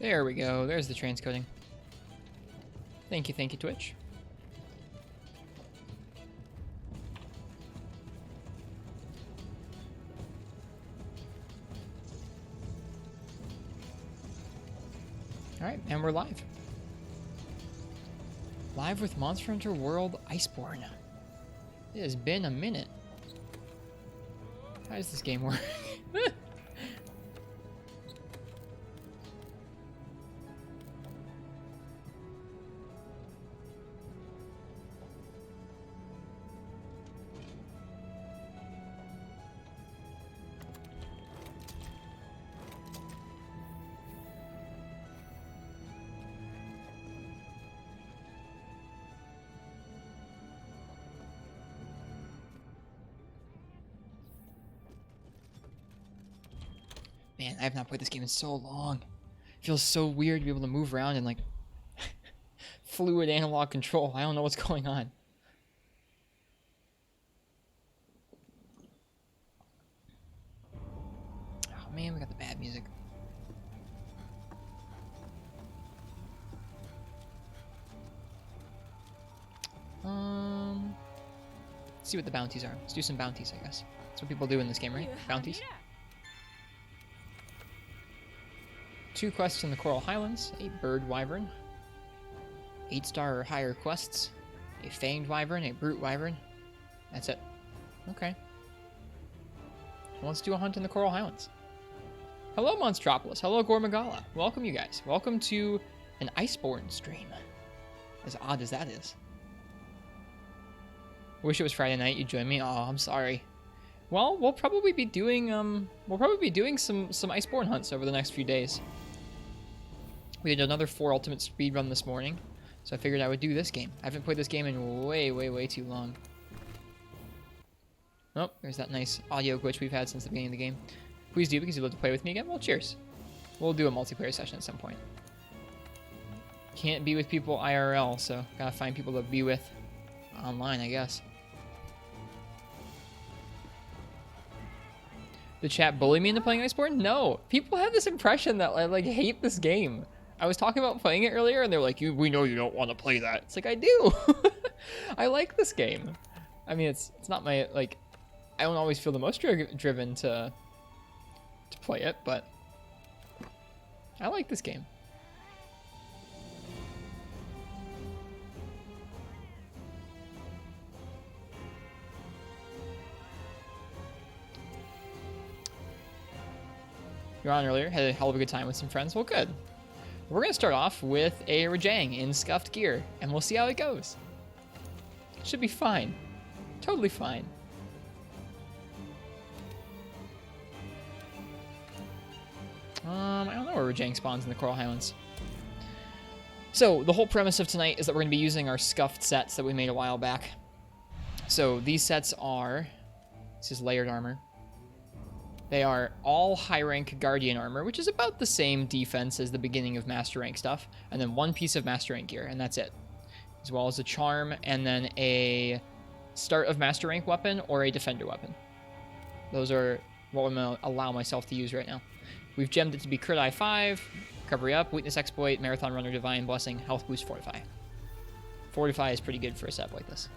There we go. There's the transcoding. Thank you, Twitch. Alright, and we're live. Live with Monster Hunter World Iceborne. It has been a minute. How does this game work? Man, I have not played this game in so long. It feels so weird to be able to move around in like fluid analog control. I don't know what's going on. Oh man, we got the bad music. Let's see what the bounties are. Let's do some bounties, I guess. That's what people do in this game, right? Bounties. 2 quests in the Coral Highlands, a bird wyvern, 8-star or higher quests, a fanged wyvern, a brute wyvern. That's it. Okay. Well, let's do a hunt in the Coral Highlands. Hello, Monstropolis. Hello, Gormagala. Welcome, you guys. Welcome to an Iceborne stream. As odd as that is. Wish it was Friday night. You'd join me. Oh, I'm sorry. Well, we'll probably be doing some Iceborne hunts over the next few days. We did another 4 ultimate speedrun this morning, so I figured I would do this game. I haven't played this game in way too long. Oh, there's that nice audio glitch we've had since the beginning of the game. Please do, because you'd love to play with me again. Well, cheers. We'll do a multiplayer session at some point. Can't be with people IRL, so gotta find people to be with online, I guess. The chat bully me into playing Iceborne? No. People have this impression that I like hate this game. I was talking about playing it earlier and they're like, we know you don't want to play that. It's like, I do. I like this game. I mean, it's not my, like, I don't always feel the most driven to play it, but I like this game. You were on earlier, had a hell of a good time with some friends. Well, good. We're going to start off with a Rajang in scuffed gear, and we'll see how it goes. It should be fine. Totally fine. I don't know where Rajang spawns in the Coral Highlands. So, the whole premise of tonight is that we're going to be using our scuffed sets that we made a while back. So, these sets are... This is layered armor. They are all high-rank Guardian armor, which is about the same defense as the beginning of Master Rank stuff, and then 1 piece of Master Rank gear, and that's it. As well as a charm, and then a start of Master Rank weapon or a Defender weapon. Those are what I'm going to allow myself to use right now. We've gemmed it to be Crit Eye 5, Recovery Up, Weakness Exploit, Marathon Runner, Divine Blessing, Health Boost, Fortify. Fortify is pretty good for a set like this.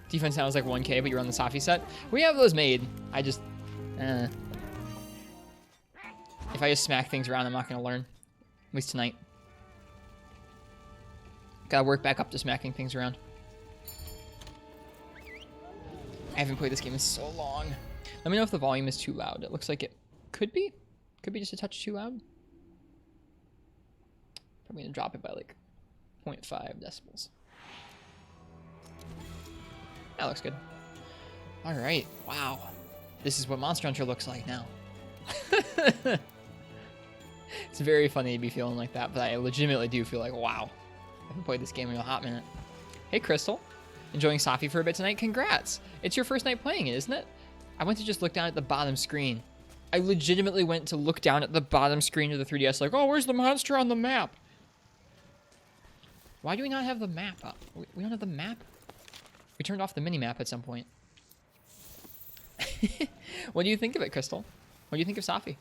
Defense now is like 1k, but you're on the Safi set. We have those made. I just... If I just smack things around, I'm not going to learn. At least tonight. Gotta work back up to smacking things around. I haven't played this game in so long. Let me know if the volume is too loud. It looks like it could be. Could be just a touch too loud. Probably going to drop it by like 0.5 decibels. That looks good. Alright, wow. This is what Monster Hunter looks like now. It's very funny to be feeling like that, but I legitimately do feel like, wow. I haven't played this game in a hot minute. Hey, Crystal. Enjoying Safi for a bit tonight? Congrats! It's your first night playing it, isn't it? I went to just look down at the bottom screen. I legitimately went to look down at the bottom screen of the 3DS like, oh, where's the monster on the map? Why do we not have the map up? We don't have the map? We turned off the mini-map at some point. What do you think of it, Crystal? What do you think of Safi?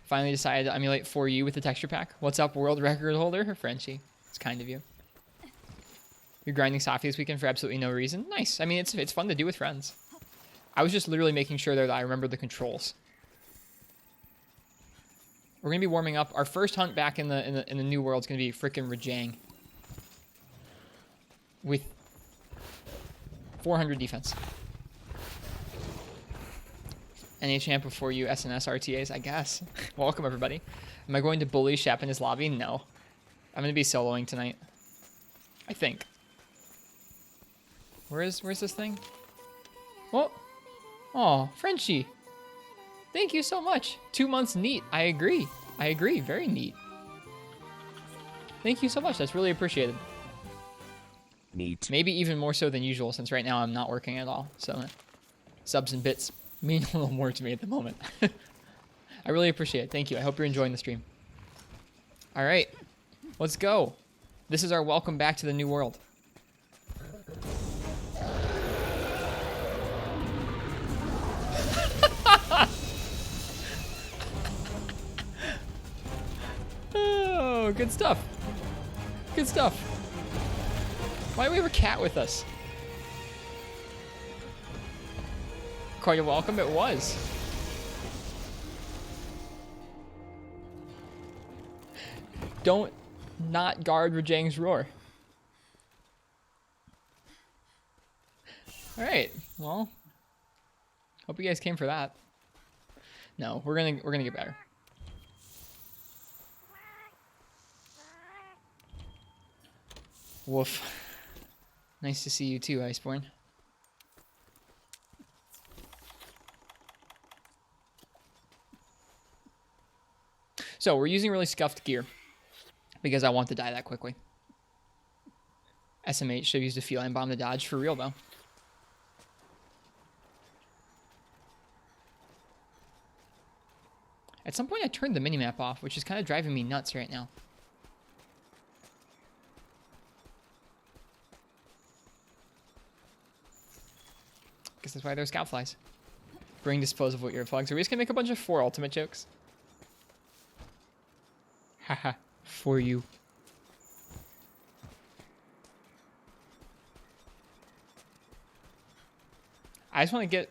Finally decided to emulate 4U with the texture pack. What's up, world record holder? Frenchie. It's kind of you. You're grinding Safi this weekend for absolutely no reason. Nice. I mean, it's fun to do with friends. I was just literally making sure that I remember the controls. We're gonna be warming up. Our first hunt back in the new world is gonna be freaking Rajang with 400 defense. NA champ before you SNS RTAs, I guess. Welcome everybody. Am I going to bully Shep in his lobby? No. I'm gonna be soloing tonight. I think. Where's this thing? Oh, oh, Frenchie. Thank you so much. 2 months neat. I agree. I agree. Very neat. Thank you so much. That's really appreciated. Neat. Maybe even more so than usual, since right now I'm not working at all. So subs and bits mean a little more to me at the moment. I really appreciate it. Thank you. I hope you're enjoying the stream. All right, let's go. This is our welcome back to the new world. Oh, good stuff. Good stuff. Why do we have a cat with us? Quite a welcome it was. Don't not guard Rajang's roar. All right. Well, hope you guys came for that. No, we're gonna get better. Woof. Nice to see you too, Iceborne. So we're using really scuffed gear because I want to die that quickly. SMH should have used a feline bomb to dodge for real though. At some point I turned the minimap off, which is kind of driving me nuts right now. Guess that's why there's scout flies. Bring disposable earplugs. Are we just gonna make a bunch of 4 ultimate jokes? Haha, for you. I just want to get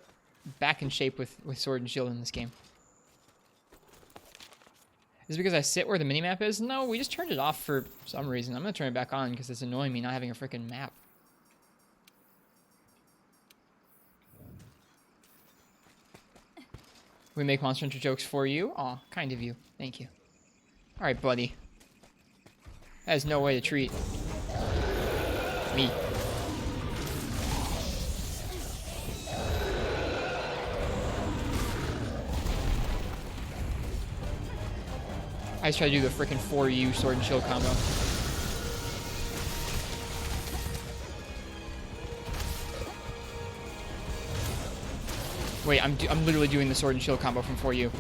back in shape with sword and shield in this game. Is it because I sit where the minimap is? No, we just turned it off for some reason. I'm gonna turn it back on because it's annoying me not having a freaking map. We make Monster Hunter jokes for you? Aw, kind of you. Thank you. Alright, buddy. That is no way to treat me. I just try to do the freaking 4U sword and shield combo. Wait, I'm literally doing the sword and shield combo from 4U.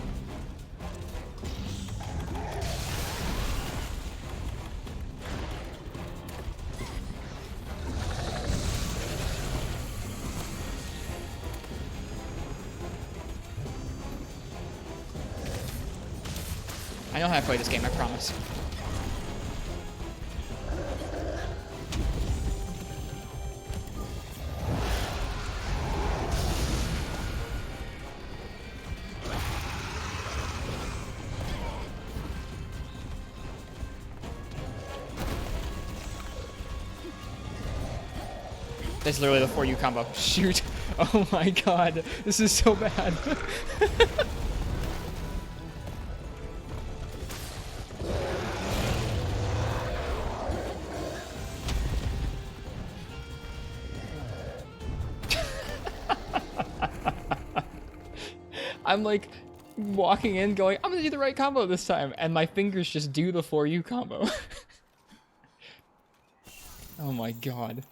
I know how to play this game, I promise. That's literally the 4U combo. Shoot. Oh my god. This is so bad. I'm like walking in going, I'm gonna do the right combo this time, and my fingers just do the 4U combo. Oh my god.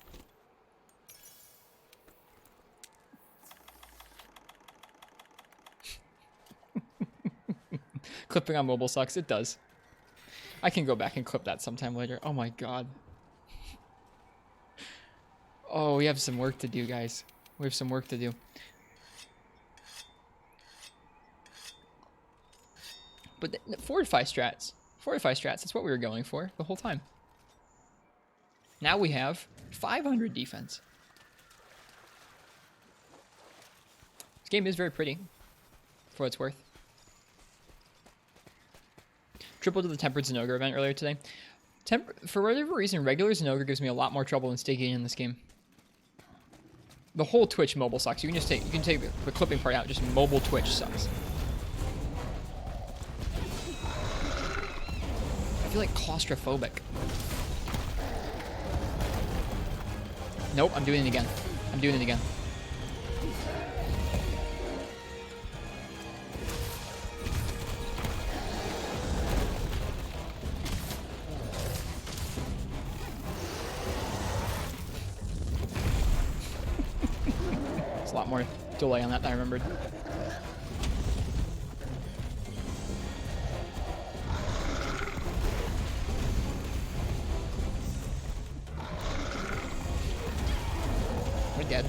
Clipping on mobile sucks. It does. I can go back and clip that sometime later. Oh my god. Oh, we have some work to do, guys. We have some work to do. But fortify strats. Fortify strats. That's what we were going for the whole time. Now we have 500 defense. This game is very pretty, for what it's worth. Triple to the Tempered Zenogre event earlier today. For whatever reason, regular Zenogre gives me a lot more trouble than Sticky in this game. The whole Twitch mobile sucks. You can take the clipping part out. Just mobile Twitch sucks. I feel like claustrophobic. Nope, I'm doing it again. I'm doing it again. There's a lot more delay on that than I remembered. We're dead.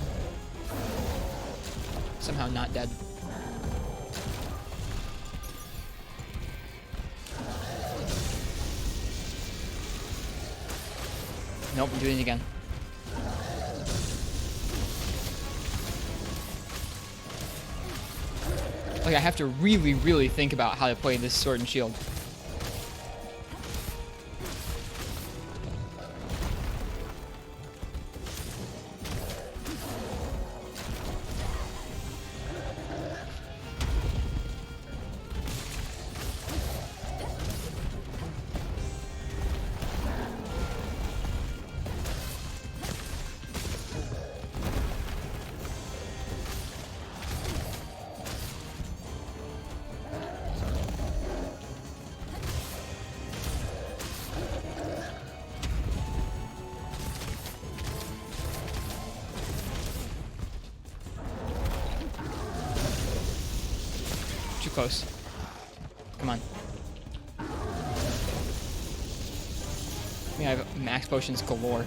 Somehow not dead. Nope, I'm doing it again. Like, I have to really, really think about how to play this Sword and Shield. Too close. Come on. I mean, I have max potions galore.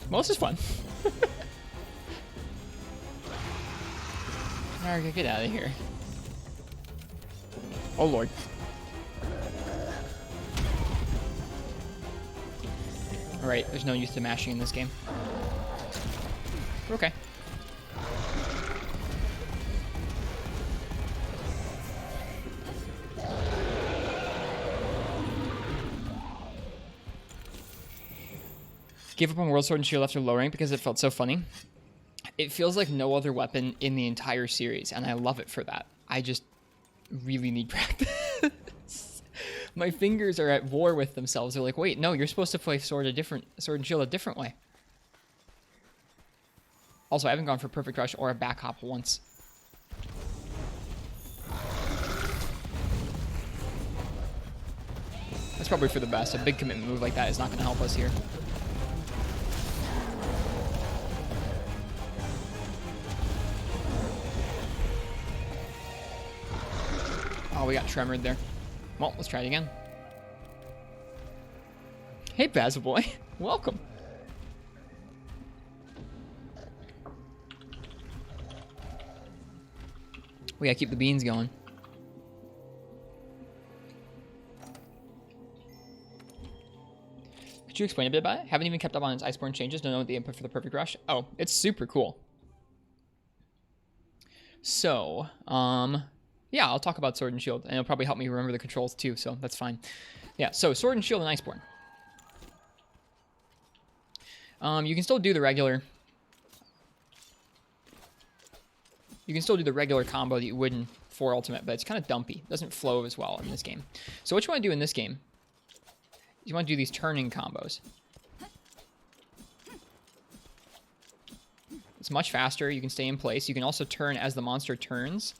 Well, this is fun. Alright, get out of here. Oh, Lord. Alright, there's no use to mashing in this game. We're okay. Gave up on World Sword and Shield after lowering because it felt so funny. It feels like no other weapon in the entire series, and I love it for that. I just really need practice. My fingers are at war with themselves. They're like, wait, no, you're supposed to play Sword and Shield a different way. Also, I haven't gone for Perfect Rush or a back hop once. That's probably for the best. A big commitment move like that is not going to help us here. Oh, we got tremored there. Well, let's try it again. Hey, Basil boy. Welcome. We gotta keep the beans going. Could you explain a bit about it? Haven't even kept up on its Iceborne changes. Don't know the input for the Perfect Rush. Oh, it's super cool. So, yeah, I'll talk about Sword and Shield, and it'll probably help me remember the controls too, so that's fine. Yeah, so Sword and Shield and Iceborne. You can still do the regular... You can still do the regular combo that you would in 4 Ultimate, but it's kind of dumpy. It doesn't flow as well in this game. So what you want to do in this game, you want to do these turning combos. It's much faster. You can stay in place. You can also turn as the monster turns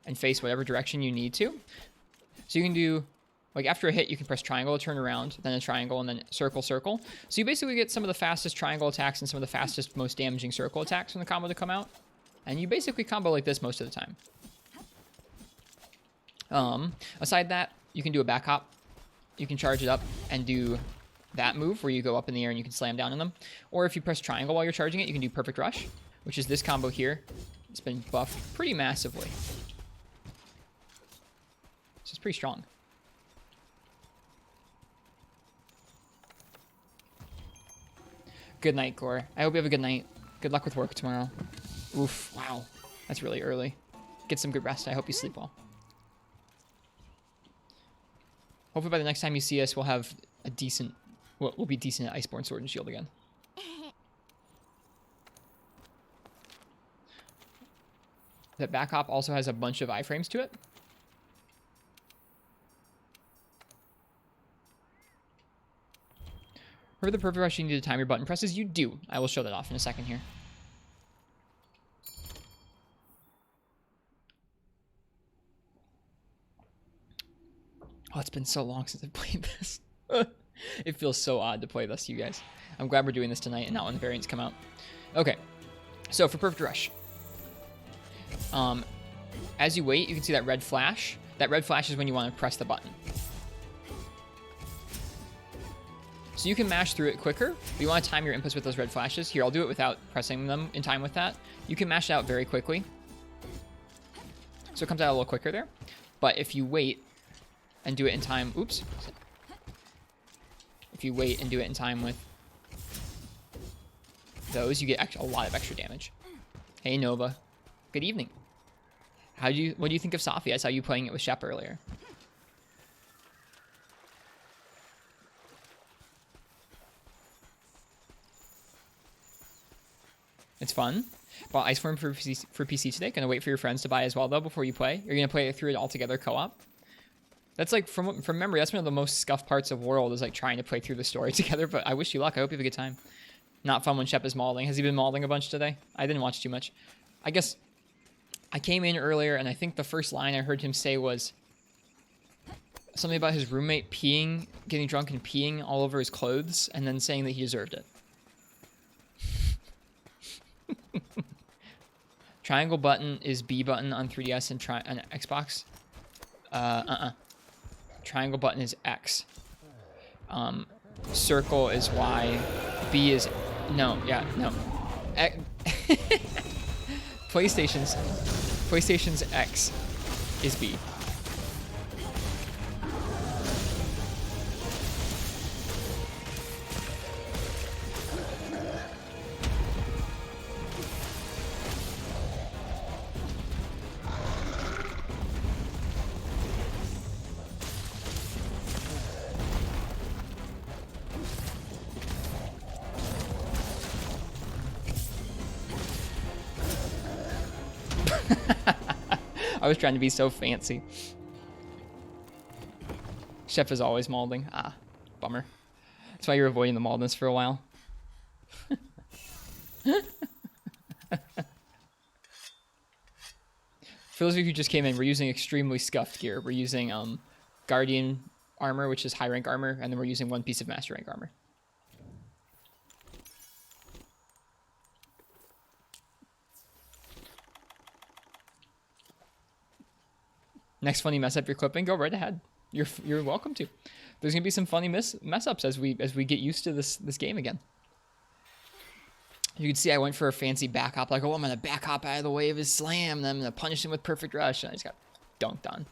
and face whatever direction you need to. So you can do, like after a hit, you can press triangle to turn around, then a triangle, and then circle, circle. So you basically get some of the fastest triangle attacks and some of the fastest, most damaging circle attacks from the combo to come out. And you basically combo like this most of the time. Aside that, you can do a back hop. You can charge it up and do that move where you go up in the air and you can slam down on them. Or if you press triangle while you're charging it, you can do perfect rush, which is this combo here. It's been buffed pretty massively. So it's pretty strong. Good night, Gore. I hope you have a good night. Good luck with work tomorrow. Oof, wow. That's really early. Get some good rest. I hope you sleep well. Hopefully by the next time you see us, we'll have a decent... We'll be decent at Iceborne Sword and Shield again. That back hop also has a bunch of iframes to it. For the perfect rush, you need to time your button presses. You do. I will show that off in a second here. Oh, it's been so long since I've played this. It feels so odd to play this, you guys. I'm glad we're doing this tonight and not when the variants come out. Okay, so for perfect rush. As you wait, you can see that red flash. That red flash is when you want to press the button. So you can mash through it quicker, but you want to time your inputs with those red flashes. Here, I'll do it without pressing them in time with that. You can mash it out very quickly. So it comes out a little quicker there. But if you wait and do it in time, oops. If you wait and do it in time with those, you get a lot of extra damage. Hey, Nova. Good evening. What do you think of Safi? I saw you playing it with Shep earlier. It's fun. Bought Iceborne for PC today. Gonna wait for your friends to buy as well, though, before you play. You're gonna play through it all together co-op. That's like, from memory, that's one of the most scuffed parts of World, is like trying to play through the story together, but I wish you luck. I hope you have a good time. Not fun when Shep is mauling. Has he been mauling a bunch today? I didn't watch too much. I guess I came in earlier, and I think the first line I heard him say was something about his roommate peeing, getting drunk and peeing all over his clothes, and then saying that he deserved it. Triangle button is B button on 3DS and Xbox. Triangle button is X. Circle is Y. B is... No, yeah, no. PlayStation's X is B. I was trying to be so fancy. Chef is always mauling. Ah, bummer. That's why you're avoiding the maldness for a while. For those of you who just came in, we're using extremely scuffed gear. We're using Guardian armor, which is high rank armor, and then we're using one piece of master rank armor. Next funny mess up you're clipping, go right ahead. You're welcome to. There's gonna be some funny mess ups as we get used to this game again. You can see I went for a fancy back hop, like, oh, I'm gonna back hop out of the way of his slam, and then I'm gonna punish him with perfect rush, and I just got dunked on.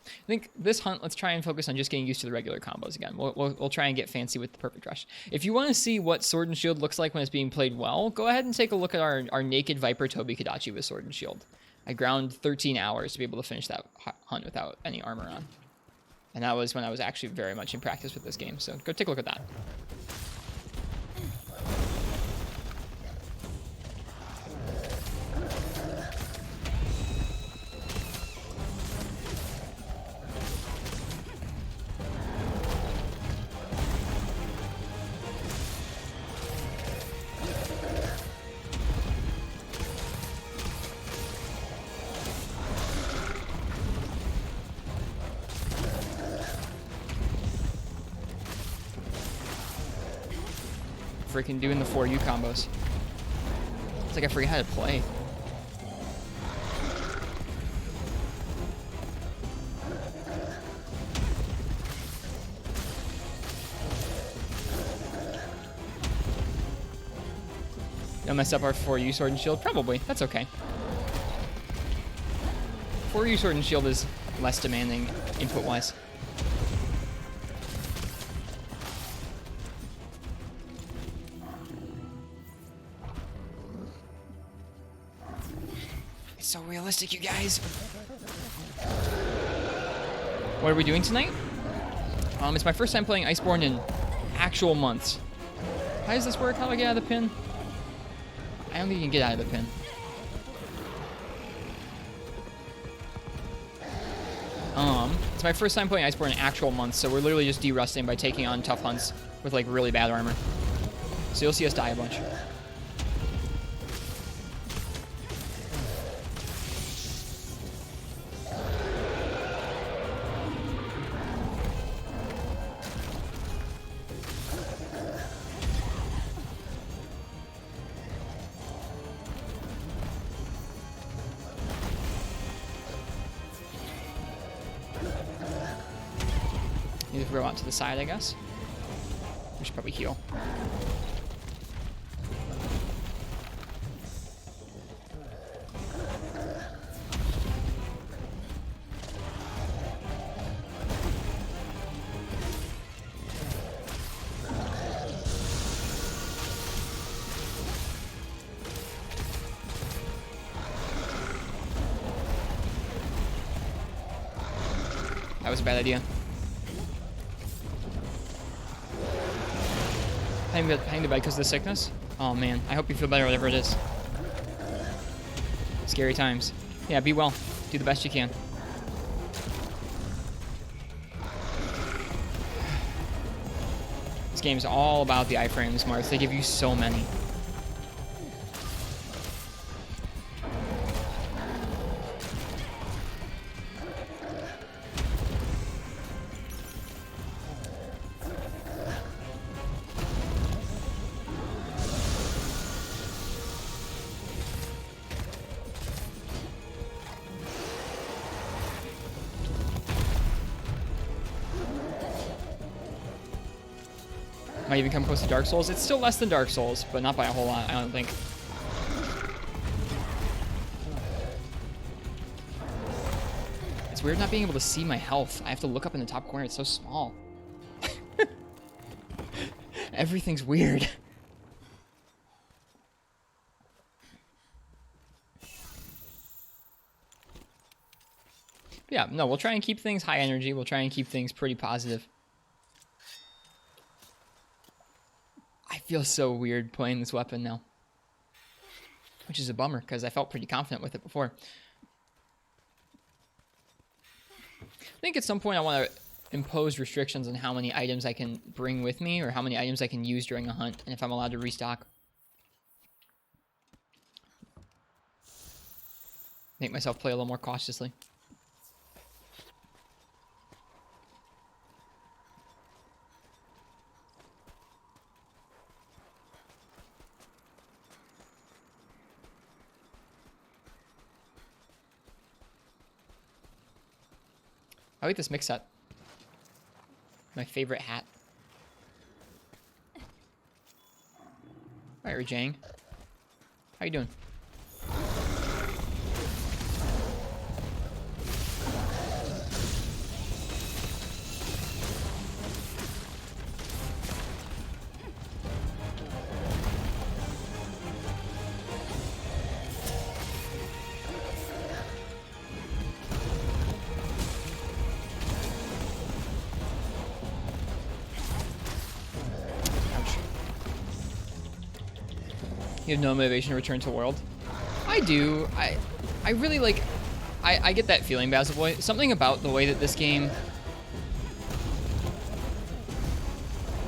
I think this hunt, let's try and focus on just getting used to the regular combos again. We'll try and get fancy with the perfect rush. If you want to see what Sword and Shield looks like when it's being played well, go ahead and take a look at our naked Viper Tobi Kadachi with Sword and Shield. I ground 13 hours to be able to finish that hunt without any armor on. And that was when I was actually very much in practice with this game, so go take a look at that. freaking doing the 4U combos. It's like I forget how to play. Don't mess up our 4U Sword and Shield? Probably. That's okay. 4U Sword and Shield is less demanding input-wise. It's so realistic, you guys. What are we doing tonight? It's my first time playing Iceborne in actual months. How does this work? How do I get out of the pin? I don't think you can get out of the pin. It's my first time playing Iceborne in actual months, so we're literally just de-rusting by taking on tough hunts with like really bad armor. So you'll see us die a bunch. Need to throw out to the side, I guess. We should probably heal. That was a bad idea. Hang the bed because of the sickness? Oh man, I hope you feel better, whatever it is. Scary times. Yeah, be well. Do the best you can. This game's all about the iframes, Marth. They give you so many. Might even come close to Dark Souls. It's still less than Dark Souls, but not by a whole lot, I don't think. It's weird not being able to see my health. I have to look up in the top corner. It's so small. Everything's weird. But yeah, no, we'll try and keep things high energy. We'll try and keep things pretty positive. I feel so weird playing this weapon now. Which is a bummer, because I felt pretty confident with it before. I think at some point I want to impose restrictions on how many items I can bring with me, or how many items I can use during a hunt, and if I'm allowed to restock. Make myself play a little more cautiously. I like this mix set. My favorite hat. Alright, Rajang. How you doing? You have no motivation to return to the world? I do. I really like... I get that feeling, Basil Boy. Something about the way that this game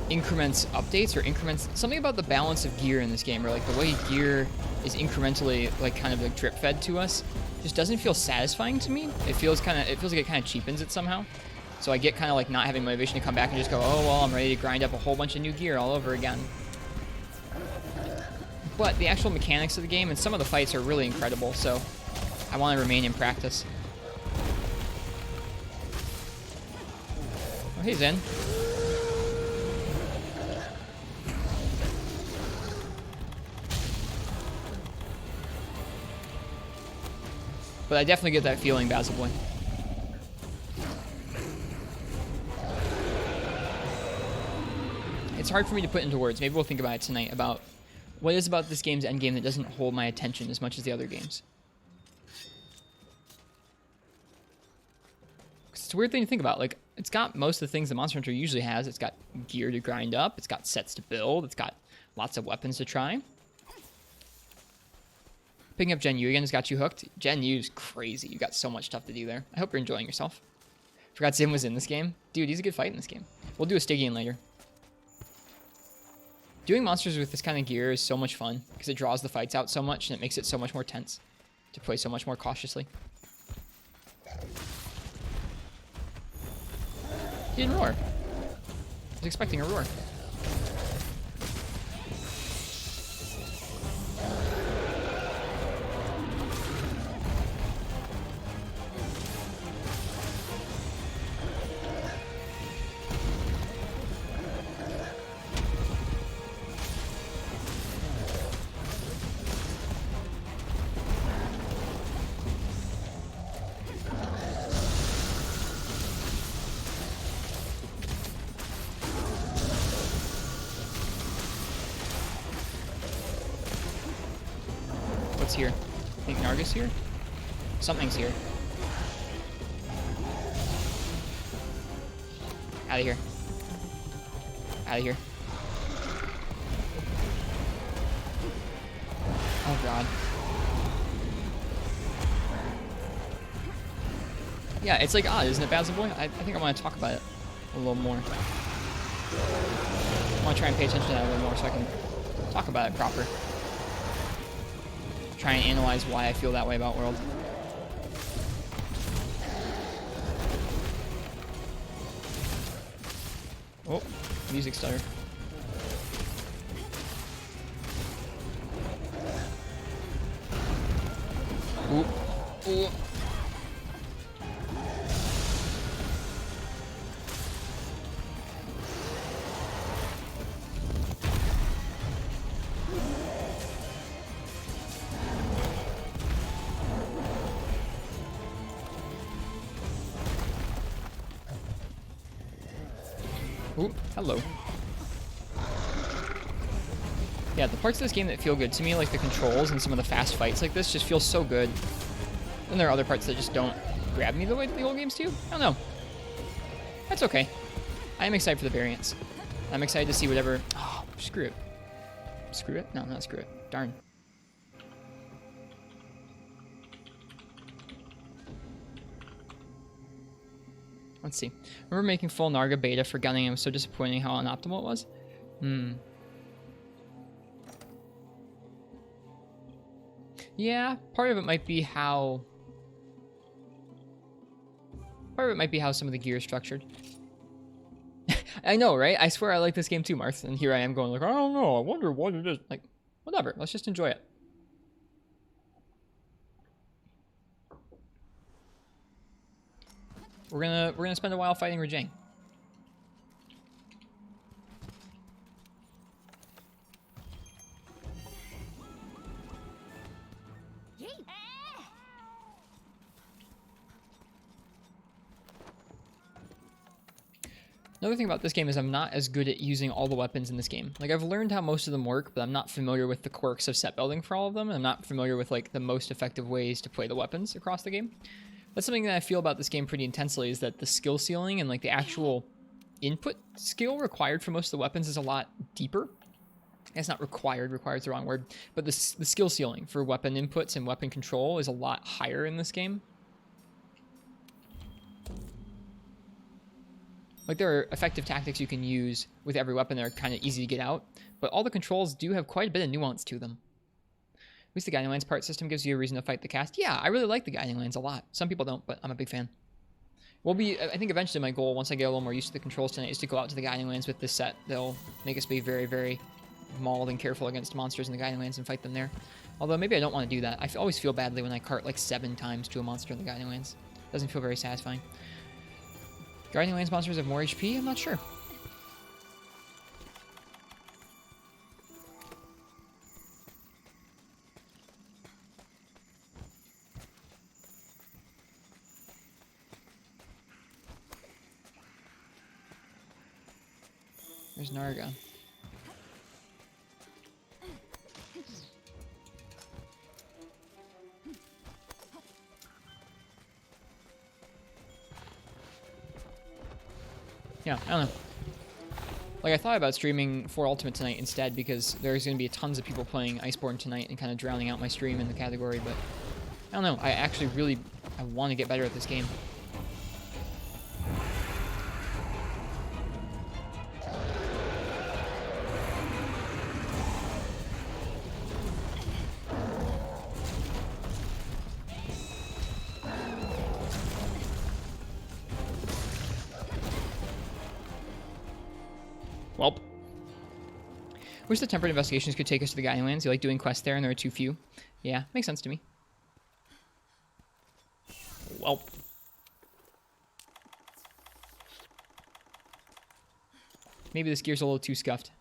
increments updates, or increments... Something about the balance of gear in this game, or like the way gear is incrementally like kind of like drip fed to us, just doesn't feel satisfying to me. It feels like it kind of cheapens it somehow. So I get kind of like not having motivation to come back and just go, oh well, I'm ready to grind up a whole bunch of new gear all over again. But the actual mechanics of the game and some of the fights are really incredible, so I want to remain in practice. Oh, hey, Zen. But I definitely get that feeling, Basil Boy. It's hard for me to put into words. Maybe we'll think about it tonight, about what is about this game's endgame that doesn't hold my attention as much as the other games. It's a weird thing to think about. Like, it's got most of the things that Monster Hunter usually has. It's got gear to grind up. It's got sets to build. It's got lots of weapons to try. Picking up Gen Yu again has got you hooked. Gen Yu's crazy. You got so much stuff to do there. I hope you're enjoying yourself. Forgot Zim was in this game. Dude, he's a good fight in this game. We'll do a Stygian later. Doing monsters with this kind of gear is so much fun because it draws the fights out so much and it makes it so much more tense to play so much more cautiously. He didn't roar. I was expecting a roar. What's here? I think Narga's here? Something's here. Out of here. Out of here. Oh god. Yeah, it's like odd, isn't it, Basil Boy? I think I want to talk about it a little more. I want to try and pay attention to that a little more so I can talk about it proper. Try and analyze why I feel that way about World. Oh, music stutter. Ooh. Ooh. Ooh, hello. Yeah, the parts of this game that feel good to me, like the controls and some of the fast fights like this, just feel so good. Then there are other parts that just don't grab me the way the old games do. I don't know. That's okay. I am excited for the variants. I'm excited to see whatever... Oh, screw it. Screw it? No, not screw it. Darn. Let's see. Remember making full Narga beta for gunning and it was so disappointing how unoptimal it was? Yeah, part of it might be how... Part of it might be how some of the gear is structured. I know, right? I swear I like this game too, Marth. And here I am going like, I don't know, I wonder what it is. Like, whatever. Let's just enjoy it. We're gonna spend a while fighting Rajang. Another thing about this game is I'm not as good at using all the weapons in this game. Like, I've learned how most of them work, but I'm not familiar with the quirks of set building for all of them. I'm not familiar with, like, the most effective ways to play the weapons across the game. That's something that I feel about this game pretty intensely, is that the skill ceiling and, like, the actual input skill required for most of the weapons is a lot deeper. It's not required, required's the wrong word, but the skill ceiling for weapon inputs and weapon control is a lot higher in this game. Like, there are effective tactics you can use with every weapon that are kind of easy to get out, but all the controls do have quite a bit of nuance to them. At least the Guiding Lines part system gives you a reason to fight the cast. Yeah, I really like the Guiding Lines a lot. Some people don't, but I'm a big fan. I think eventually my goal, once I get a little more used to the controls tonight, is to go out to the Guiding Lands with this set. They'll make us be very, very, mauled and careful against monsters in the Guiding Lands and fight them there. Although maybe I don't want to do that. I always feel badly when I cart like 7 times to a monster in the Guiding Lands. Doesn't feel very satisfying. Guiding Lands monsters have more HP? I'm not sure. There's Narga. Yeah, I don't know. Like, I thought about streaming 4 Ultimate tonight instead because there's going to be tons of people playing Iceborne tonight and kind of drowning out my stream in the category, but I don't know. I actually really want to get better at this game. Welp. Wish the Temperate Investigations could take us to the Guiding Lands. You like doing quests there and there are too few. Yeah, makes sense to me. Welp. Maybe this gear's a little too scuffed.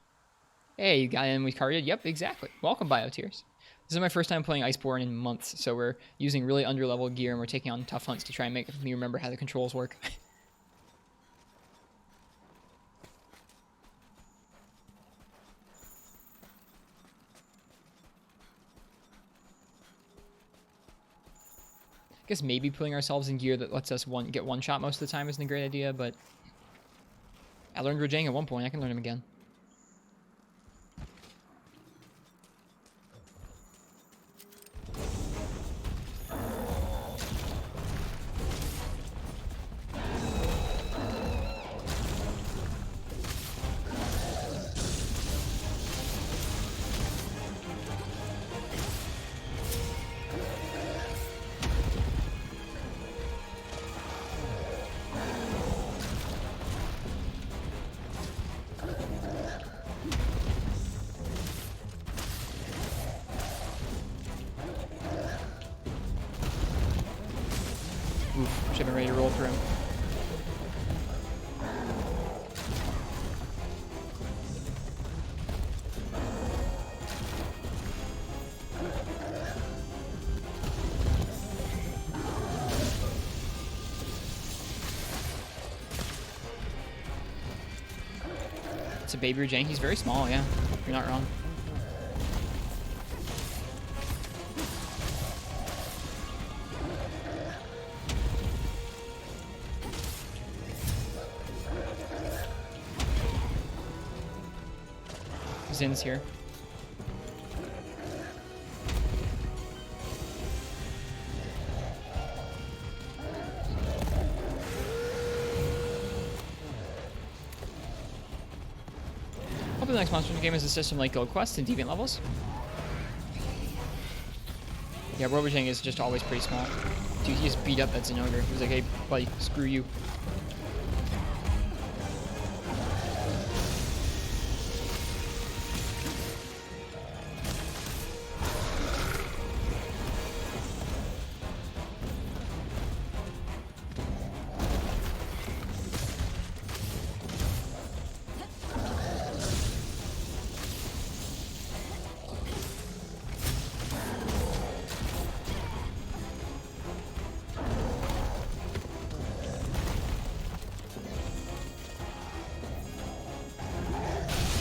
Hey, you got in with Cardia? Yep, exactly. Welcome, BioTears. This is my first time playing Iceborne in months, so we're using really underleveled gear and we're taking on tough hunts to try and make me remember how the controls work. I guess maybe putting ourselves in gear that lets us get one shot most of the time isn't a great idea, but I learned Rajang at one point. I can learn him again. Oof, should have been ready to roll through him. It's a baby Rajang. He's very small, yeah. You're not wrong. Zin's here. Hopefully the next monster in the game is a system like Guild Quest and Deviant levels. Yeah, Robojang is just always pretty small. Dude, he just beat up that Zinogre. He was like, hey, buddy, screw you.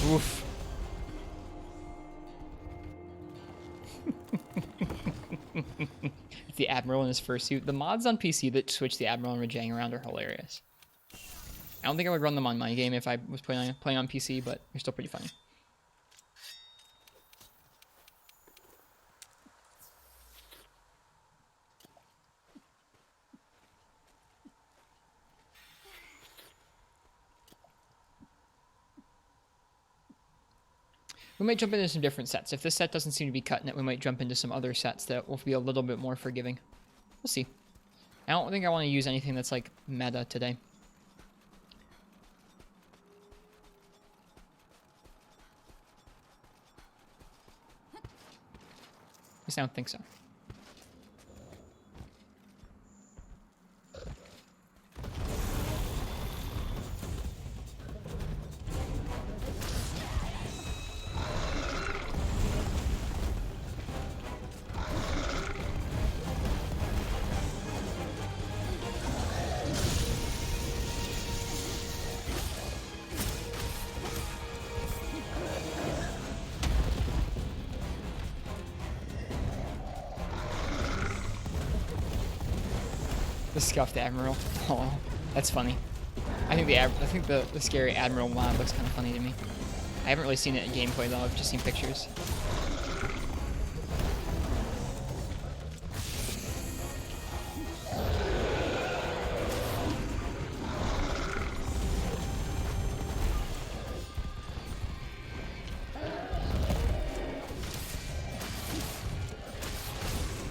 Oof. It's the Admiral in his fursuit. The mods on PC that switch the Admiral and Rajang around are hilarious. I don't think I would run them on my game if I was playing on PC, but they're still pretty funny. We might jump into some different sets. If this set doesn't seem to be cutting it, we might jump into some other sets that will be a little bit more forgiving. We'll see. I don't think I want to use anything that's like meta today. I don't think so. The Scuffed Admiral. Oh, that's funny. I think the scary Admiral mod looks kind of funny to me. I haven't really seen it in gameplay though. I've just seen pictures.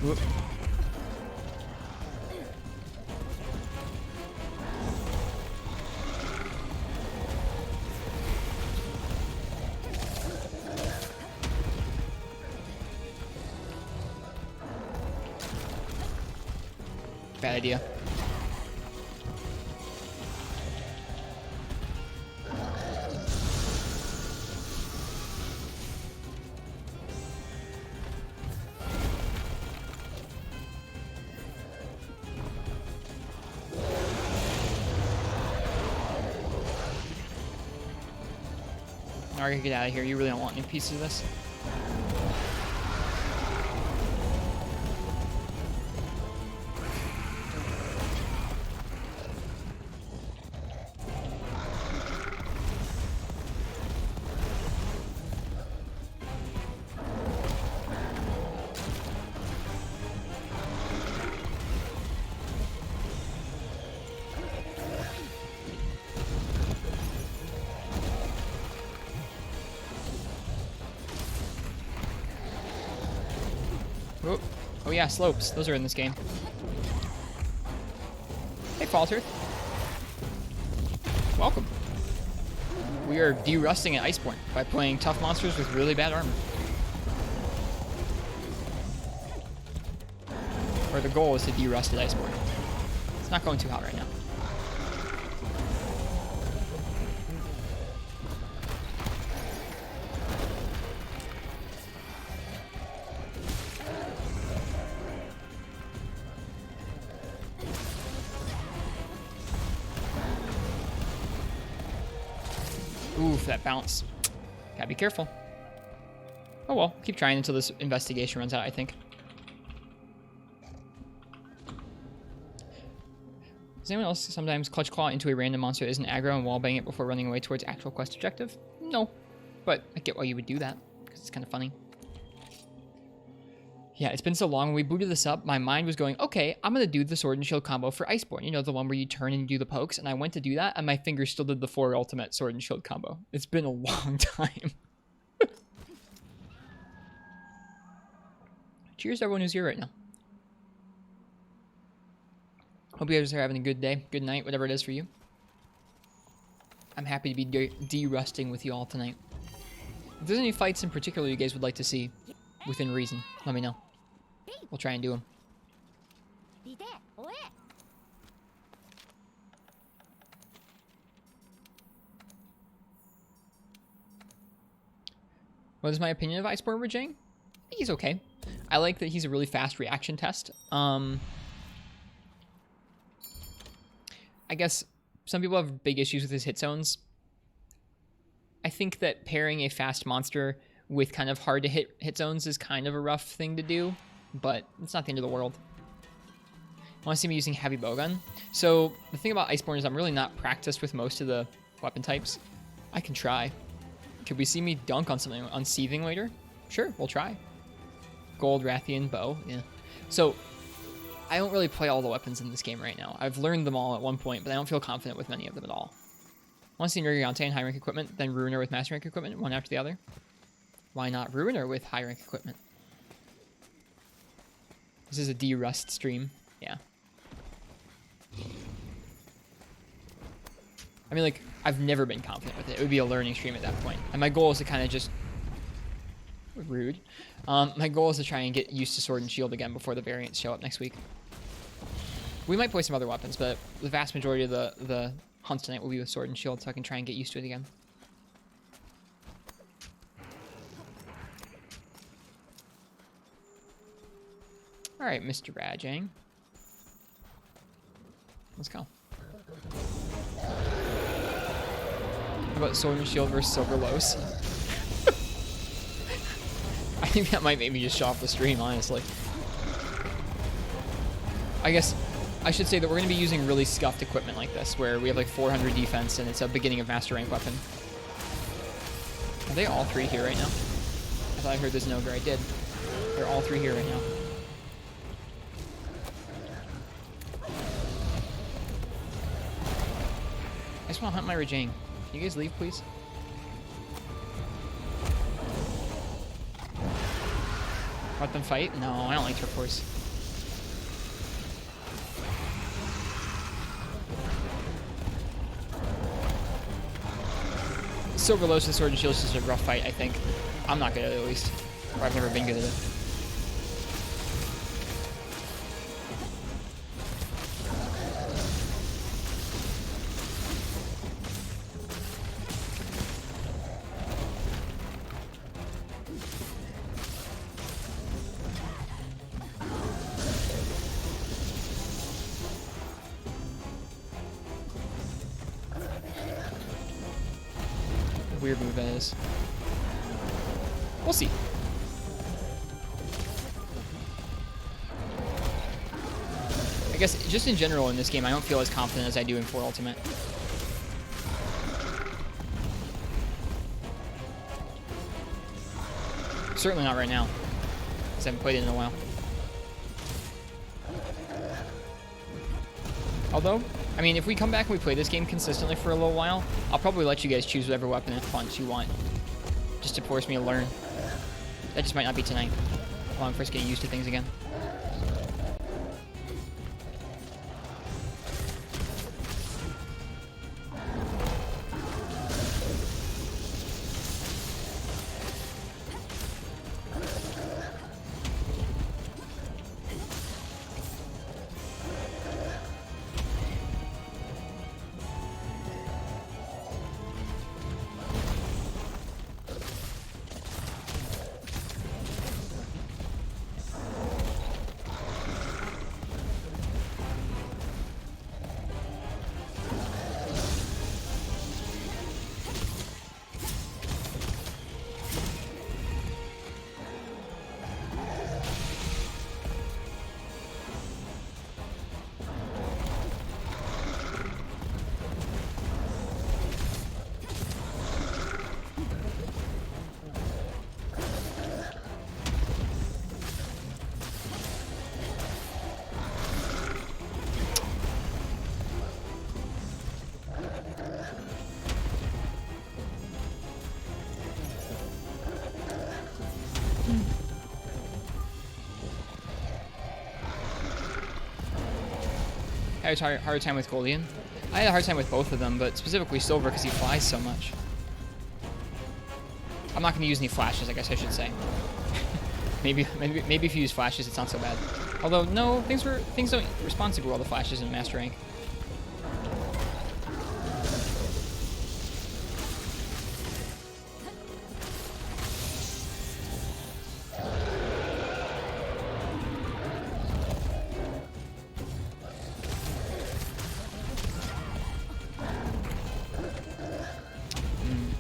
Whoop. Bad idea. Alright, get out of here. You really don't want any pieces of this. Oh yeah, slopes. Those are in this game. Hey, Falter. Welcome. We are de-rusting at Iceborne by playing tough monsters with really bad armor. Or the goal is to de-rust at Iceborne. It's not going too hot right now. Oof, that bounce. Gotta be careful. Oh well, keep trying until this investigation runs out, I think. Does anyone else sometimes clutch claw into a random monster that isn't aggro and wallbang it before running away towards actual quest objective? No. But I get why you would do that, because it's kind of funny. Yeah, it's been so long. When we booted this up, my mind was going, okay, I'm going to do the sword and shield combo for Iceborne. You know, the one where you turn and you do the pokes. And I went to do that, and my fingers still did the 4 ultimate sword and shield combo. It's been a long time. Cheers to everyone who's here right now. Hope you guys are having a good day, good night, whatever it is for you. I'm happy to be de-rusting with you all tonight. If there's any fights in particular you guys would like to see, within reason, let me know. We'll try and do them. What is my opinion of Iceborne Rajang? I think he's okay. I like that he's a really fast reaction test. I guess some people have big issues with his hit zones. I think that pairing a fast monster with kind of hard to hit zones is kind of a rough thing to do, but it's not the end of the world. I want to see me using heavy bowgun. So the thing about Iceborne is I'm really not practiced with most of the weapon types. I can try. Could we see me dunk on something on Seething later? Sure, we'll try. Gold Rathian bow, yeah. So I don't really play all the weapons in this game right now. I've learned them all at one point, but I don't feel confident with many of them at all. I want to see Nergigante in high rank equipment, then Ruiner with master rank equipment, one after the other. Why not Ruiner with high rank equipment? This is a de-rust stream. Yeah. I mean, like, I've never been confident with it. It would be a learning stream at that point. And my goal is to kind of just... Rude. My goal is to try and get used to Sword and Shield again before the variants show up next week. We might play some other weapons, but the vast majority of the hunts tonight will be with Sword and Shield, so I can try and get used to it again. Alright, Mr. Rajang. Let's go. What about Sword and Shield versus Silver Lows? I think that might make me just shut off the stream, honestly. I guess I should say that we're going to be using really scuffed equipment like this, where we have like 400 defense and it's a beginning of master rank weapon. Are they all three here right now? I thought I heard this Nogar. I did. They're all three here right now. I just want to hunt my Rajang. Can you guys leave, please? Let them fight? No, I don't like turquoise. Silver Lows with Sword and Shield is just a rough fight, I think. I'm not good at it, at least. Or I've never been good at it. Weird move that is. We'll see. I guess just in general in this game, I don't feel as confident as I do in 4 Ultimate. Certainly not right now, because I haven't played it in a while. Although, I mean, if we come back and we play this game consistently for a little while, I'll probably let you guys choose whatever weapon and font you want, just to force me to learn. That just might not be tonight, while I'm first getting used to things again. I had a hard time with Goldian. I had a hard time with both of them, but specifically Silver because he flies so much. I'm not going to use any flashes, I guess I should say. maybe if you use flashes, it's not so bad. Although no, things don't respond super well to flashes in Master Rank.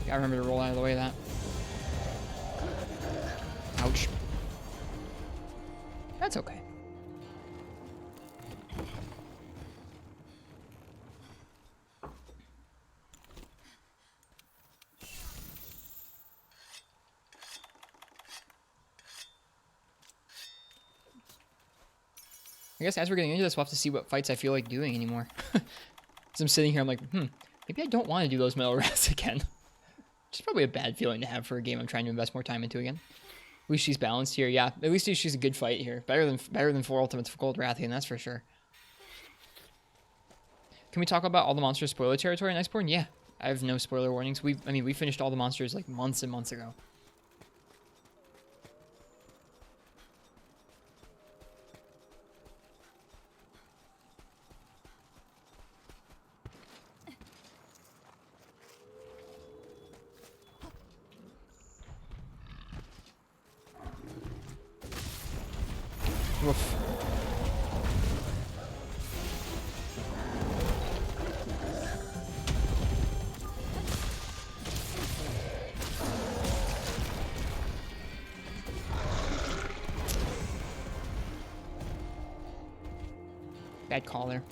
I remember to roll out of the way of that. Ouch. That's okay. I guess as we're getting into this, we'll have to see what fights I feel like doing anymore. As I'm sitting here, I'm like, maybe I don't want to do those metal rats again. Which is probably a bad feeling to have for a game I'm trying to invest more time into again. At least she's balanced here. Yeah, at least she's a good fight here. Better than 4 Ultimates for Gold Rathian, that's for sure. Can we talk about all the monsters spoiler territory in Iceborne? Yeah, I have no spoiler warnings. I mean, we finished all the monsters like months and months ago. Bad call there.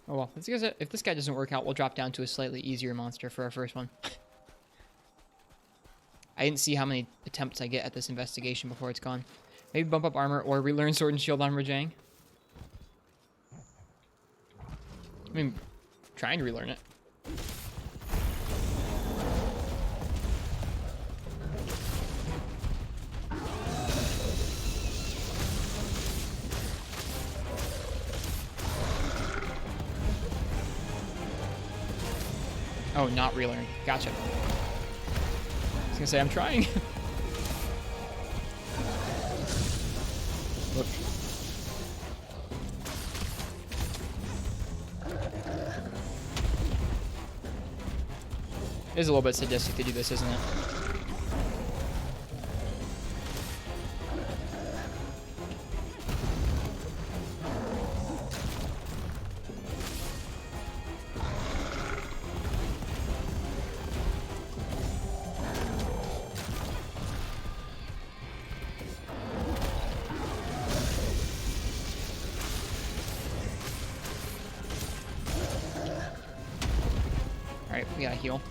Oh well, if this guy doesn't work out, we'll drop down to a slightly easier monster for our first one. I didn't see how many attempts I get at this investigation before it's gone. Maybe bump up armor or relearn Sword and Shield on Rajang. I mean, trying to relearn it. Oh, not relearn. Gotcha. I was gonna say, I'm trying. Look. It is a little bit sadistic to do this, isn't it? Alright, we gotta heal.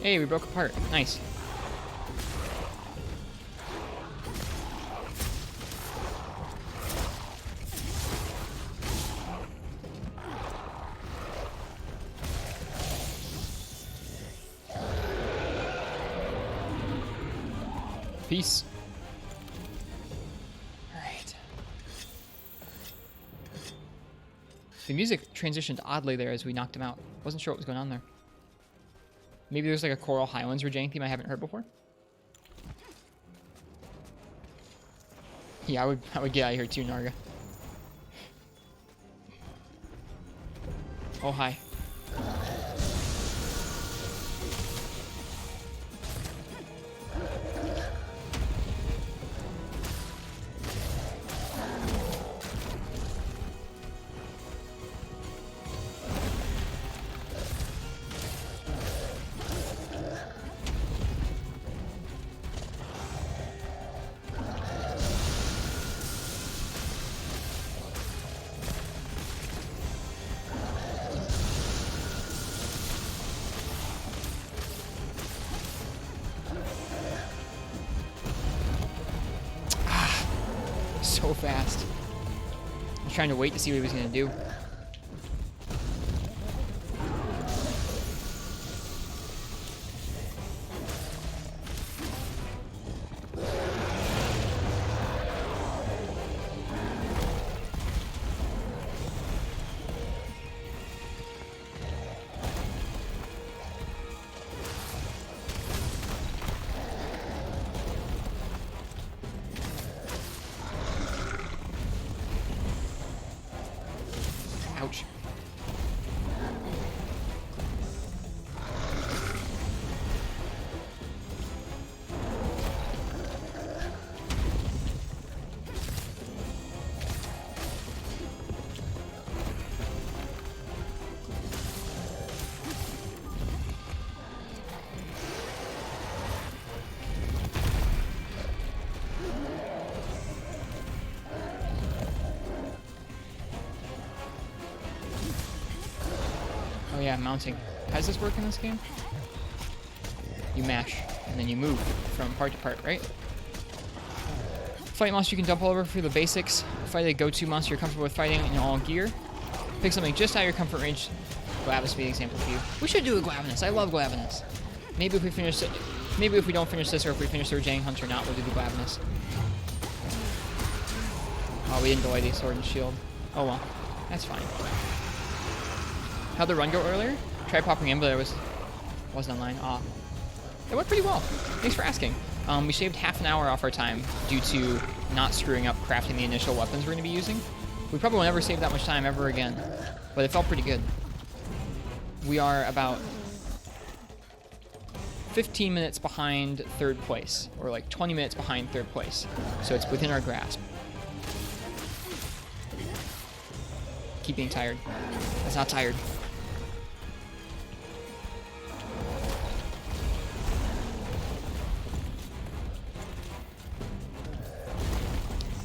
Hey, we broke apart. Nice. Peace. Alright. The music transitioned oddly there as we knocked him out. Wasn't sure what was going on there. Maybe there's like a Coral Highlands Rajang theme I haven't heard before. Yeah, I would get out of here too, Narga. Oh, hi. So fast. I was trying to wait to see what he was going to do. Ouch. Oh yeah, mounting. How does this work in this game? You mash, and then you move from part to part, right? Fight monster you can dump all over for the basics. Fight a go-to monster you're comfortable with fighting in all gear. Pick something just out of your comfort range. Glavenus would be an example for you. We should do a Glavenus. I love Glavenus. Maybe if we finish it, maybe if we don't finish this, or if we finish the Rajang Hunt or not, we'll do the Glavenus. Oh, we didn't delay the Sword and Shield. Oh well, that's fine. How'd the run go earlier? Tried popping in, but I was Wasn't online. Ah. It went pretty well. Thanks for asking. We shaved half an hour off our time due to not screwing up crafting the initial weapons we're going to be using. We probably will never save that much time ever again, but it felt pretty good. We are about 15 minutes behind third place, or like 20 minutes behind third place, so it's within our grasp. Keep being tired. That's not tired.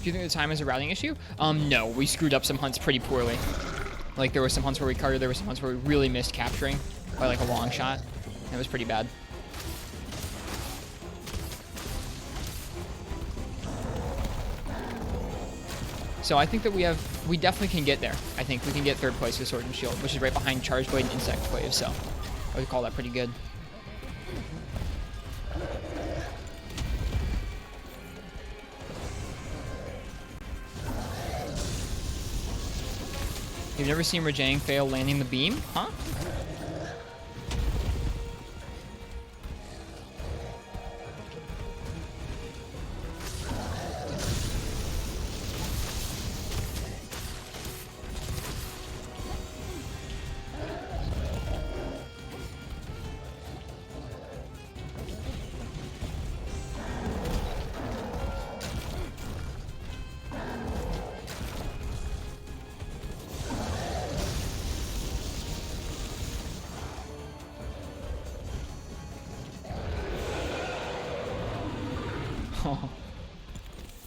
Do you think the time is a routing issue? No, we screwed up some hunts pretty poorly. Like, there were some hunts where we cuttered, there were some hunts where we really missed capturing by, like, a long shot. And it was pretty bad. So I think that we definitely can get there. I think we can get third place with Sword and Shield, which is right behind Charge Blade and Insect Wave, so I would call that pretty good. You've never seen Rajang fail landing the beam? Huh?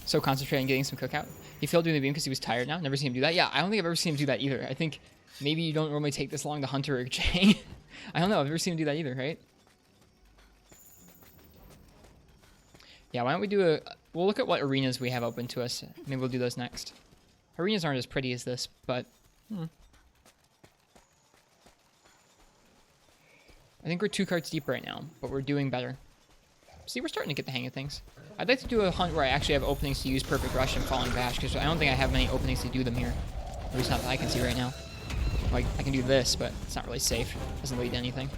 So concentrating on getting some cookout. He failed doing the beam because he was tired now. Never seen him do that. Yeah, I don't think I've ever seen him do that either. I think maybe you don't normally take this long to hunter or chain. I don't know. I've never seen him do that either, right? Yeah, why don't we do a... We'll look at what arenas we have open to us. Maybe we'll do those next. Arenas aren't as pretty as this, but... I think we're 2 carts deep right now, but we're doing better. See, we're starting to get the hang of things. I'd like to do a hunt where I actually have openings to use Perfect Rush and Falling Bash, because I don't think I have many openings to do them here. At least not that I can see right now. Like, I can do this, but it's not really safe. It doesn't lead to anything.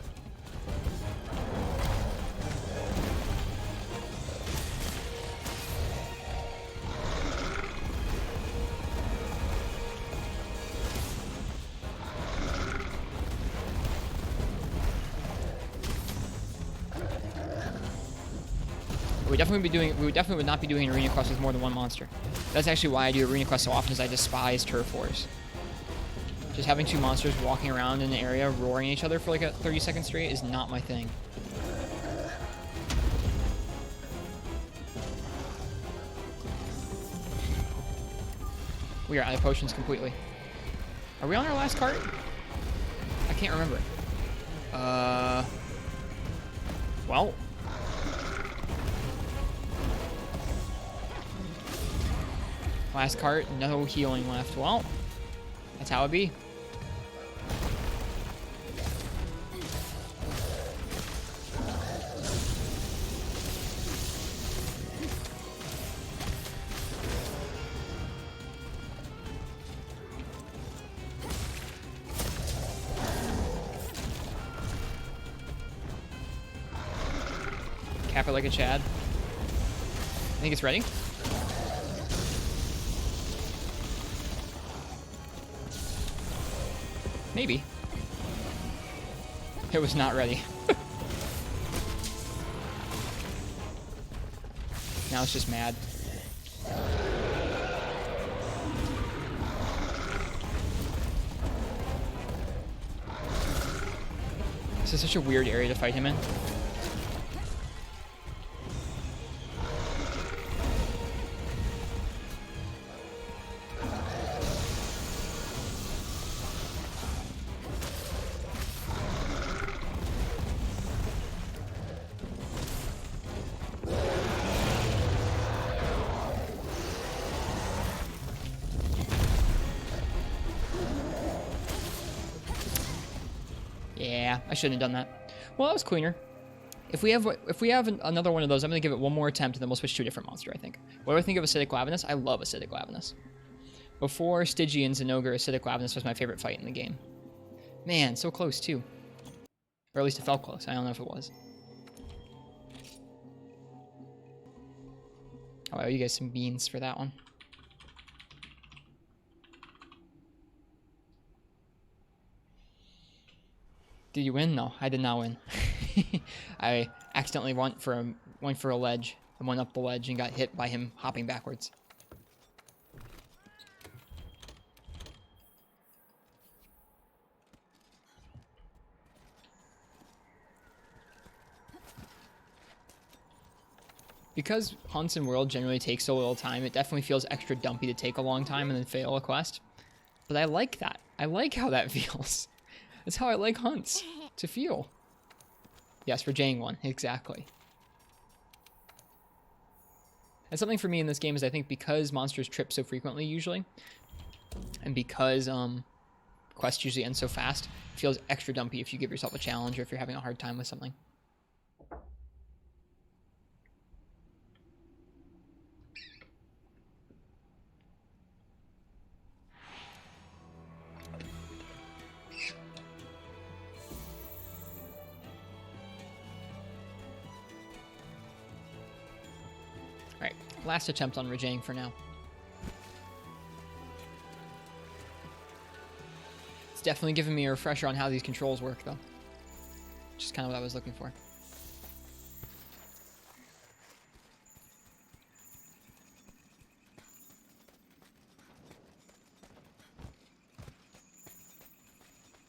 We definitely would not be doing an arena quest with more than 1 monster. That's actually why I do arena quests so often, is I despise turf wars. Just having 2 monsters walking around in an area roaring at each other for like a 30-second straight is not my thing. We are out of potions completely. Are we on our last cart? I can't remember. Well. Last cart, no healing left. Well, that's how it be. Cap it like a Chad. I think it's ready. Maybe. It was not ready. Now it's just mad. This is such a weird area to fight him in. Yeah, I shouldn't have done that. Well, that was cleaner. If we have another one of those, I'm going to give it one more attempt, and then we'll switch to a different monster, I think. What do I think of Acidic Lavinus? I love Acidic Lavinus. Before Stygian Zenogre, Acidic Lavinus was my favorite fight in the game. Man, so close, too. Or at least it felt close. I don't know if it was. Oh, I owe you guys some beans for that one. Did you win? No, I did not win. I accidentally went for a ledge and went up the ledge and got hit by him hopping backwards. Because hunts in World generally take so little time, it definitely feels extra dumpy to take a long time and then fail a quest. But I like that. I like how that feels. That's how I like hunts to feel. Yes, Rajang won. Exactly. And something for me in this game is I think because monsters trip so frequently usually, and because quests usually end so fast, it feels extra dumpy if you give yourself a challenge or if you're having a hard time with something. Alright, last attempt on Rajang for now. It's definitely giving me a refresher on how these controls work, though. Which is kind of what I was looking for.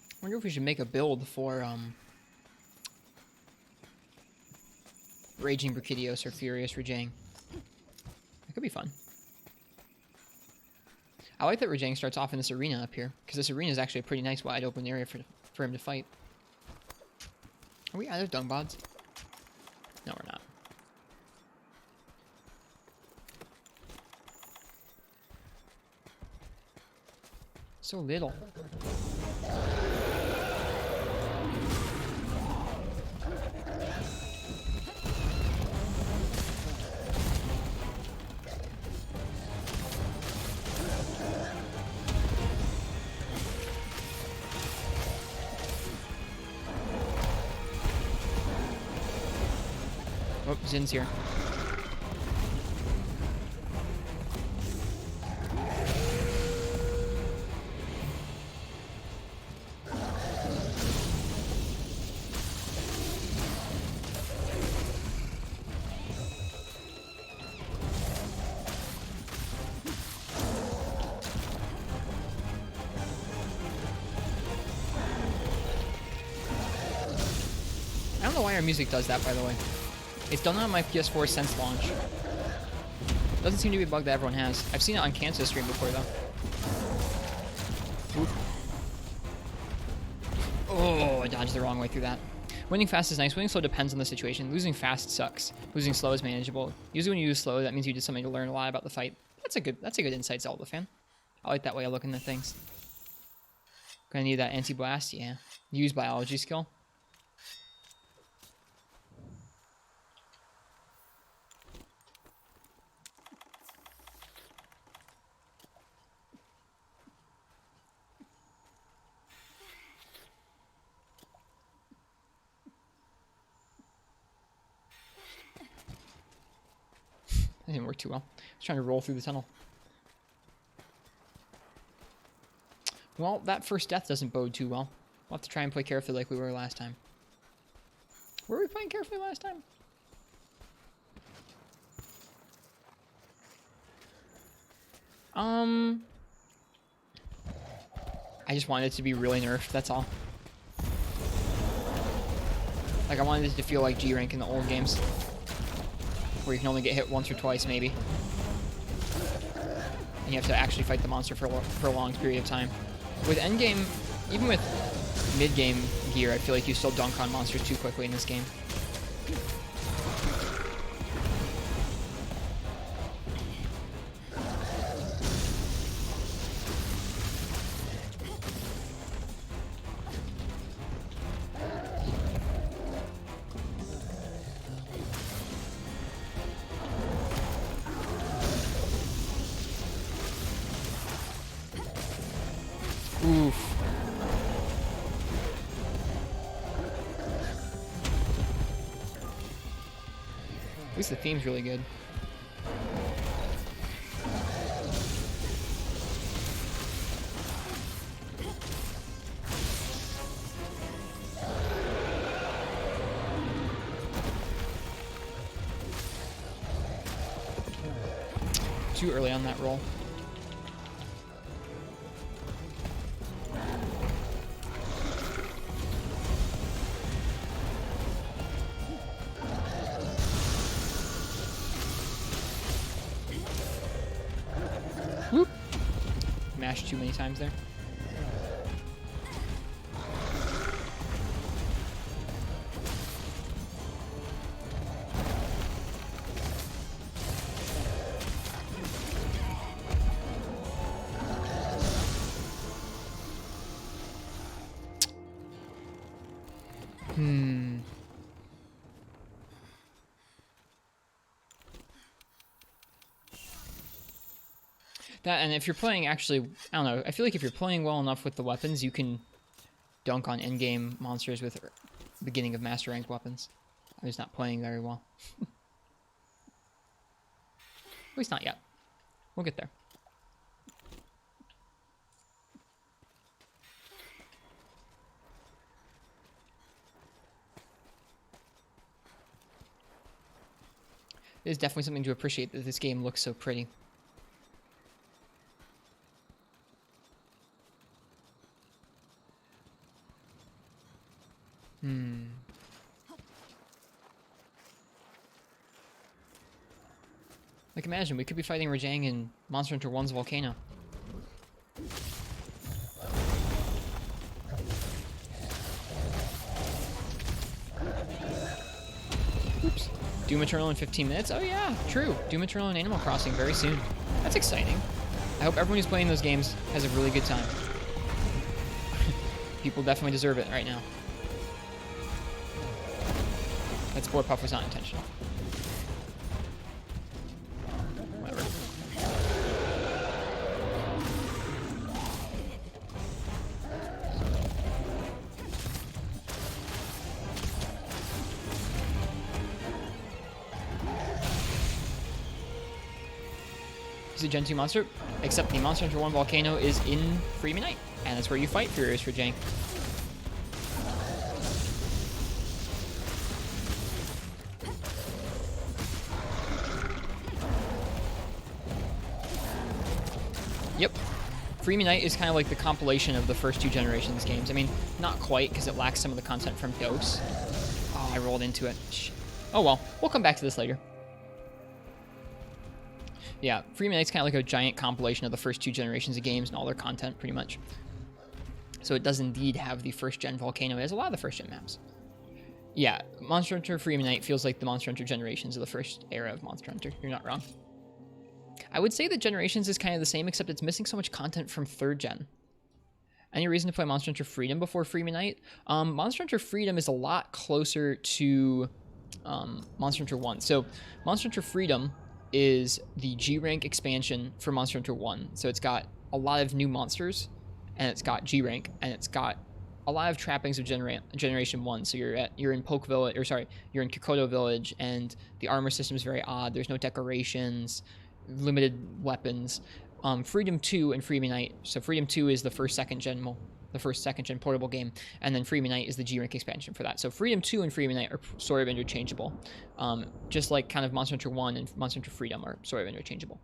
I wonder if we should make a build for, Raging Brachydios or Furious Rajang. That could be fun. I like that Rajang starts off in this arena up here, because this arena is actually a pretty nice wide open area for him to fight. Are we out of dung bods? No, we're not. So little. Oh, Zin's here. I don't know why our music does that, by the way. It's done on my PS4 since launch. Doesn't seem to be a bug that everyone has. I've seen it on Kansas stream before, though. Oof. Oh, I dodged the wrong way through that. Winning fast is nice. Winning slow depends on the situation. Losing fast sucks. Losing slow is manageable. Usually when you lose slow, that means you did something to learn a lot about the fight. That's a good insight, Zelda fan. I like that way of looking at things. Gonna need that anti-blast, yeah. Use biology skill. That didn't work too well. I was trying to roll through the tunnel. Well, that first death doesn't bode too well. We'll have to try and play carefully like we were last time. Were we playing carefully last time? I just wanted it to be really nerfed, that's all. Like, I wanted it to feel like G rank in the old games, where you can only get hit once or twice, maybe. And you have to actually fight the monster for a long period of time. With endgame, even with mid-game gear, I feel like you still dunk on monsters too quickly in this game. Oof. At least the theme's really good. Too early on that roll. Whoop. Mashed too many times there. That, and if you're playing actually, I don't know, I feel like if you're playing well enough with the weapons, you can dunk on endgame monsters with beginning of master rank weapons. I'm just not playing very well. At least not yet. We'll get there. It is definitely something to appreciate that this game looks so pretty. Like, imagine, we could be fighting Rajang in Monster Hunter 1's Volcano. Oops. Doom Eternal in 15 minutes? Oh yeah, true. Doom Eternal and Animal Crossing very soon. That's exciting. I hope everyone who's playing those games has a really good time. People definitely deserve it right now. That Spore Puff was not intentional. Whatever. He's a Gen 2 monster, except the Monster Hunter 1 Volcano is in Freeman Night, and that's where you fight Furious for Jang. Yep. Freeman Night is kind of like the compilation of the first two generations games. I mean, not quite, because it lacks some of the content from DOS. Oh, I rolled into it. Shh. Oh well, we'll come back to this later. Yeah, Freeman Night's kind of like a giant compilation of the first two generations of games and all their content, pretty much. So it does indeed have the first-gen Volcano. It has a lot of the first-gen maps. Yeah, Monster Hunter Freeman Night feels like the Monster Hunter generations of the first era of Monster Hunter. You're not wrong. I would say that Generations is kind of the same, except it's missing so much content from 3rd gen. Any reason to play Monster Hunter Freedom before Freeman Night? Monster Hunter Freedom is a lot closer to Monster Hunter 1. So Monster Hunter Freedom is the G-Rank expansion for Monster Hunter 1. So it's got a lot of new monsters, and it's got G-Rank, and it's got a lot of trappings of Generation 1. So you're in Poke Village, or sorry, you're in Kokoto Village, and the armor system is very odd. There's no decorations, limited weapons. Freedom 2 and Freeman Night. So Freedom 2 is the first second gen portable game, and then Freeman Night is the G-Rank expansion for that. So Freedom 2 and Freeman Night are sort of interchangeable. Just like kind of Monster Hunter 1 and Monster Hunter Freedom are sort of interchangeable.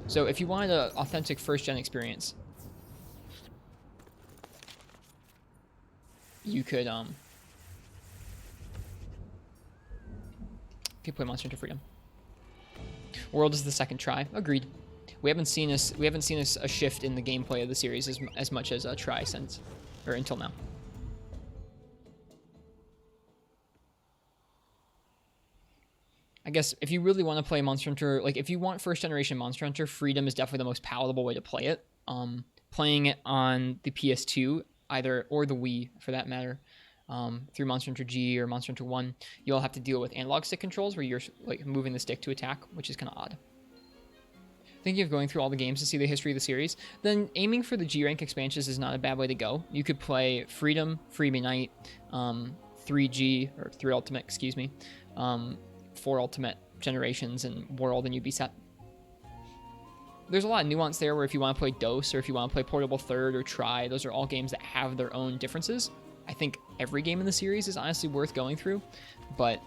So if you wanted an authentic first gen experience, you could play Monster Hunter Freedom. World is the second try. Agreed. We haven't seen a shift in the gameplay of the series as much as a try since, or until now. I guess if you really want to play Monster Hunter, like if you want first generation Monster Hunter, Freedom is definitely the most palatable way to play it. Playing it on the PS2, or the Wii for that matter, through Monster Hunter G or Monster Hunter 1, you'll have to deal with analog stick controls where you're like moving the stick to attack, which is kind of odd. Thinking of going through all the games to see the history of the series, then aiming for the G-Rank expansions is not a bad way to go. You could play Freedom, Freeman Night, 3G, or 3 Ultimate, excuse me, 4 Ultimate generations and World, and you'd be set. There's a lot of nuance there where if you want to play DOS or if you want to play Portable Third or Try, those are all games that have their own differences. I think every game in the series is honestly worth going through, but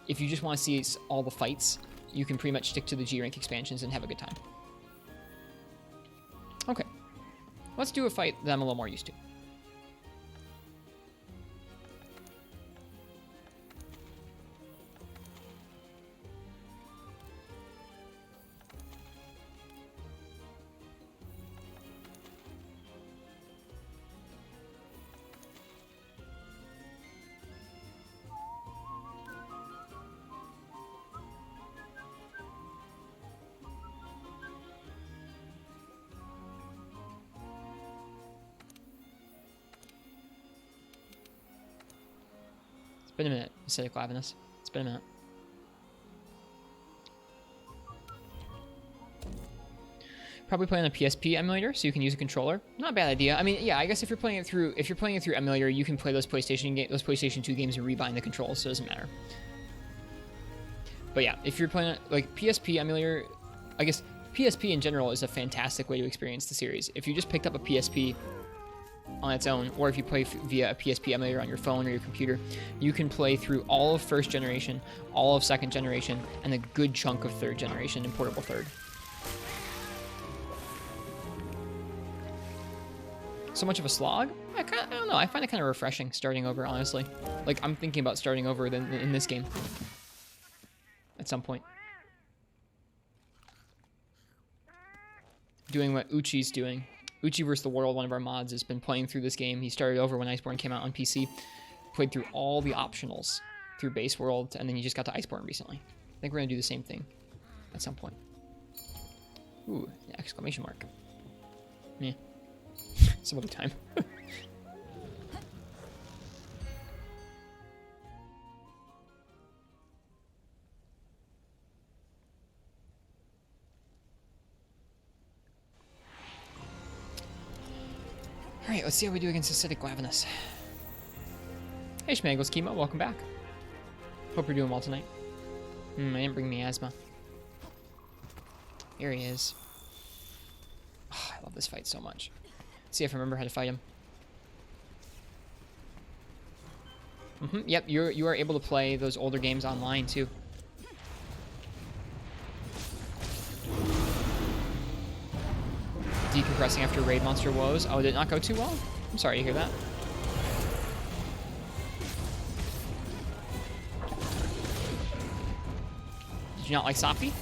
if you just want to see all the fights, you can pretty much stick to the G-Rank expansions and have a good time. Okay, let's do a fight that I'm a little more used to. It's been a minute, Acidic Lavinus. It's been a minute. Probably playing on a PSP emulator, so you can use a controller. Not a bad idea. I mean, yeah, I guess if you're playing it through emulator, you can play those PlayStation 2 games and rebind the controls, so it doesn't matter. But yeah, if you're playing like PSP emulator, I guess PSP in general is a fantastic way to experience the series. If you just picked up a PSP on its own, or if you play via a PSP emulator on your phone or your computer, you can play through all of 1st generation, all of 2nd generation, and a good chunk of 3rd generation in Portable Third. So much of a slog? I don't know. I find it kind of refreshing starting over, honestly. Like, I'm thinking about starting over in this game at some point. Doing what Uchi's doing. Uchi vs. the World, one of our mods, has been playing through this game. He started over when Iceborne came out on PC. Played through all the optionals through Base World, and then he just got to Iceborne recently. I think we're going to do the same thing at some point. Ooh, exclamation mark. Meh. Some other time. Alright, let's see how we do against Acidic Lavinus. Hey Schmagels Chemo, welcome back. Hope you're doing well tonight. I didn't bring miasma. Here he is. Oh, I love this fight so much. Let's see if I remember how to fight him. Yep, you are able to play those older games online too. Decompressing after raid monster woes. Oh, did it not go too well? I'm sorry to hear that. Did you not like Safi?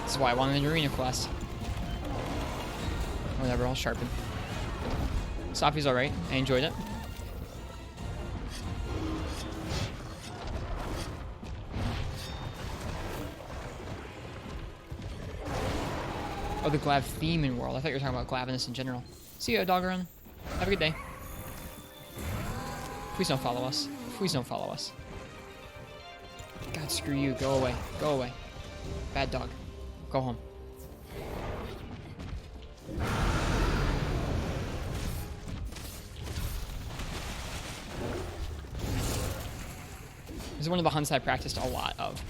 This is why I wanted an arena quest. Whatever, I'll sharpen. Safi's alright. I enjoyed it. Oh, the Glav theme in World. I thought you were talking about Glavinus in general. See ya, Doggerun. Have a good day. Please don't follow us. Please don't follow us. God, screw you. Go away. Go away. Bad dog. Go home. This is one of the hunts I practiced a lot of.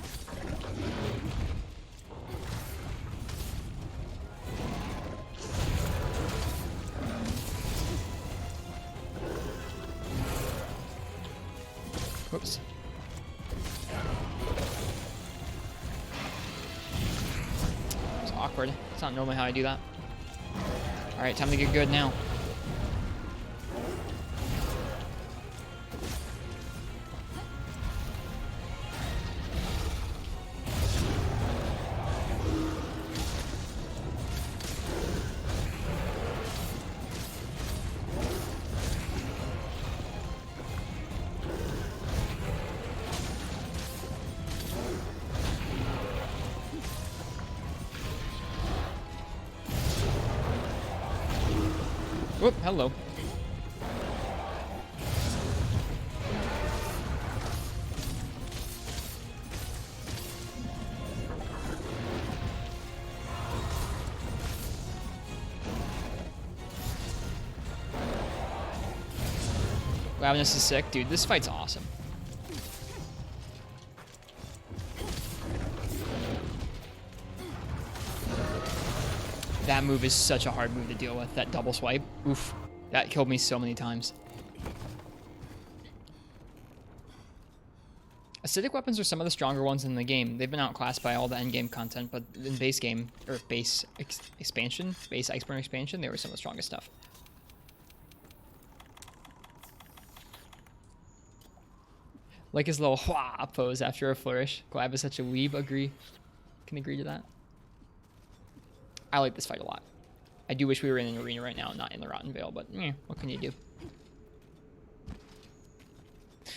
Whoops. It's awkward. It's not normally how I do that. Alright, time to get good now. Whoop, hello. Ravenous is sick. Dude, this fight's awesome. That move is such a hard move to deal with, that double swipe. Oof. That killed me so many times. Acidic weapons are some of the stronger ones in the game. They've been outclassed by all the endgame content, but in base game, or base expansion, base Iceborne expansion, they were some of the strongest stuff. Like his little hua pose after a flourish. Glab is such a weeb, agree. Can agree to that. I like this fight a lot. I do wish we were in an arena right now, not in the Rotten Vale, but what can you do?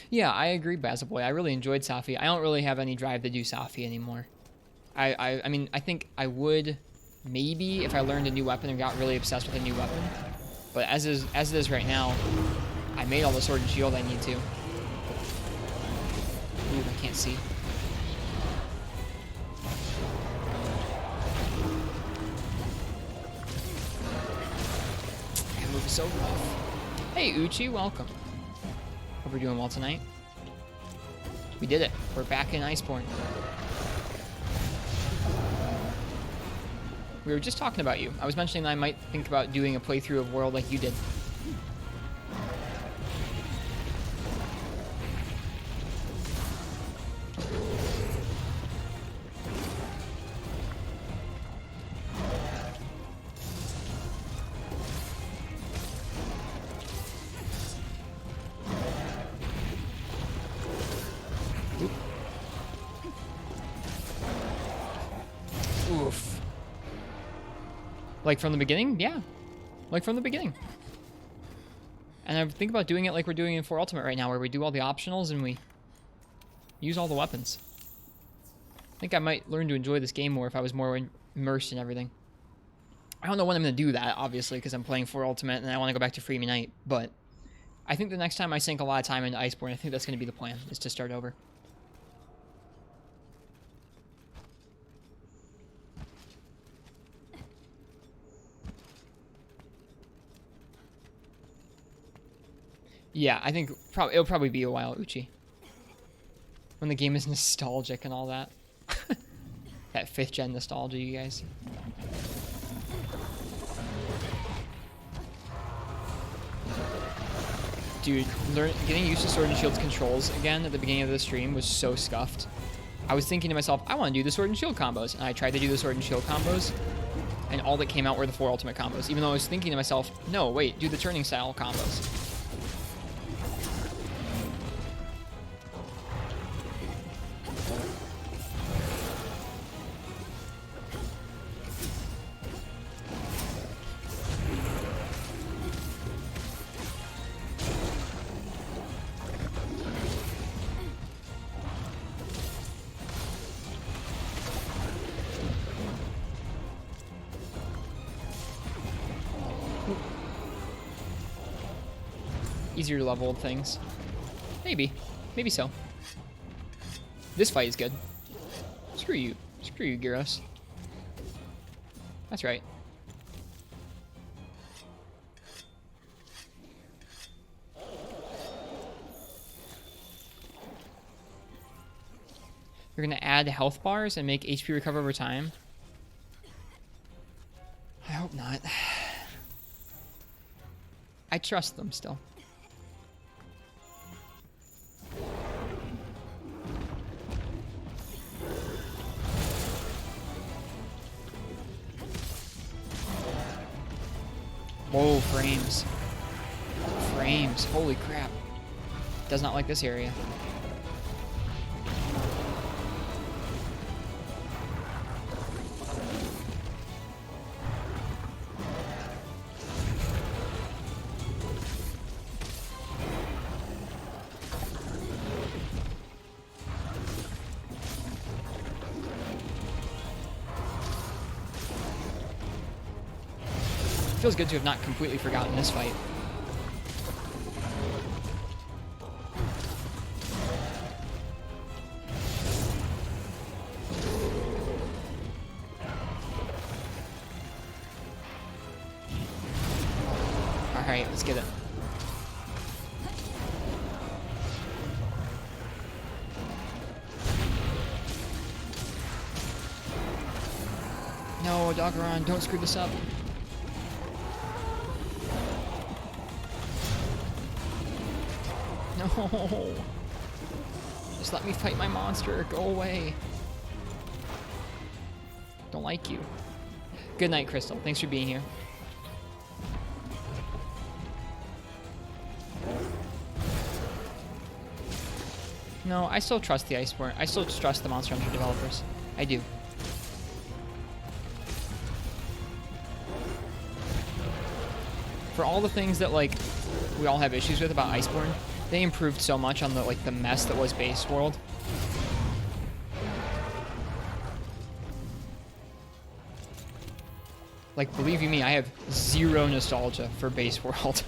Yeah, I agree, Basilboy. I really enjoyed Safi. I don't really have any drive to do Safi anymore. I mean, I think I would maybe if I learned a new weapon and got really obsessed with a new weapon. But as it is right now, I made all the sword and shield I need to. Ooh, I can't see. That move is so rough. Hey, Uchi, welcome. Hope we're doing well tonight. We did it. We're back in Iceborne. We were just talking about you. I was mentioning that I might think about doing a playthrough of World like you did. Oof. Like from the beginning? Yeah. Like from the beginning. And I think about doing it like we're doing in 4 Ultimate right now, where we do all the optionals and we use all the weapons. I think I might learn to enjoy this game more if I was more immersed in everything. I don't know when I'm going to do that, obviously, because I'm playing 4 Ultimate and I want to go back to Free Me Night, but I think the next time I sink a lot of time into Iceborne, I think that's going to be the plan, is to start over. Yeah, I think it'll probably be a while, Uchi. When the game is nostalgic and all that. That 5th gen nostalgia, you guys. Dude, getting used to Sword and Shield's controls again at the beginning of the stream was so scuffed. I was thinking to myself, I want to do the Sword and Shield combos. And I tried to do the Sword and Shield combos. And all that came out were the 4 Ultimate combos. Even though I was thinking to myself, no, wait, do the turning style combos. Easier to level things. Maybe. Maybe so. This fight is good. Screw you. Screw you, Gyros. That's right. You're gonna add health bars and make HP recover over time? I hope not. I trust them still. Frames. Holy crap. Does not like this area. Feels good to have not completely forgotten this fight. Alright, let's get it. No, Doggeron, don't screw this up. No! Just let me fight my monster. Go away. Don't like you. Good night, Crystal. Thanks for being here. No, I still trust the Iceborne. I still trust the Monster Hunter developers. I do. For all the things that, like, we all have issues with about Iceborne, they improved so much on the, like, the mess that was Base World. Like, believe you me, I have zero nostalgia for Base World.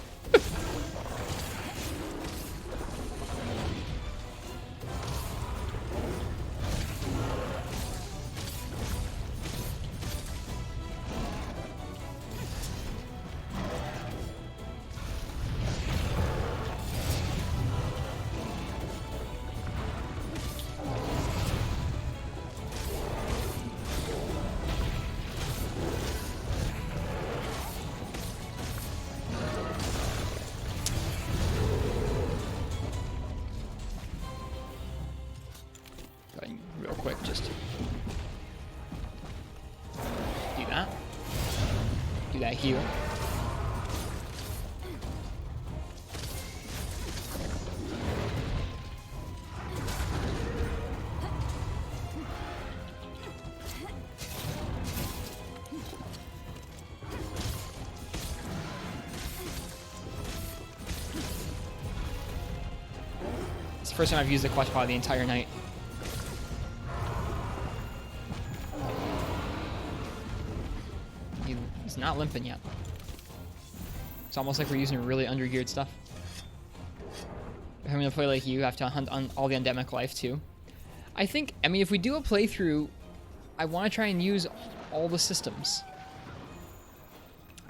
Real quick, just do that. Do that heal. It's the first time I've used the clutch pod the entire night. He's not limping yet. It's almost like we're using really undergeared stuff. Having to play like you have to hunt on all the endemic life too. I mean, if we do a playthrough, I want to try and use all the systems.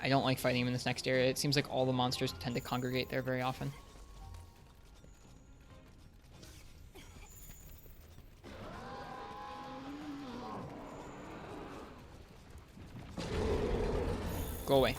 I don't like fighting him in this next area. It seems like all the monsters tend to congregate there very often. Go away.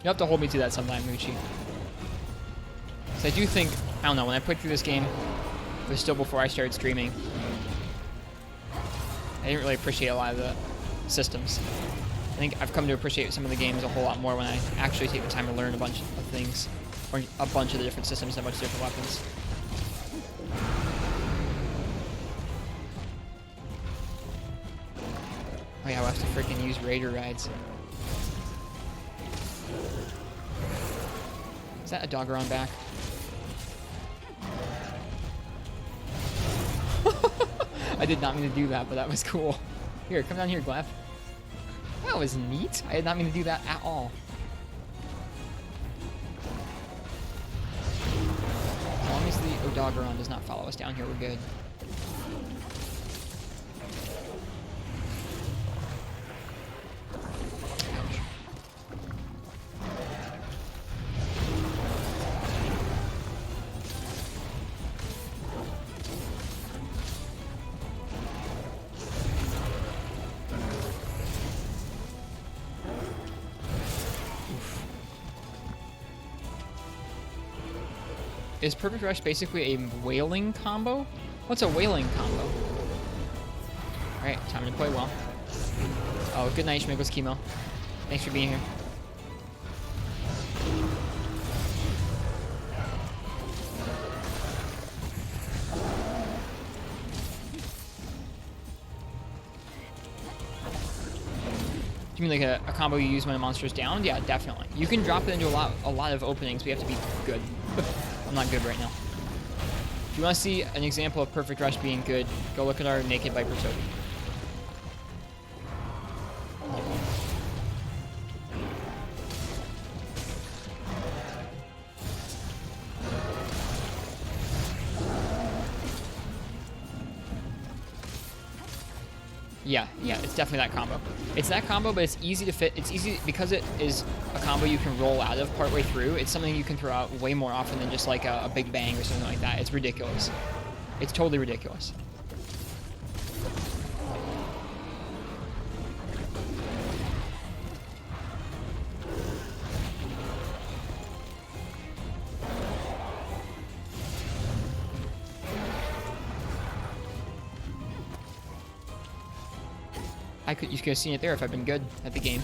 You have to hold me to that sometime, Moochie. So I do think, I don't know, when I played through this game, it was still before I started streaming. I didn't really appreciate a lot of the systems. I think I've come to appreciate some of the games a whole lot more when I actually take the time to learn a bunch of things, or a bunch of the different systems and a bunch of different weapons. Oh yeah, we'll have to freaking use Raider rides. Is that a Doggeron back? I did not mean to do that, but that was cool. Here, come down here, Glef. That was neat. I did not mean to do that at all. As long as the Doggeron does not follow us down here, we're good. is Perfect Rush basically a whaling combo? What's a whaling combo? Alright, time to play well. Oh, good night, Schmiggles Chemo. Thanks for being here. Do you mean like a combo you use when a monster's down? Yeah, definitely. You can drop it into a lot of openings, but you have to be good. I'm not good right now. If you want to see an example of Perfect Rush being good, go look at our Naked Viper Toby. Yeah, it's definitely that combo. It's that combo, but it's easy to fit. It's easy because it is a combo you can roll out of partway through. It's something you can throw out way more often than just like a big bang or something like that. It's ridiculous. It's totally ridiculous. You could have seen it there if I'd been good at the game.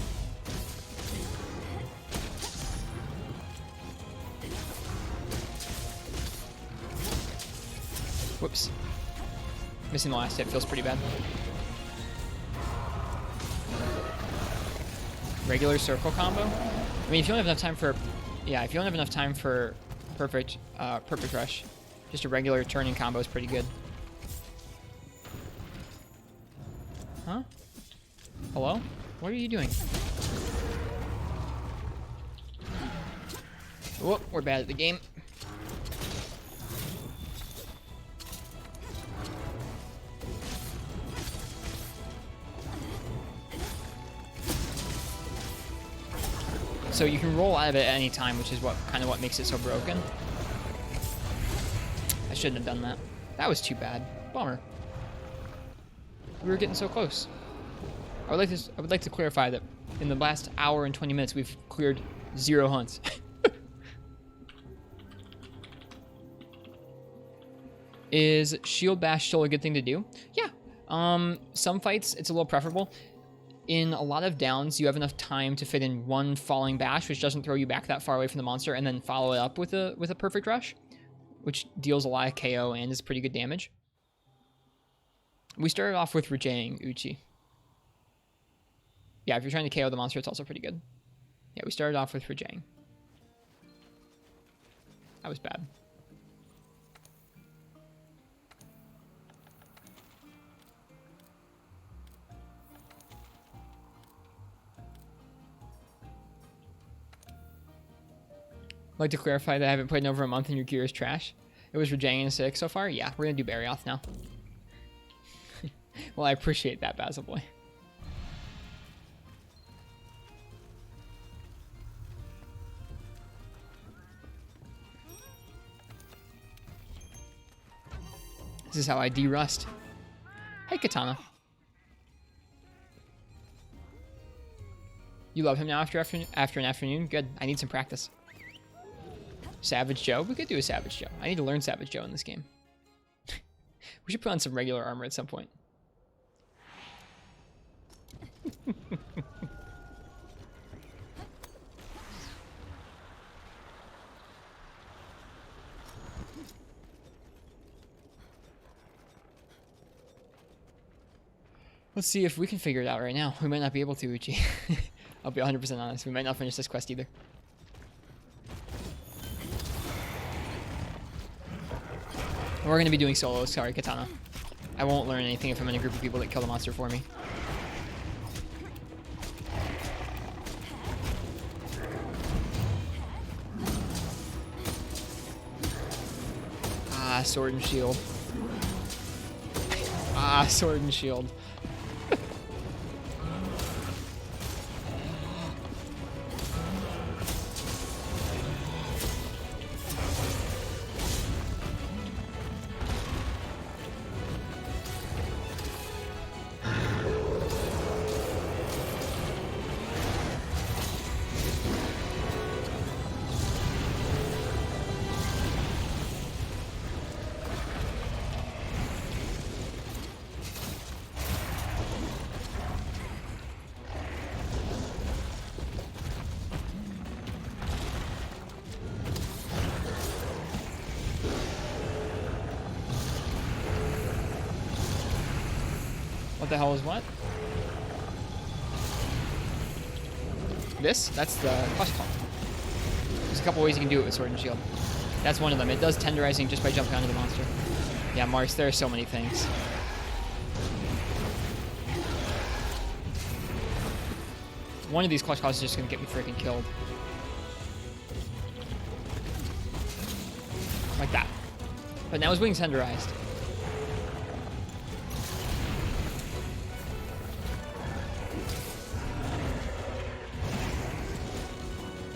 Whoops. Missing the last hit feels pretty bad. Regular circle combo? I mean, if you don't have enough time for... Yeah, if you don't have enough time for perfect rush, just a regular turning combo is pretty good. Huh? Hello? What are you doing? Whoop, we're bad at the game. So you can roll out of it at any time, which is kind of what makes it so broken. I shouldn't have done that. That was too bad. Bummer. We were getting so close. I would like to clarify that in the last hour and 20 minutes, we've cleared 0 hunts. Is Shield Bash still a good thing to do? Yeah. Some fights, it's a little preferable. In a lot of downs, you have enough time to fit in one falling bash, which doesn't throw you back that far away from the monster, and then follow it up with a perfect rush, which deals a lot of KO and is pretty good damage. We started off with Rajang Uchi. Yeah, if you're trying to KO the monster, it's also pretty good. Yeah, we started off with Rajang. That was bad. I'd like to clarify that I haven't played in over a month and your gear is trash. It was Rajang and 6 so far? Yeah, we're going to do Barioth now. Well, I appreciate that, Basil Boy. This is how I de-rust. Hey, Katana. You love him now after an afternoon? Good. I need some practice. Savage Joe? We could do a Savage Joe. I need to learn Savage Joe in this game. We should put on some regular armor at some point. Let's see if we can figure it out right now. We might not be able to, Uchi. I'll be 100% honest. We might not finish this quest either. We're going to be doing solos. Sorry, Katana. I won't learn anything if I'm in a group of people that kill the monster for me. Ah, sword and shield. Ah, sword and shield. What the hell is what? This? That's the clutch call. There's a couple ways you can do it with Sword and Shield. That's one of them. It does tenderizing just by jumping onto the monster. Yeah, Mars, there are so many things. One of these clutch calls is just gonna get me freaking killed. Like that. But now his wing's tenderized.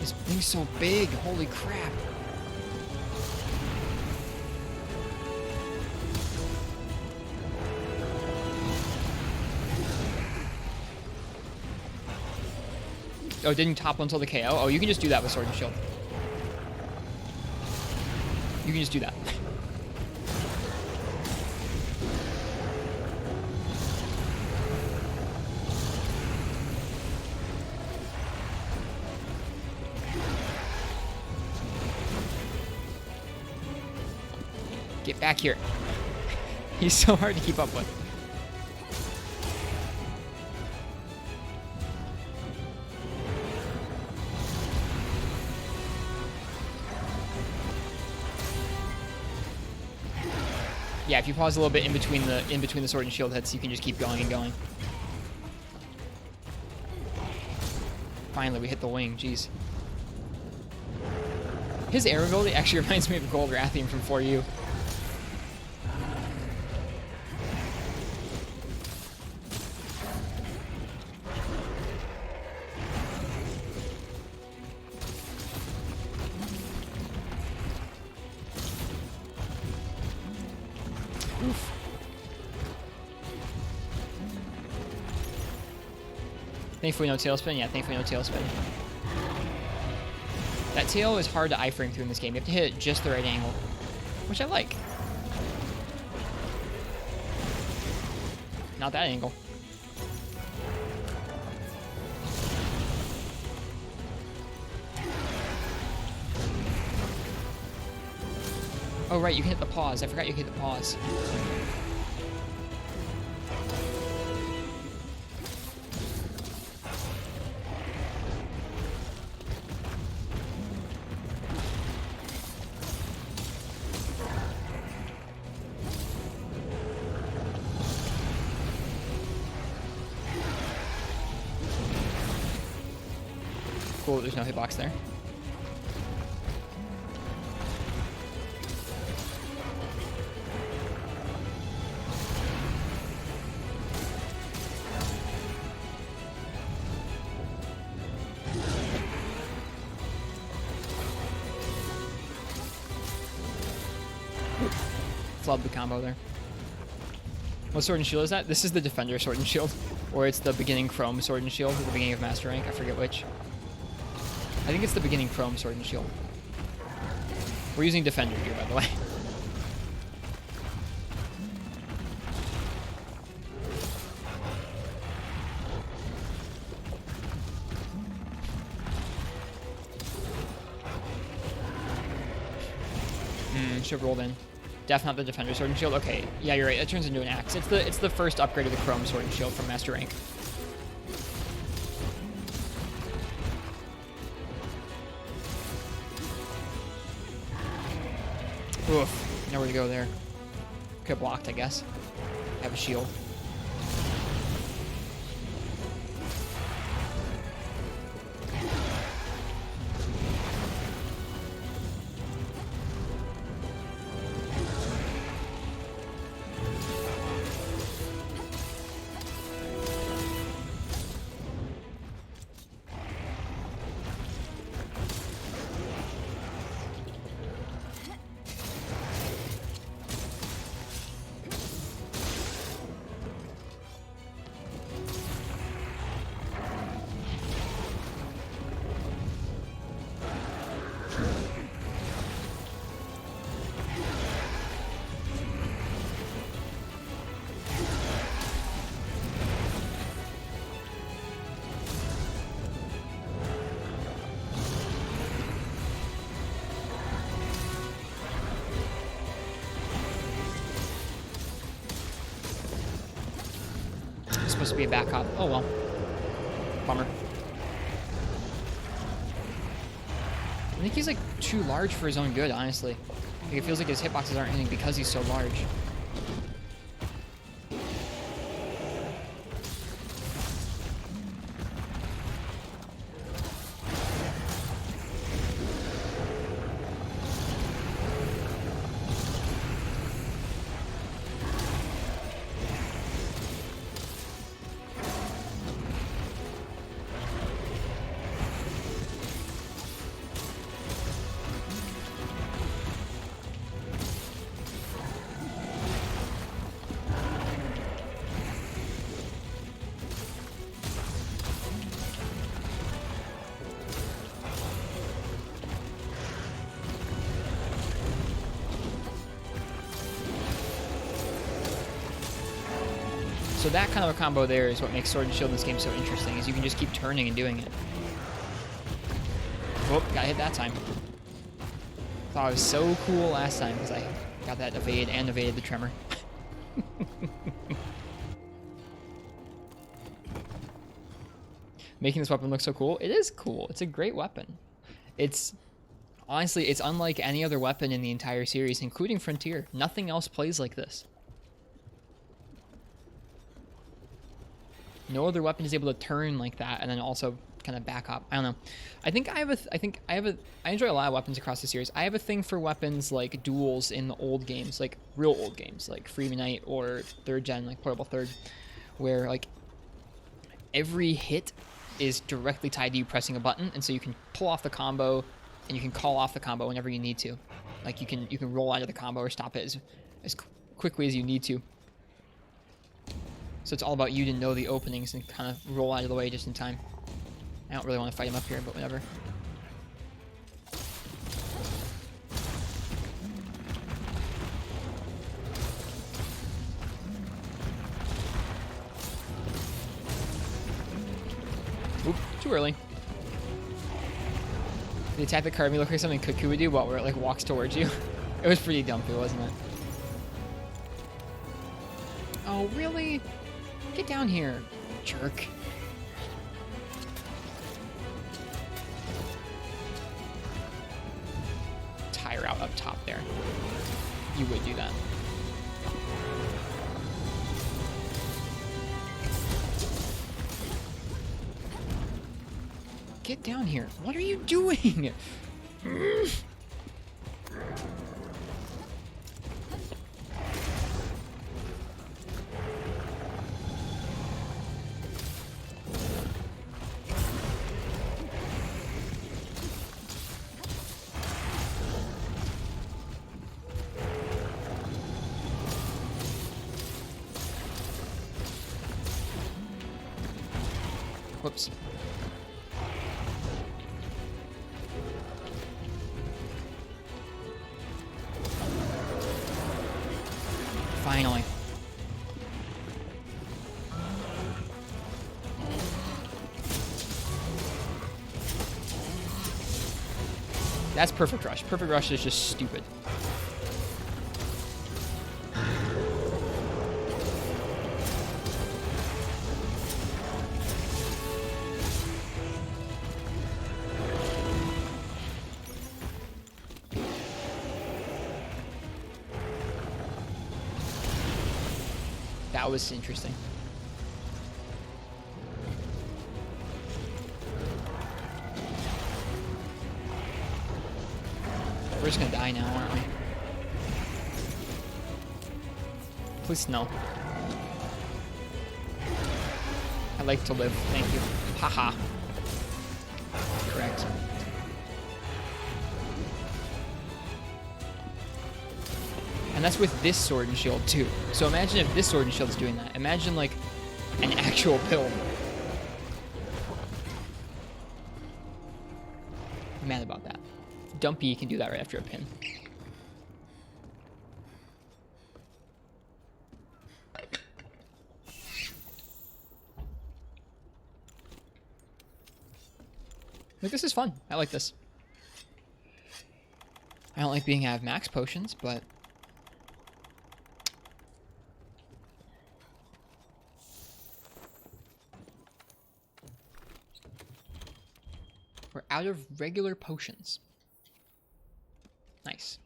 This thing's so big, holy crap. Oh, it didn't topple until the KO? Oh, you can just do that with Sword and Shield. You can just do that. Get back here. He's so hard to keep up with. Yeah, if you pause a little bit in between the sword and shield hits, you can just keep going and going. Finally, we hit the wing. Jeez. His air ability actually reminds me of Gold Rathian from 4U. Oof. Thankfully no tailspin. Yeah, thankfully no tailspin. That tail is hard to iframe through in this game. You have to hit it just the right angle, which I like. Not that angle. Oh, right, you can hit the pause. I forgot you can hit the pause. Cool, there's no hitbox there. Love the combo there. What sword and shield is that? This is the Defender sword and shield. Or it's the beginning Chrome sword and shield at the beginning of Master Rank. I forget which. I think it's the beginning Chrome sword and shield. We're using Defender here, by the way. Should have rolled in. Definitely not the Defender sword and shield. Okay, yeah, you're right. It turns into an axe. It's the first upgrade of the Chrome sword and shield from Master Rank. Oof. Nowhere to go there. Could have blocked, I guess. Have a shield. supposed to be a backup. Oh well. Bummer. I think he's like too large for his own good, honestly. Like, it feels like his hitboxes aren't hitting because he's so large. So that kind of a combo there is what makes Sword and Shield in this game so interesting, is you can just keep turning and doing it. Oh, got hit that time. Thought it was so cool last time because I got that evade and evaded the tremor. Making this weapon look so cool. It is cool. It's a great weapon. It's honestly, it's unlike any other weapon in the entire series, including Frontier. Nothing else plays like this. No other weapon is able to turn like that and then also kind of back up. I don't know. I enjoy a lot of weapons across the series. I have a thing for weapons like duels in the old games, like real old games, like Freedom Unite or 3rd Gen, like Portable 3rd, where like every hit is directly tied to you pressing a button, and so you can pull off the combo and you can call off the combo whenever you need to. Like you can roll out of the combo or stop it as quickly as you need to. So it's all about you to know the openings and kind of roll out of the way just in time. I don't really want to fight him up here, but whatever. Oop, too early. The attack that carved me looked like something Cuckoo would do while it like walks towards you. It was pretty dumpy, wasn't it? Oh, really? Get down here, jerk. Tire out up top there. You would do that. Get down here. What are you doing? Whoops. Finally. That's Perfect Rush. Perfect Rush is just stupid. That was interesting. We're just gonna die now, aren't we? Please no. I like to live, thank you. Haha. Correct. And that's with this Sword and Shield too. So imagine if this Sword and Shield's doing that. Imagine like an actual build. I'm mad about that. Dumpy can do that right after a pin. Like, this is fun. I like this. I don't like being out of max potions, but We're out of regular potions. Nice.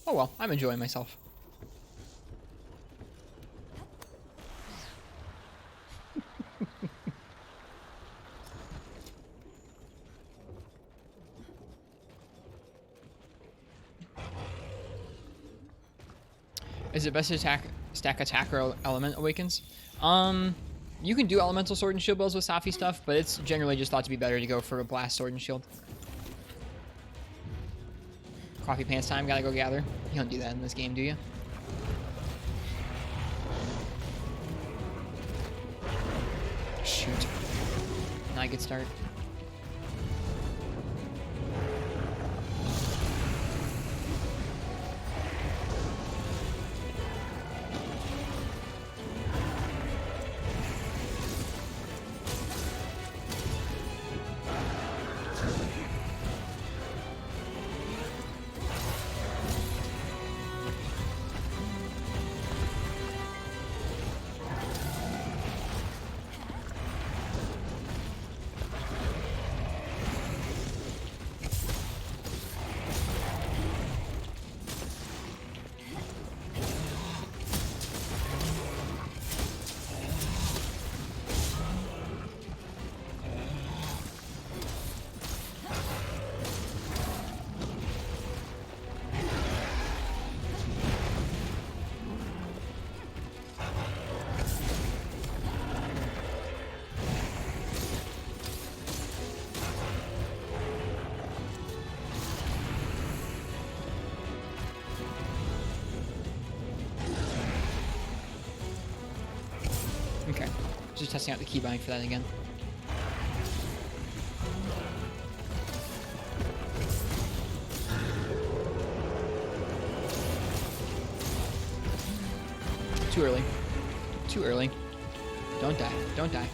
Oh well, I'm enjoying myself. Is it best to stack attack or element awakens? You can do elemental sword and shield builds with Safi stuff, but it's generally just thought to be better to go for a blast sword and shield. Coffee pants time, gotta go gather. You don't do that in this game, do you? Shoot. Not a good start. Okay. Just testing out the keybind for that again. Too early. Too early. Don't die. Don't die.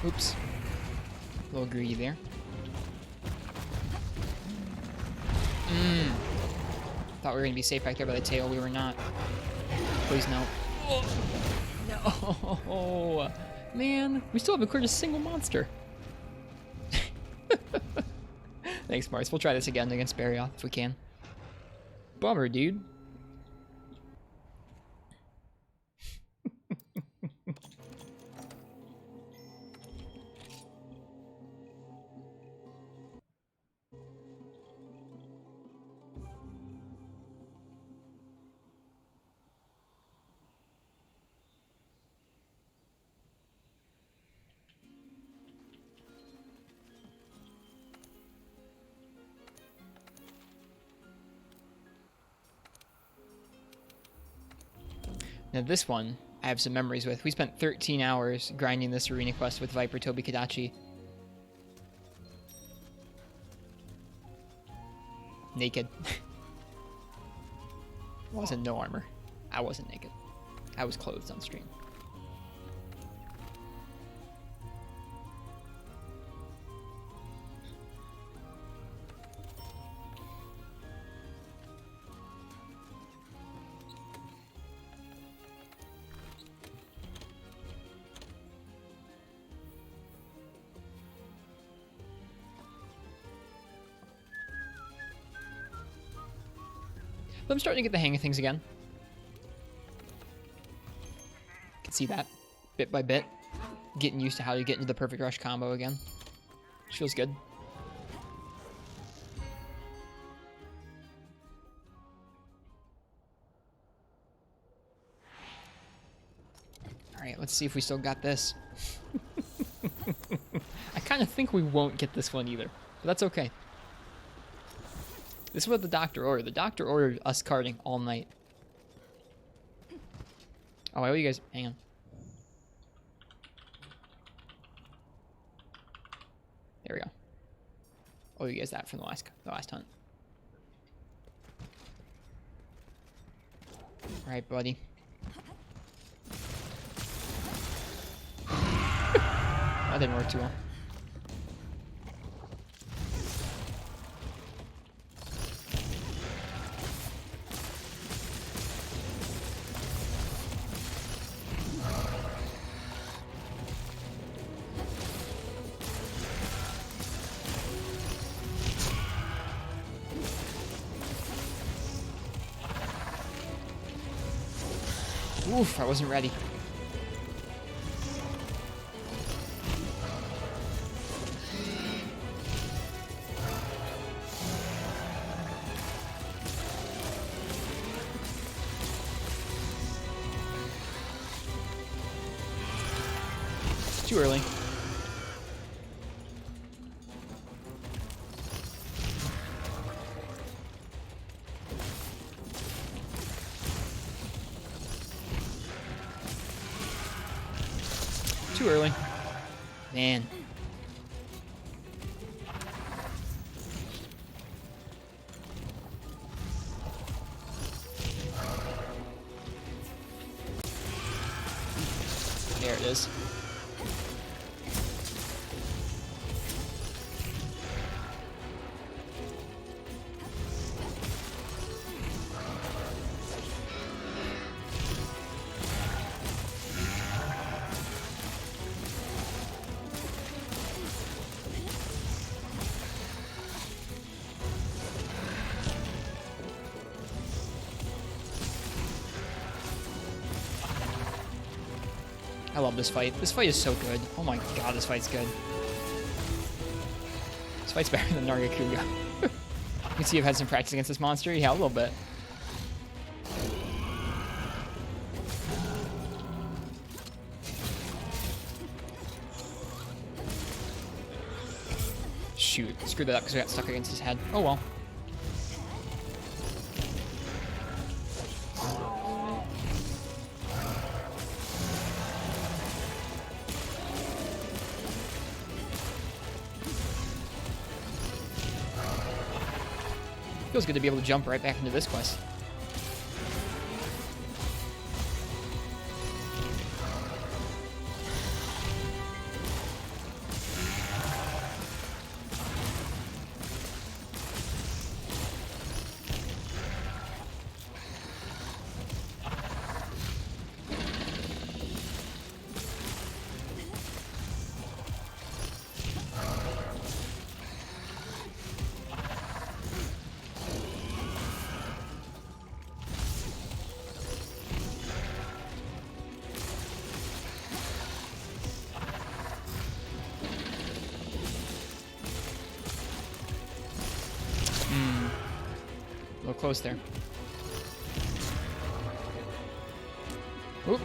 Oops. A little greedy there. Thought we were gonna be safe back there by the tail. We were not. Please no. Oh. No! Man, we still haven't cleared a single monster. Thanks, Mars. We'll try this again against Barrioth if we can. Bummer, dude. Now this one, I have some memories with. We spent 13 hours grinding this arena quest with Viper Tobi Kadachi. Naked. Wasn't no armor. I wasn't naked. I was clothed on stream. But I'm starting to get the hang of things again. could see that bit by bit. Getting used to how to get into the perfect rush combo again. Which feels good. Alright, let's see if we still got this. I kind of think we won't get this one either. But that's okay. This is what the doctor ordered. The doctor ordered us carding all night. Oh, I owe you guys... Hang on. There we go. Owe you guys that from the last hunt. Alright, buddy. That didn't work too well. Oof, I wasn't ready. Too early. Too early. Man. There it is. I love this fight. This fight is so good. Oh my god, this fight's good. This fight's better than Nargacuga. You can see I've had some practice against this monster. Yeah, a little bit. Shoot, screwed that up because we got stuck against his head. Oh well. Feels good to be able to jump right back into this quest. A little close there. Oop.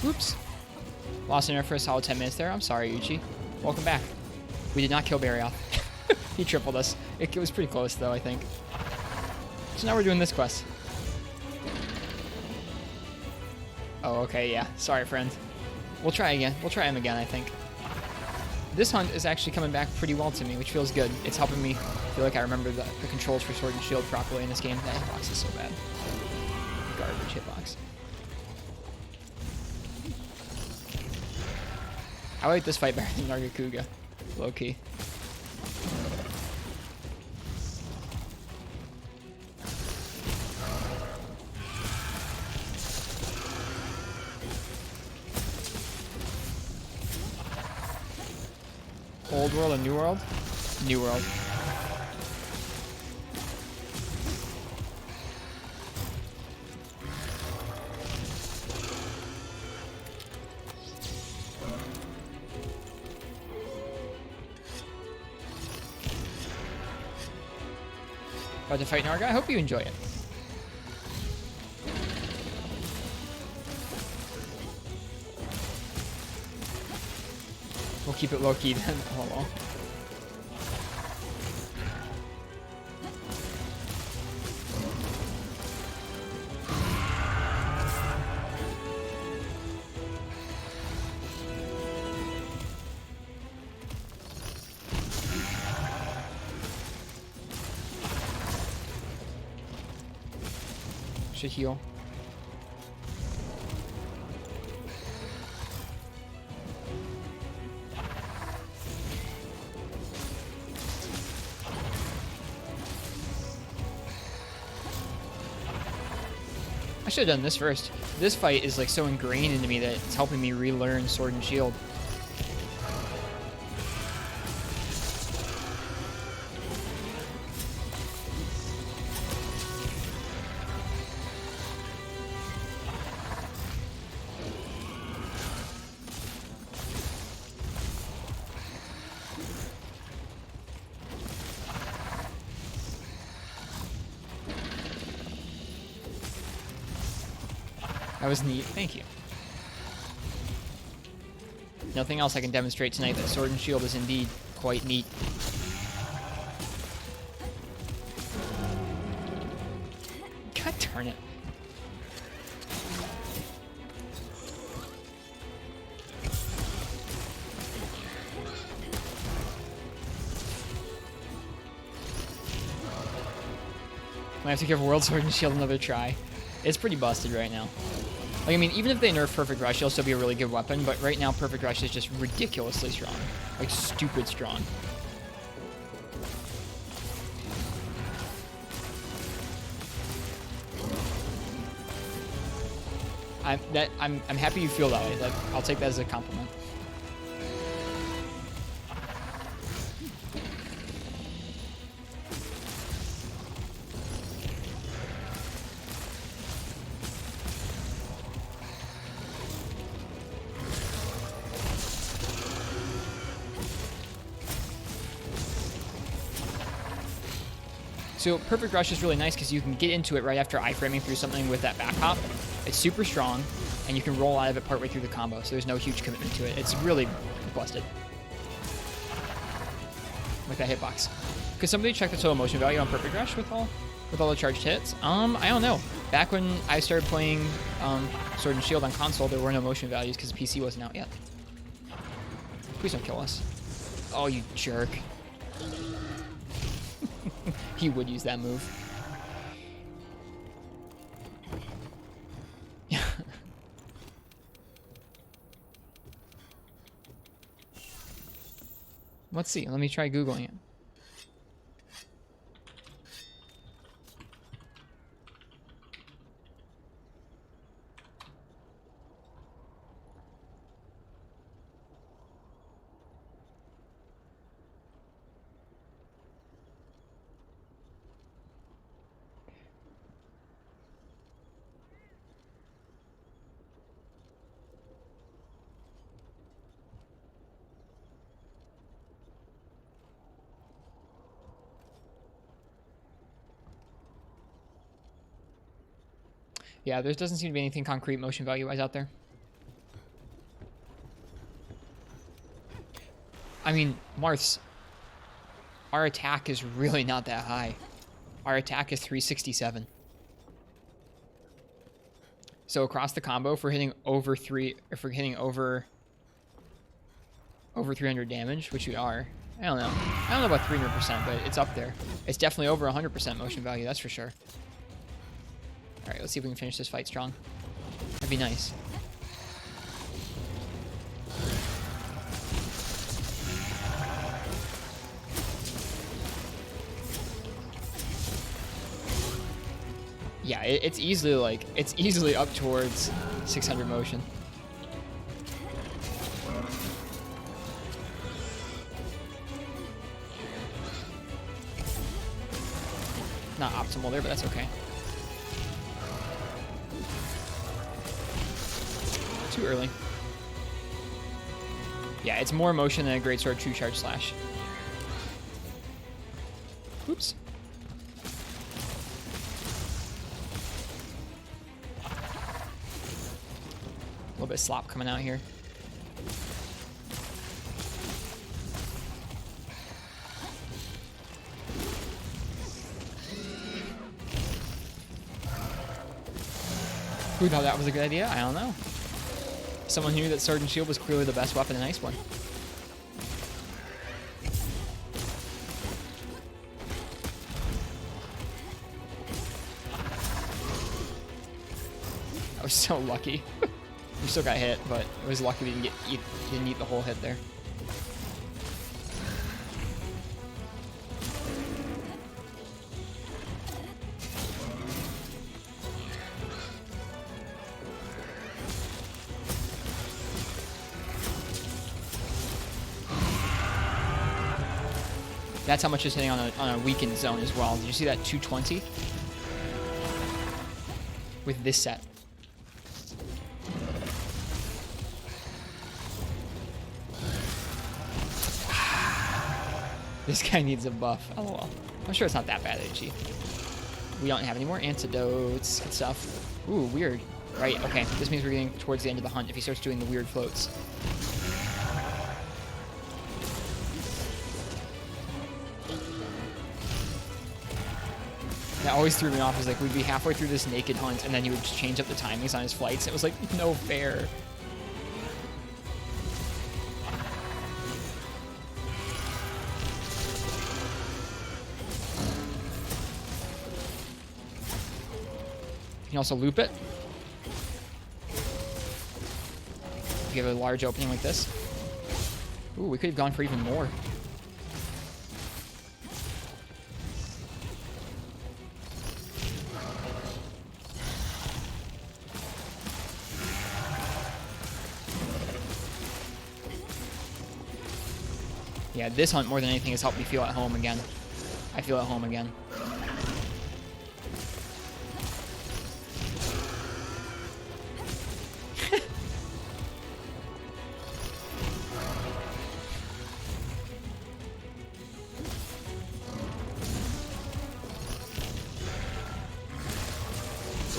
Oops. Lost an air for a solid 10 minutes there. I'm sorry, Uchi. Welcome back. We did not kill Barryoth. He tripled us. It was pretty close, though, I think. So now we're doing this quest. Oh, okay, yeah. Sorry, friend. We'll try again. We'll try him again, I think. this hunt is actually coming back pretty well to me, which feels good. It's helping me feel like I remember the controls for Sword and Shield properly in this game. That hitbox is so bad. Garbage hitbox. I like this fight better than Nargacuga. Low-key. Old world and new world? New world. About to fight Narga? I hope you enjoy it. We'll keep it low-key then. Oh well. Should heal. I should have done this first. This fight is like so ingrained into me that it's helping me relearn Sword and Shield. That was neat. Thank you. Nothing else I can demonstrate tonight that Sword and Shield is indeed quite neat. God darn it. I have to give World Sword and Shield another try. It's pretty busted right now. Like, I mean, even if they nerf Perfect Rush, it'll still be a really good weapon, but right now Perfect Rush is just ridiculously strong. Like, stupid strong. I'm happy you feel that way. I'll take that as a compliment. So Perfect Rush is really nice because you can get into it right after iframing through something with that back hop. It's super strong, and you can roll out of it partway through the combo, so there's no huge commitment to it. It's really busted with that hitbox. Could somebody check the total motion value on Perfect Rush with all the charged hits? I don't know. Back when I started playing Sword and Shield on console, there were no motion values because the PC wasn't out yet. Please don't kill us. Oh, you jerk. He would use that move. Yeah. Let's see. Let me try Googling it. Yeah, there doesn't seem to be anything concrete motion value-wise out there. I mean, Marths, our attack is really not that high. Our attack is 367. So across the combo, if we're hitting over over 300 damage, which we are. I don't know. I don't know about 300%, but it's up there. It's definitely over 100% motion value, that's for sure. Alright, let's see if we can finish this fight strong. That'd be nice. Yeah, it's easily like, it's easily up towards 600 motion. Not optimal there, but that's okay. Too early. Yeah, it's more motion than a Greatsword True Charge Slash. Oops. A little bit of slop coming out here. Who thought that was a good idea? I don't know. Someone who knew that Sword and Shield was clearly the best weapon in Iceborne. I was so lucky. We still got hit, but it was lucky we didn't eat the whole hit there. That's how much it's hitting on a weakened zone as well. Did you see that 220? With this set. This guy needs a buff. Oh well. I'm sure it's not that bad, HE. We don't have any more antidotes. Good stuff. Ooh, weird. Right, okay. This means we're getting towards the end of the hunt if he starts doing the weird floats. That always threw me off. Is like we'd be halfway through this naked hunt and then he would just change up the timings on his flights. It was like no fair. You can also loop it. Give it a large opening like this. Ooh, we could have gone for even more. Yeah, this hunt more than anything has helped me feel at home again. I feel at home again.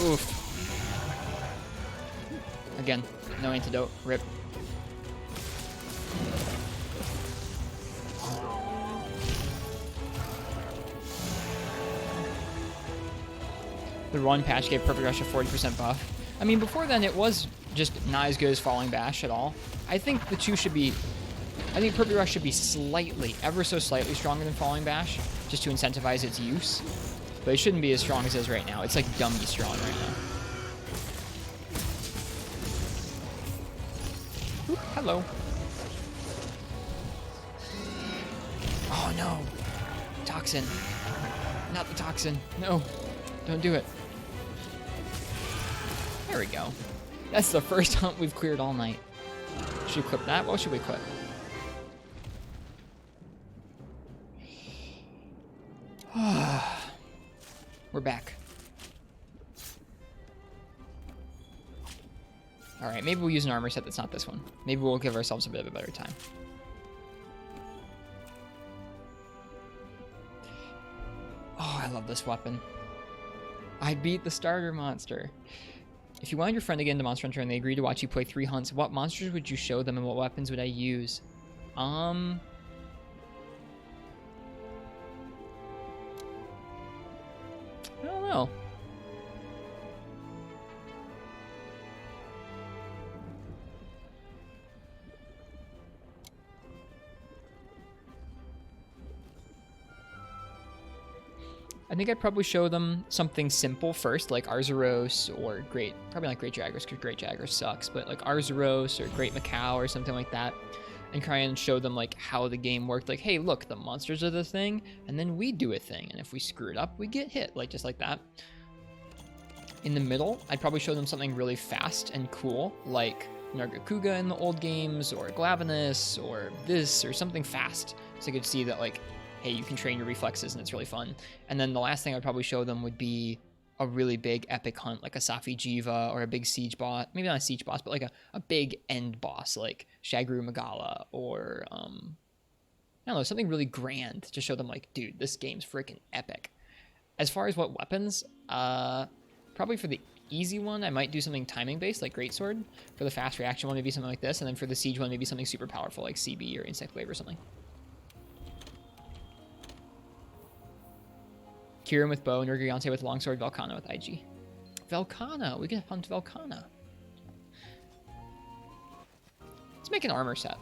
Oof. Again, no antidote. Rip. The run patch gave Perfect Rush a 40% buff. I mean, before then, it was just not as good as Falling Bash at all. I think the two should be... I think Perfect Rush should be slightly, ever so slightly stronger than Falling Bash, just to incentivize its use. But it shouldn't be as strong as it is right now. It's like dummy strong right now. Oop, hello. Oh no. Toxin. Not the toxin. No. Don't do it. There we go. That's the first hunt we've cleared all night. Should we clip that? What should we clip? We're back. Alright, maybe we'll use an armor set that's not this one. Maybe we'll give ourselves a bit of a better time. Oh, I love this weapon. I beat the starter monster. If you wanted your friend to get into Monster Hunter and they agreed to watch you play 3 hunts, what monsters would you show them and what weapons would I use? I don't know. I think I'd probably show them something simple first, like Arzuros or probably not Great Jaggers because Great Jaggers sucks, but like Arzuros or Great Macau or something like that, and try and show them like how the game worked. Like, hey, look, the monsters are the thing, and then we do a thing, and if we screw it up, we get hit, like just like that. In the middle, I'd probably show them something really fast and cool, like Nargacuga in the old games, or Glavenus, or this, or something fast, so they could see that like, hey, you can train your reflexes and it's really fun. And then the last thing I'd probably show them would be a really big epic hunt, like a Safi Jiva or a big siege boss. Maybe not a siege boss, but like a big end boss, like Shagru Magala, or I don't know, something really grand to show them like, dude, this game's freaking epic. As far as what weapons, probably for the easy one, I might do something timing based, like Greatsword. For the fast reaction one, maybe something like this, and then for the siege one, maybe something super powerful, like CB or Insect Wave or something. Kieran with bow, Nergigante with longsword, Velkhana with IG. Velkhana! We can hunt Velkhana. Let's make an armor set.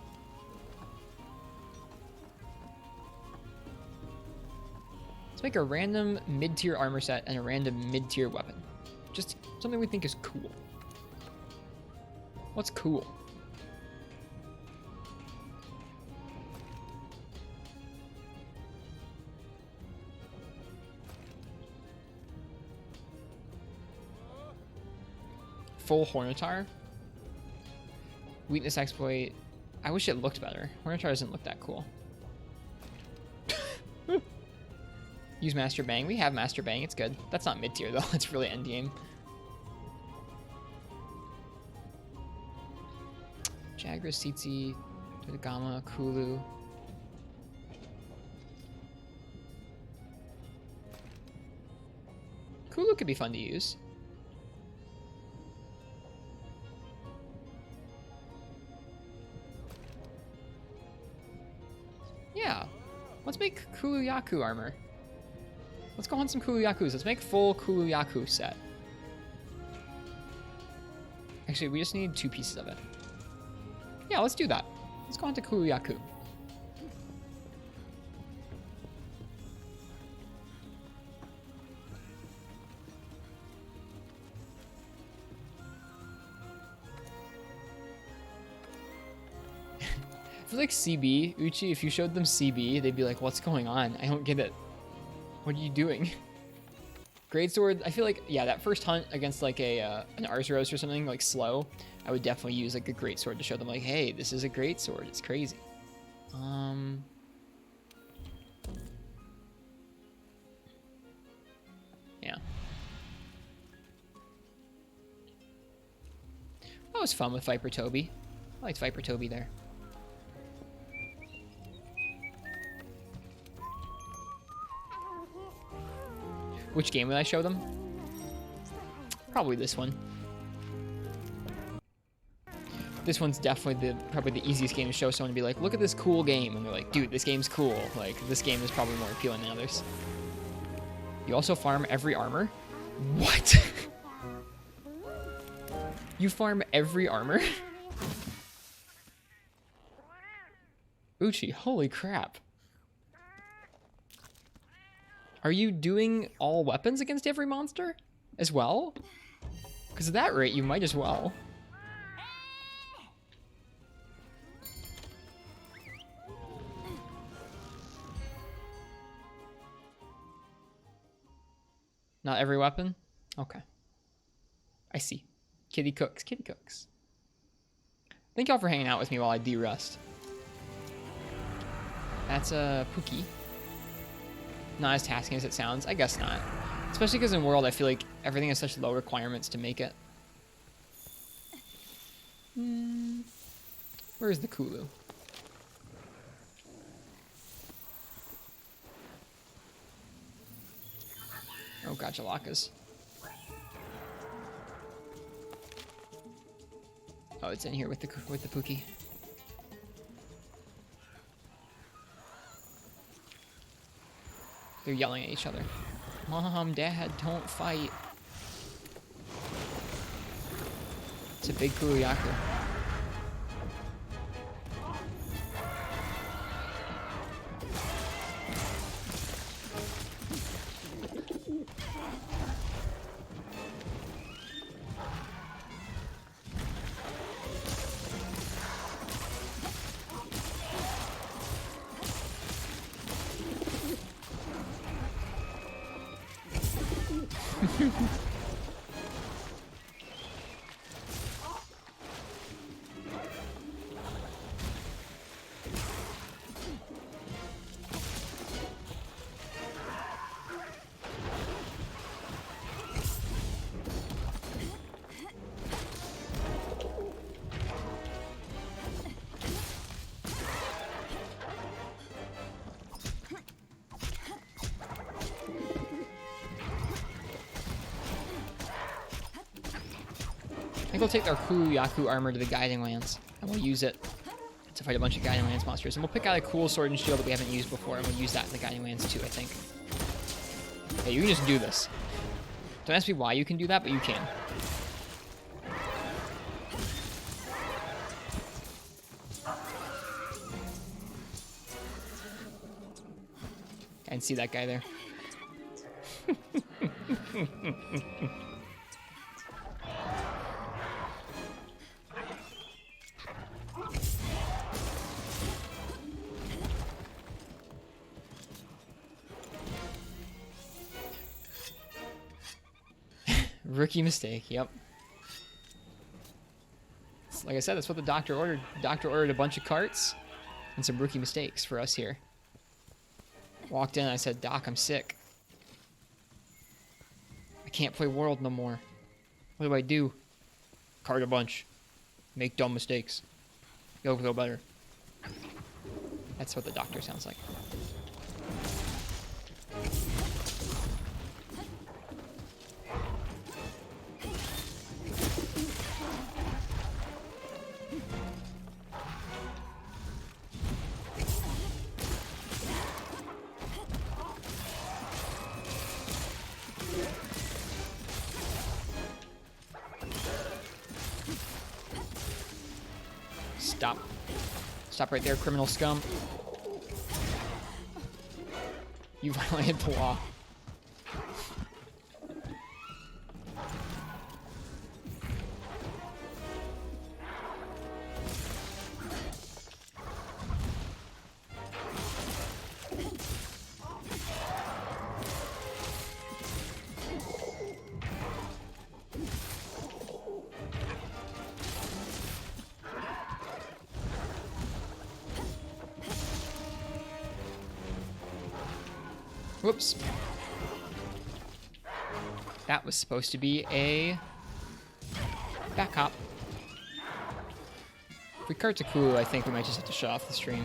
Let's make a random mid-tier armor set and a random mid-tier weapon. Just something we think is cool. What's cool? Full Hornitar. Weakness exploit. I wish it looked better. Hornitar doesn't look that cool. Use Master Bang. We have Master Bang. It's good. That's not mid-tier, though. It's really end-game. Jagras, Tsitsi, Dodogama, Kulu. Kulu could be fun to use. Yeah. Let's make Kulu-Yaku armor. Let's go hunt some Kulu-Yakus. Let's make full Kulu-Yaku set. Actually, we just need 2 pieces of it. Yeah, let's do that. Let's go hunt a Kulu-Yaku. I feel like CB, Uchi, if you showed them CB, they'd be like, what's going on? I don't get it. What are you doing? Greatsword, I feel like, yeah, that first hunt against like an Arzuros or something, like slow, I would definitely use like a Greatsword to show them like, hey, this is a Greatsword. It's crazy. Yeah. That was fun with Viper Toby. I liked Viper Toby there. Which game would I show them? Probably this one. This one's definitely probably the easiest game to show someone to be like, look at this cool game. And they're like, dude, this game's cool. Like, this game is probably more appealing than others. You also farm every armor? What? You farm every armor? Uchi, holy crap. Are you doing all weapons against every monster as well? Because at that rate, you might as well. Not every weapon? Okay. I see. Kitty cooks, kitty cooks. Thank y'all for hanging out with me while I de-rust. That's a Pookie. Not as tasking as it sounds. I guess not. Especially because in World, I feel like everything has such low requirements to make it. Where's the Kulu? Oh, gotcha, Lakas. Oh, it's in here with the Pookie. They're yelling at each other. Mom, Dad, don't fight. It's a big Kulu-Yaku. I think we'll take our Yaku armor to the Guiding Lance, and we'll use it to fight a bunch of Guiding Lance monsters. And we'll pick out a cool sword and shield that we haven't used before, and we'll use that in the Guiding Lance too, I think. Hey, you can just do this. Don't ask me why you can do that, but you can. I can see that guy there. Rookie mistake, yep. Like I said, that's what the doctor ordered. The doctor ordered a bunch of carts and some rookie mistakes for us here. Walked in and I said, Doc, I'm sick. I can't play World no more. What do I do? Cart a bunch. Make dumb mistakes. You'll feel better. That's what the doctor sounds like. Stop. Stop right there, criminal scum. You violated the law. Whoops. That was supposed to be a back hop. If we cart to Kulu, I think we might just have to shut off the stream.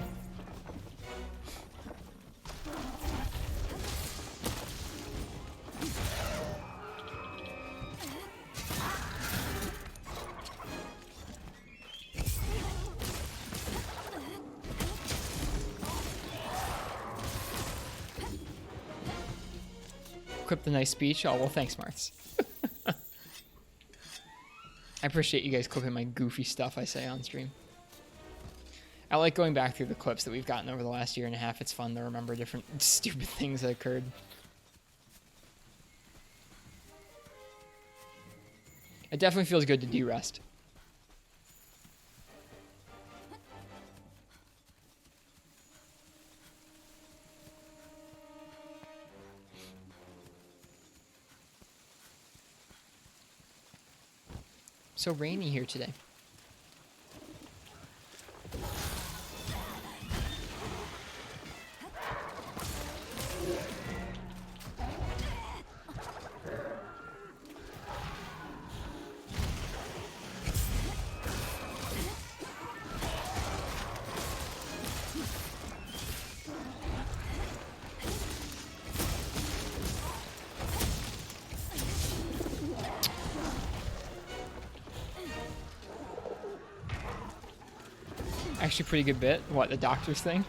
Equip the nice speech. Oh, well, thanks, Marths. I appreciate you guys clipping my goofy stuff I say on stream. I like going back through the clips that we've gotten over the last year and a half. It's fun to remember different stupid things that occurred. It definitely feels good to de-rest. So rainy here today. Actually, pretty good bit. What, the doctor's thing?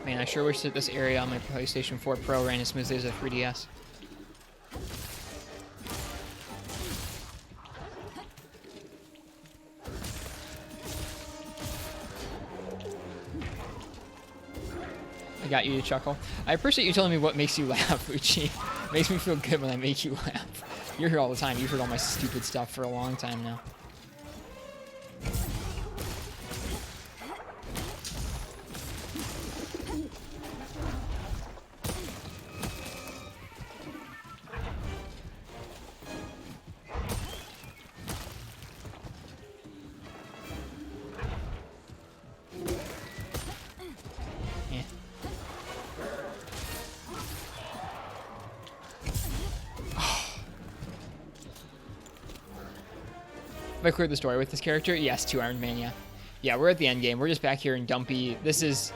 Man, I sure wish that this area on my PlayStation 4 Pro ran as smoothly as a 3DS. Got you to chuckle. I appreciate you telling me what makes you laugh, Uchi. Makes me feel good when I make you laugh. You're here all the time. You've heard all my stupid stuff for a long time now. Have I cleared the story with this character? Yes, 2 Iron Man, yeah. Yeah, we're at the end game. We're just back here in dumpy. This is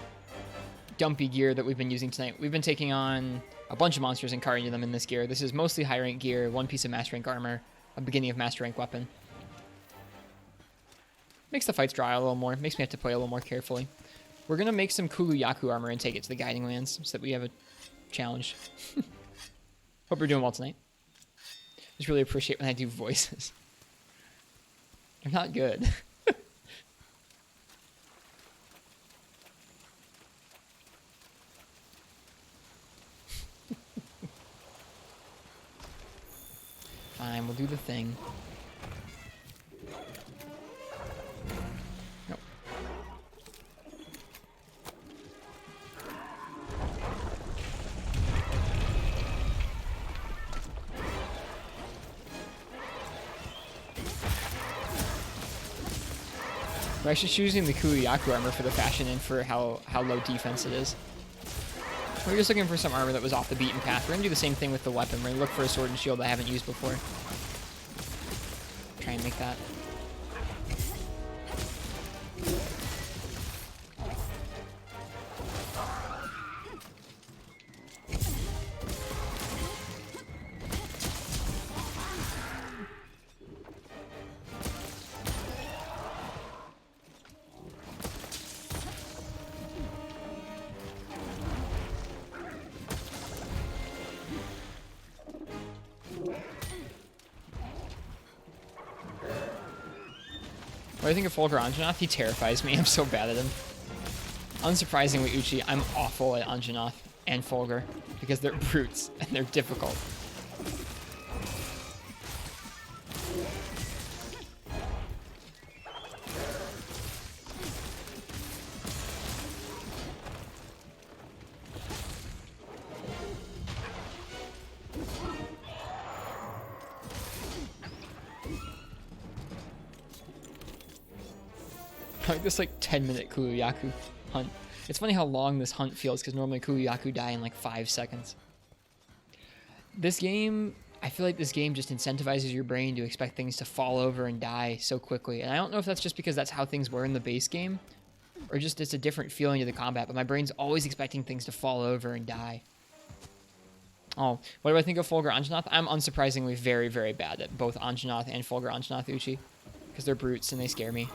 dumpy gear that we've been using tonight. We've been taking on a bunch of monsters and carrying them in this gear. This is mostly high rank gear, 1 piece of master rank armor, a beginning of master rank weapon. Makes the fights dry a little more. Makes me have to play a little more carefully. We're going to make some Kulu Yaku armor and take it to the Guiding Lands so that we have a challenge. Hope you're doing well tonight. Just really appreciate when I do voices. They're not good. Fine, we'll do the thing. Nope. We're actually choosing the Kuyaku armor for the fashion and for how low defense it is. We're just looking for some armor that was off the beaten path. We're going to do the same thing with the weapon. We're going to look for a sword and shield I haven't used before. Try and make that. What do you think of Fulgur Anjanath? He terrifies me. I'm so bad at him. Unsurprisingly, Uchi, I'm awful at Anjanath and Fulgur because they're brutes and they're difficult. Like this 10-minute Kuyaku hunt. It's funny how long this hunt feels because normally Kuyaku die in like 5 seconds. This game, I feel like this game just incentivizes your brain to expect things to fall over and die so quickly. And I don't know if that's just because that's how things were in the base game or just it's a different feeling to the combat, but my brain's always expecting things to fall over and die. Oh, what do I think of Fulgur Anjanath? I'm unsurprisingly very, very bad at both Anjanath and Fulgur Anjanath Uchi because they're brutes and they scare me.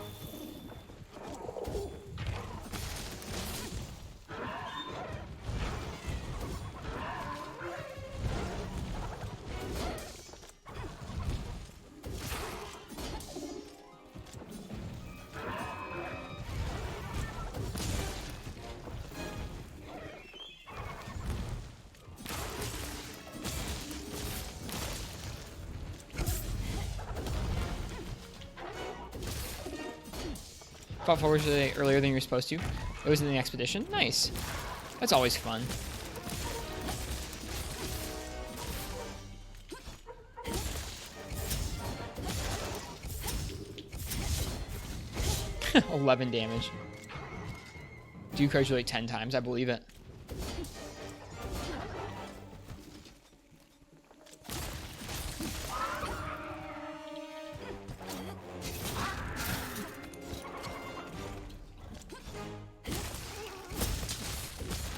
Fought forward today earlier than you were supposed to. It was in the expedition. Nice. That's always fun. $11 damage. Do you card you 10 times? I believe it.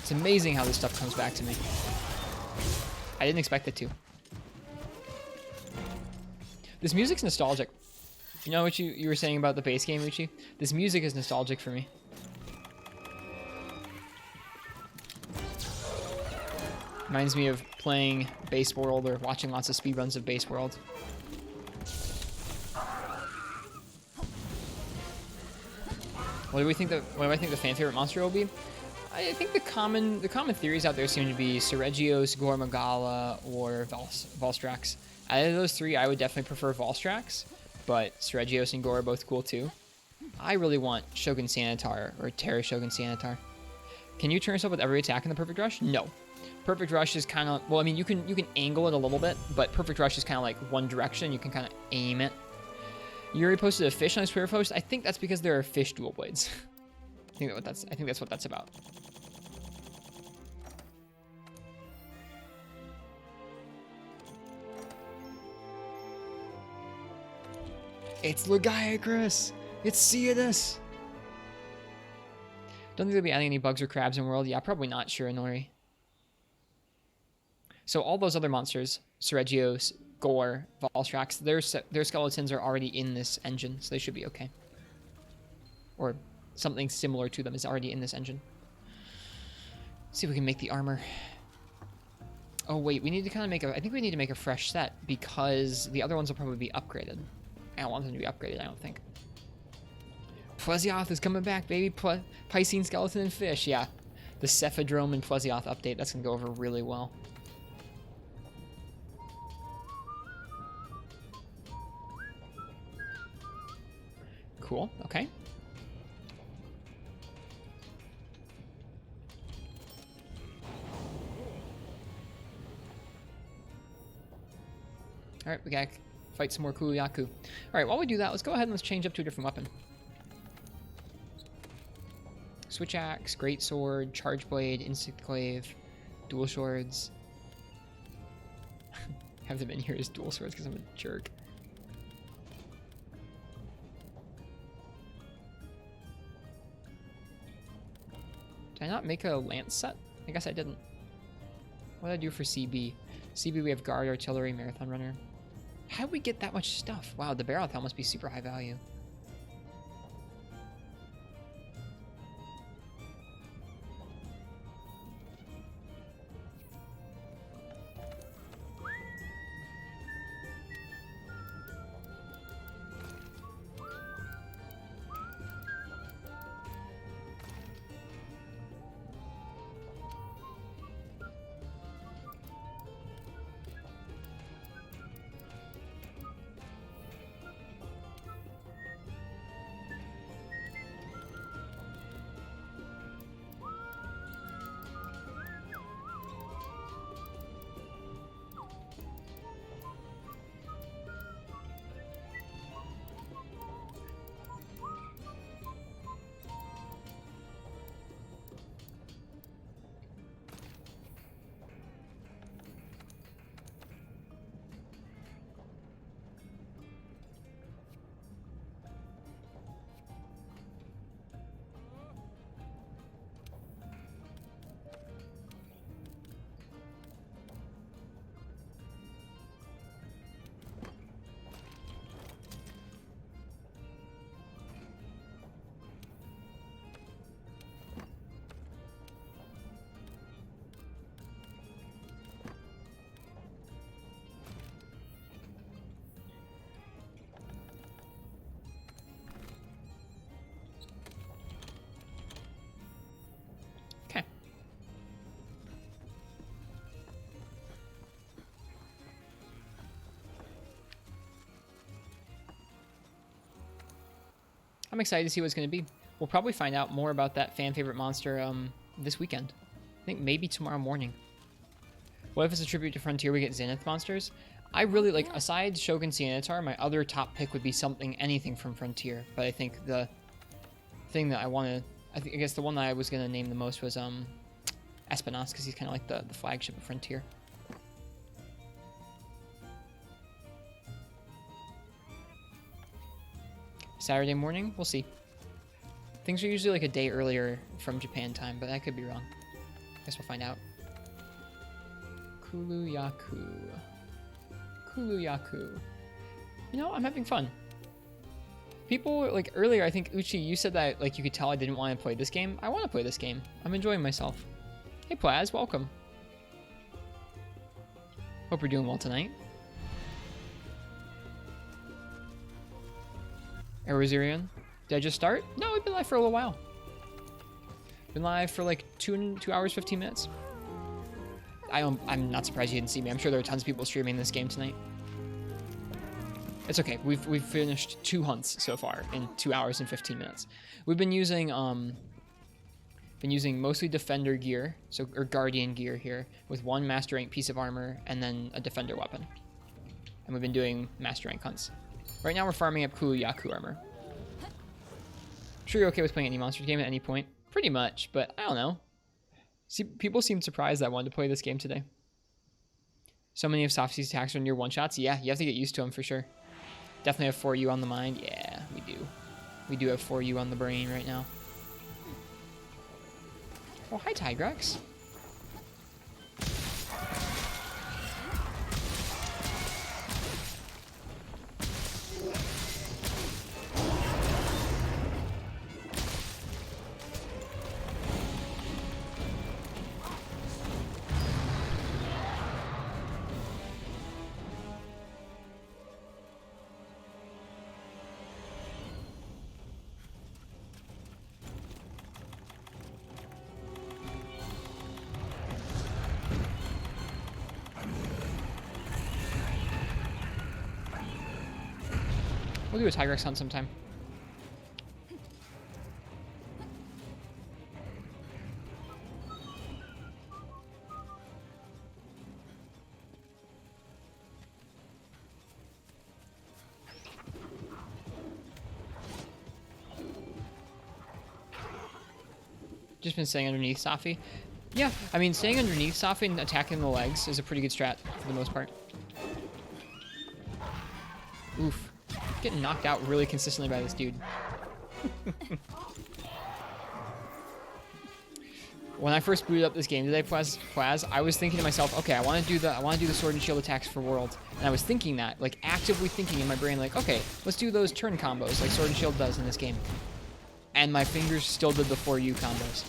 It's amazing how this stuff comes back to me. I didn't expect it to. This music's nostalgic. You know what you were saying about the base game, Uchi? This music is nostalgic for me. Reminds me of playing Base World or watching lots of speedruns of Base World. What do I think the fan favorite monster will be? I think the common theories out there seem to be Ceregios, Gormagala, or Volstrax. Out of those three, I would definitely prefer Volstrax, but Ceregios and Gore are both cool too. I really want Shogun Sanitar or Terra Shogun Sanitar. Can you turn yourself with every attack in the Perfect Rush? No. Perfect Rush is kind of, well, I mean, you can angle it a little bit, but Perfect Rush is kind of like one direction. You can kind of aim it. Yuri posted a fish on his Twitter post. I think that's because there are fish dual blades. I think that's what that's about. It's Legiacris! It's Ceodus! Don't think they'll be adding any bugs or crabs in World. Yeah, probably not, Shiranori. So all those other monsters, Ceregios, Gore, Volstrax, their skeletons are already in this engine, so they should be okay. Or something similar to them is already in this engine. See if we can make the armor. Oh wait, we need to kind of make a... I think we need to make a fresh set because the other ones will probably be upgraded. I don't want them to be upgraded, I don't think. Plesioth is coming back, baby. Piscine Skeleton and Fish, yeah. The Cephadrome and Plesioth update, that's going to go over really well. Cool, okay. Alright, we gotta fight some more Kuluyaku. Alright, while we do that, let's go ahead and let's change up to a different weapon. Switch Axe, Great Sword, Charge Blade, Insect Glaive, Dual Swords. Have them in here as Dual Swords because I'm a jerk. Did I not make a Lance set? I guess I didn't. What did I do for CB? CB, we have Guard, Artillery, Marathon Runner. How did we get that much stuff? Wow, the Barrel must be super high value. Okay. I'm excited to see what it's going to be. We'll probably find out more about that fan favorite monster this weekend. I think maybe tomorrow morning. What if it's a tribute to Frontier, we get Zenith monsters? I really like, aside Shogun Ceanataur, my other top pick would be anything from Frontier. But I think the thing that I guess the one that I was going to name the most was Espinas, because he's kind of like the flagship of Frontier. Saturday morning? We'll see. Things are usually like a day earlier from Japan time, but I could be wrong. Guess we'll find out. Kuluyaku. Kuluyaku. You know, I'm having fun. People, like, earlier, I think, Uchi, you said that, like, you could tell I didn't want to play this game. I want to play this game. I'm enjoying myself. Hey, Plaz, welcome. Hope you're doing well tonight. Arizirian, did I just start? No, we've been live for a little while. Been live for like 2 hours, 15 minutes. I'm not surprised you didn't see me. I'm sure there are tons of people streaming this game tonight. It's okay. We've finished 2 hunts so far in 2 hours and 15 minutes. We've been using mostly defender gear, or guardian gear here, with 1 master rank piece of armor and then a defender weapon. And we've been doing master rank hunts. Right now we're farming up Kuluyaku armor. I'm sure you're okay with playing any monster game at any point. Pretty much, but I don't know. See, people seem surprised that I wanted to play this game today. So many of Softy's attacks are near one-shots. Yeah, you have to get used to them for sure. Definitely have 4U on the mind. Yeah, we do. We do have 4U on the brain right now. Oh, hi, Tigrex. We'll do a Tigrex hunt sometime. Just been staying underneath Safi. Yeah, I mean, staying underneath Safi and attacking the legs is a pretty good strat for the most part. Oof. Getting knocked out really consistently by this dude. When I first booted up this game today, Plaz, I was thinking to myself, okay, I want to do the sword and shield attacks for world, and I was thinking that, like, actively thinking in my brain, like, okay, let's do those turn combos like sword and shield does in this game, and my fingers still did the 4U combos.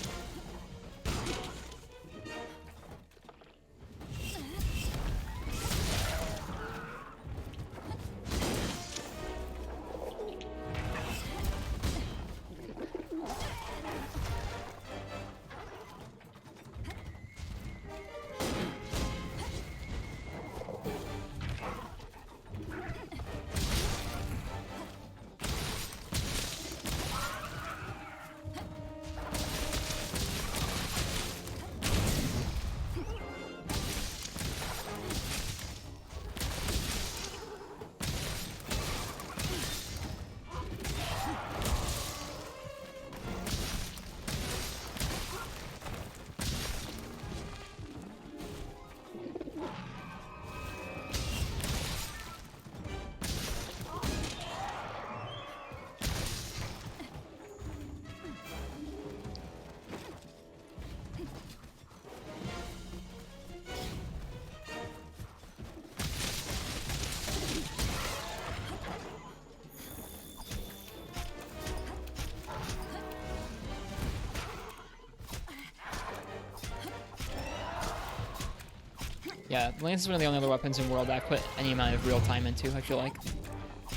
Yeah, Lance is one of the only other weapons in World I've put any amount of real time into, I feel like.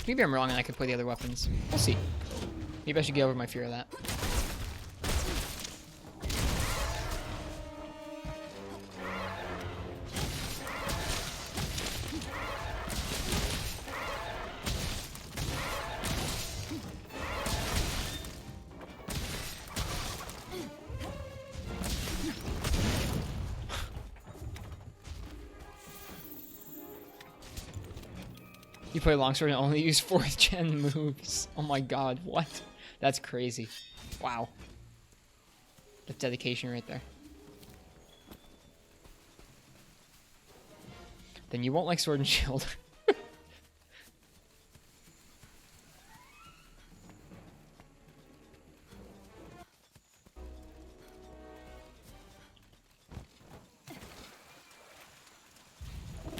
Maybe I'm wrong and I could play the other weapons. We'll see. Maybe I should get over my fear of that. You play longsword and only use 4th gen moves. Oh my god, what? That's crazy. Wow. That's dedication right there. Then you won't like sword and shield.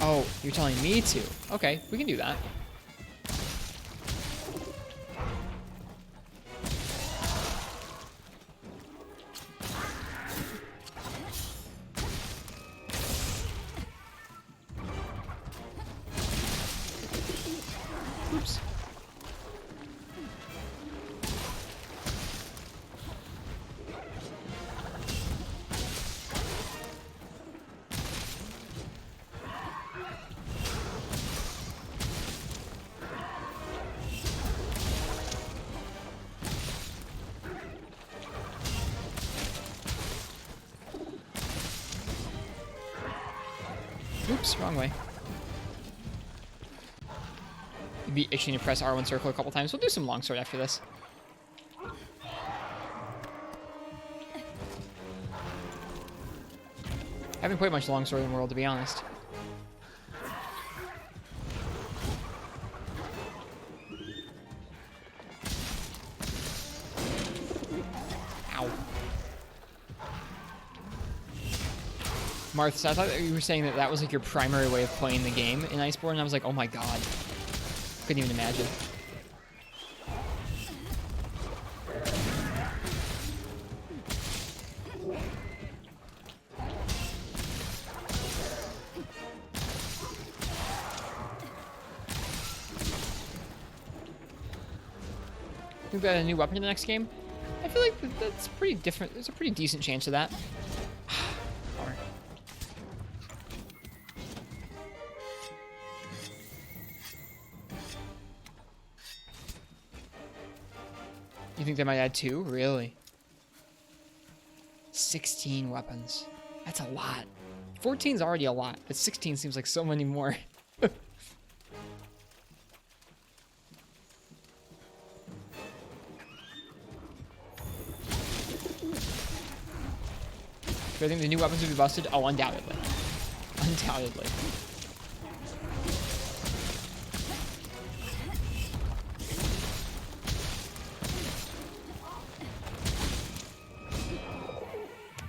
Oh, you're telling me to. Okay, we can do that. Oops. Oops, wrong way. You'd be itching to press R1 circle a couple times. We'll do some longsword after this. I haven't played much longsword in the world, to be honest. Marth, so I thought that you were saying that that was like your primary way of playing the game in Iceborne, and I was like, oh my god. Couldn't even imagine. Think we got a new weapon in the next game? I feel like that's pretty different. There's a pretty decent chance of that. Alright. You think they might add 2? Really? 16 weapons. That's a lot. 14's already a lot, but 16 seems like so many more. Do I think the new weapons will be busted? Oh, undoubtedly. Undoubtedly.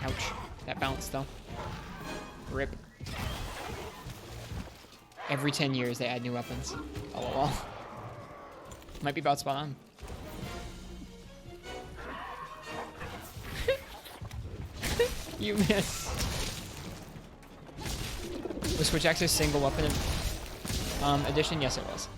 Ouch. That bounced, though. Rip. Every 10 years, they add new weapons. LOL. Might be about spot on. You missed. Was Switch Axe a single weapon edition? Yes, it was.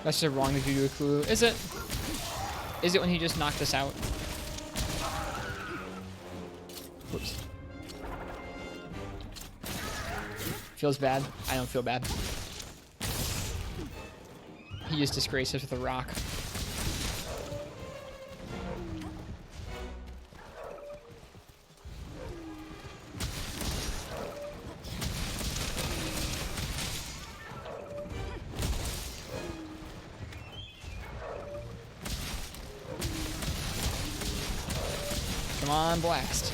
That's just wrong to do to a clue. Is it? Is it when he just knocked us out? Whoops. Feels bad. I don't feel bad. He just disgraced us with a rock. Come on, blast.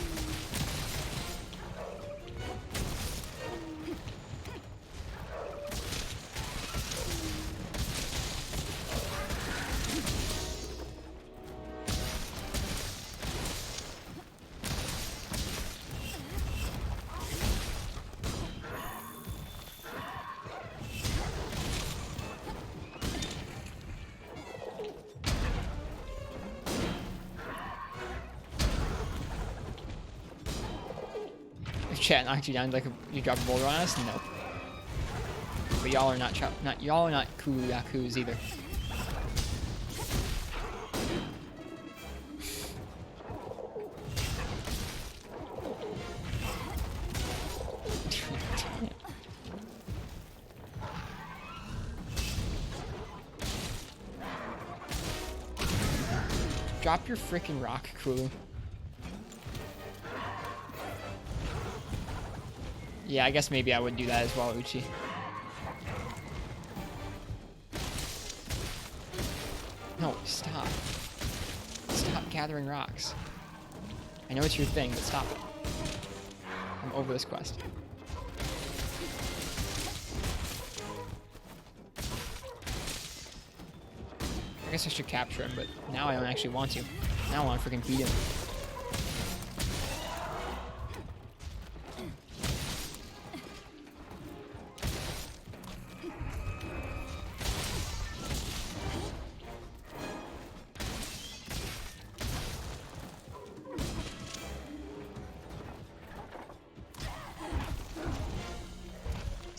Chat knocked you down like you dropped a boulder on us? No. But y'all are not Kulakus either. Drop your freaking rock, Kulu. Yeah, I guess maybe I would do that as well, Uchi. No, stop. Stop gathering rocks. I know it's your thing, but stop it. I'm over this quest. I guess I should capture him, but now I don't actually want to. Now I want to freaking beat him.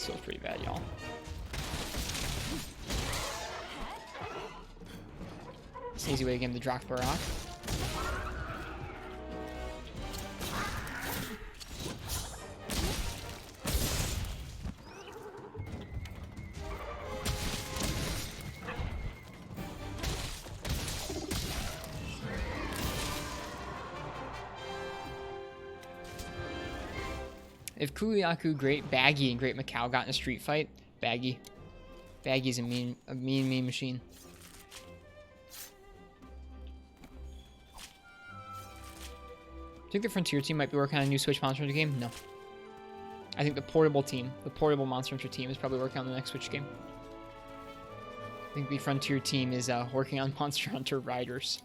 This feels pretty bad, y'all. It's an easy way to get him to Drak Barak. If Kuliaku, Great Baggy, and Great Macau got in a street fight, Baggy's a mean machine. Do you think the Frontier team might be working on a new Switch Monster Hunter game? No. I think the portable Monster Hunter team is probably working on the next Switch game. I think the Frontier team is working on Monster Hunter Riders.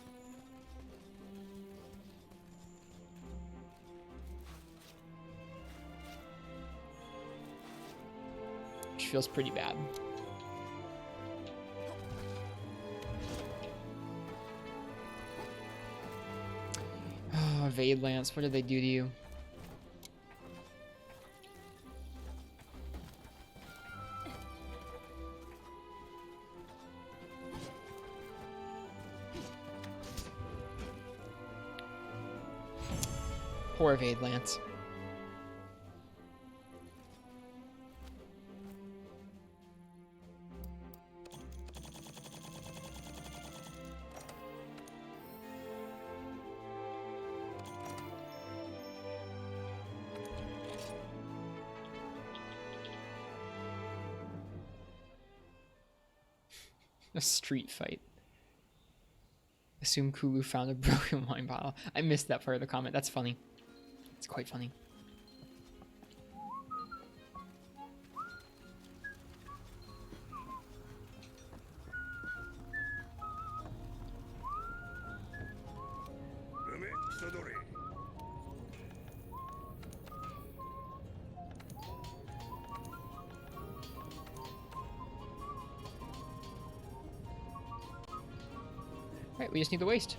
Which feels pretty bad. Oh, Evade Lance, what did they do to you? Poor Evade Lance. A street fight. Assume Kulu found a broken wine bottle. I missed that part of the comment. That's funny. It's quite funny. Right, we just need the waste.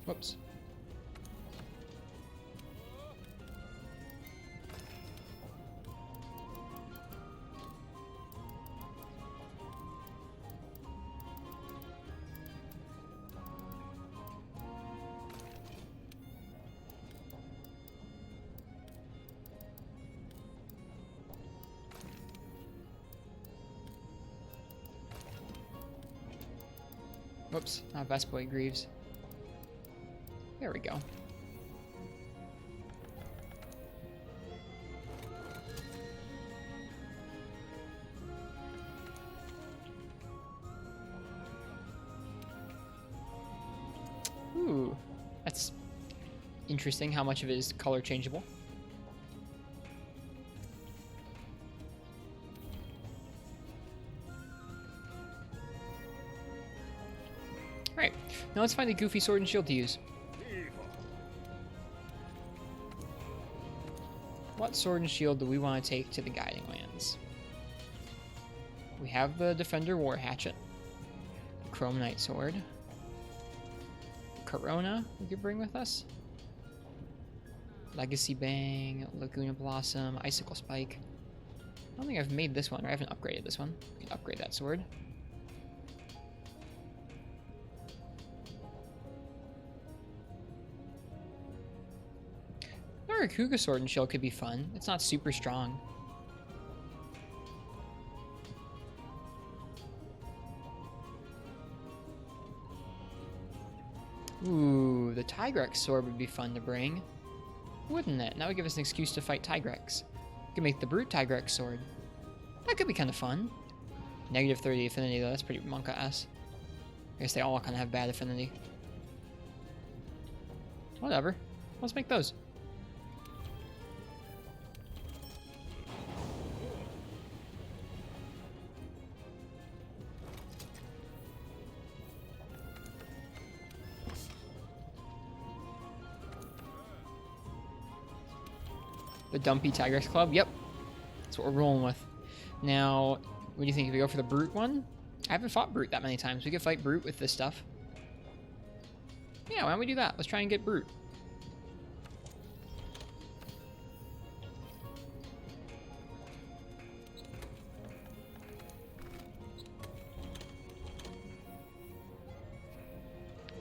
Whoops. Whoops, not Best Boy Greaves. There we go. Ooh, that's interesting how much of it is color changeable. Alright, now let's find a goofy sword and shield to use. What sword and shield do we want to take to the Guiding Lands? We have the Defender War Hatchet, the Chrome Knight Sword, Corona we could bring with us, Legacy Bang, Laguna Blossom, Icicle Spike. I don't think I've made this one, or I haven't upgraded this one. We can upgrade that sword. Kuga Sword and Shield could be fun. It's not super strong. Ooh, the Tigrex Sword would be fun to bring. Wouldn't it? That would give us an excuse to fight Tigrex. We could make the Brute Tigrex Sword. That could be kind of fun. Negative 30 affinity though, that's pretty monka-ass. I guess they all kind of have bad affinity. Whatever. Let's make those. The Dumpy Tigrex Club? Yep. That's what we're rolling with. Now, what do you think? If we go for the Brute one? I haven't fought Brute that many times. We could fight Brute with this stuff. Yeah, why don't we do that? Let's try and get Brute.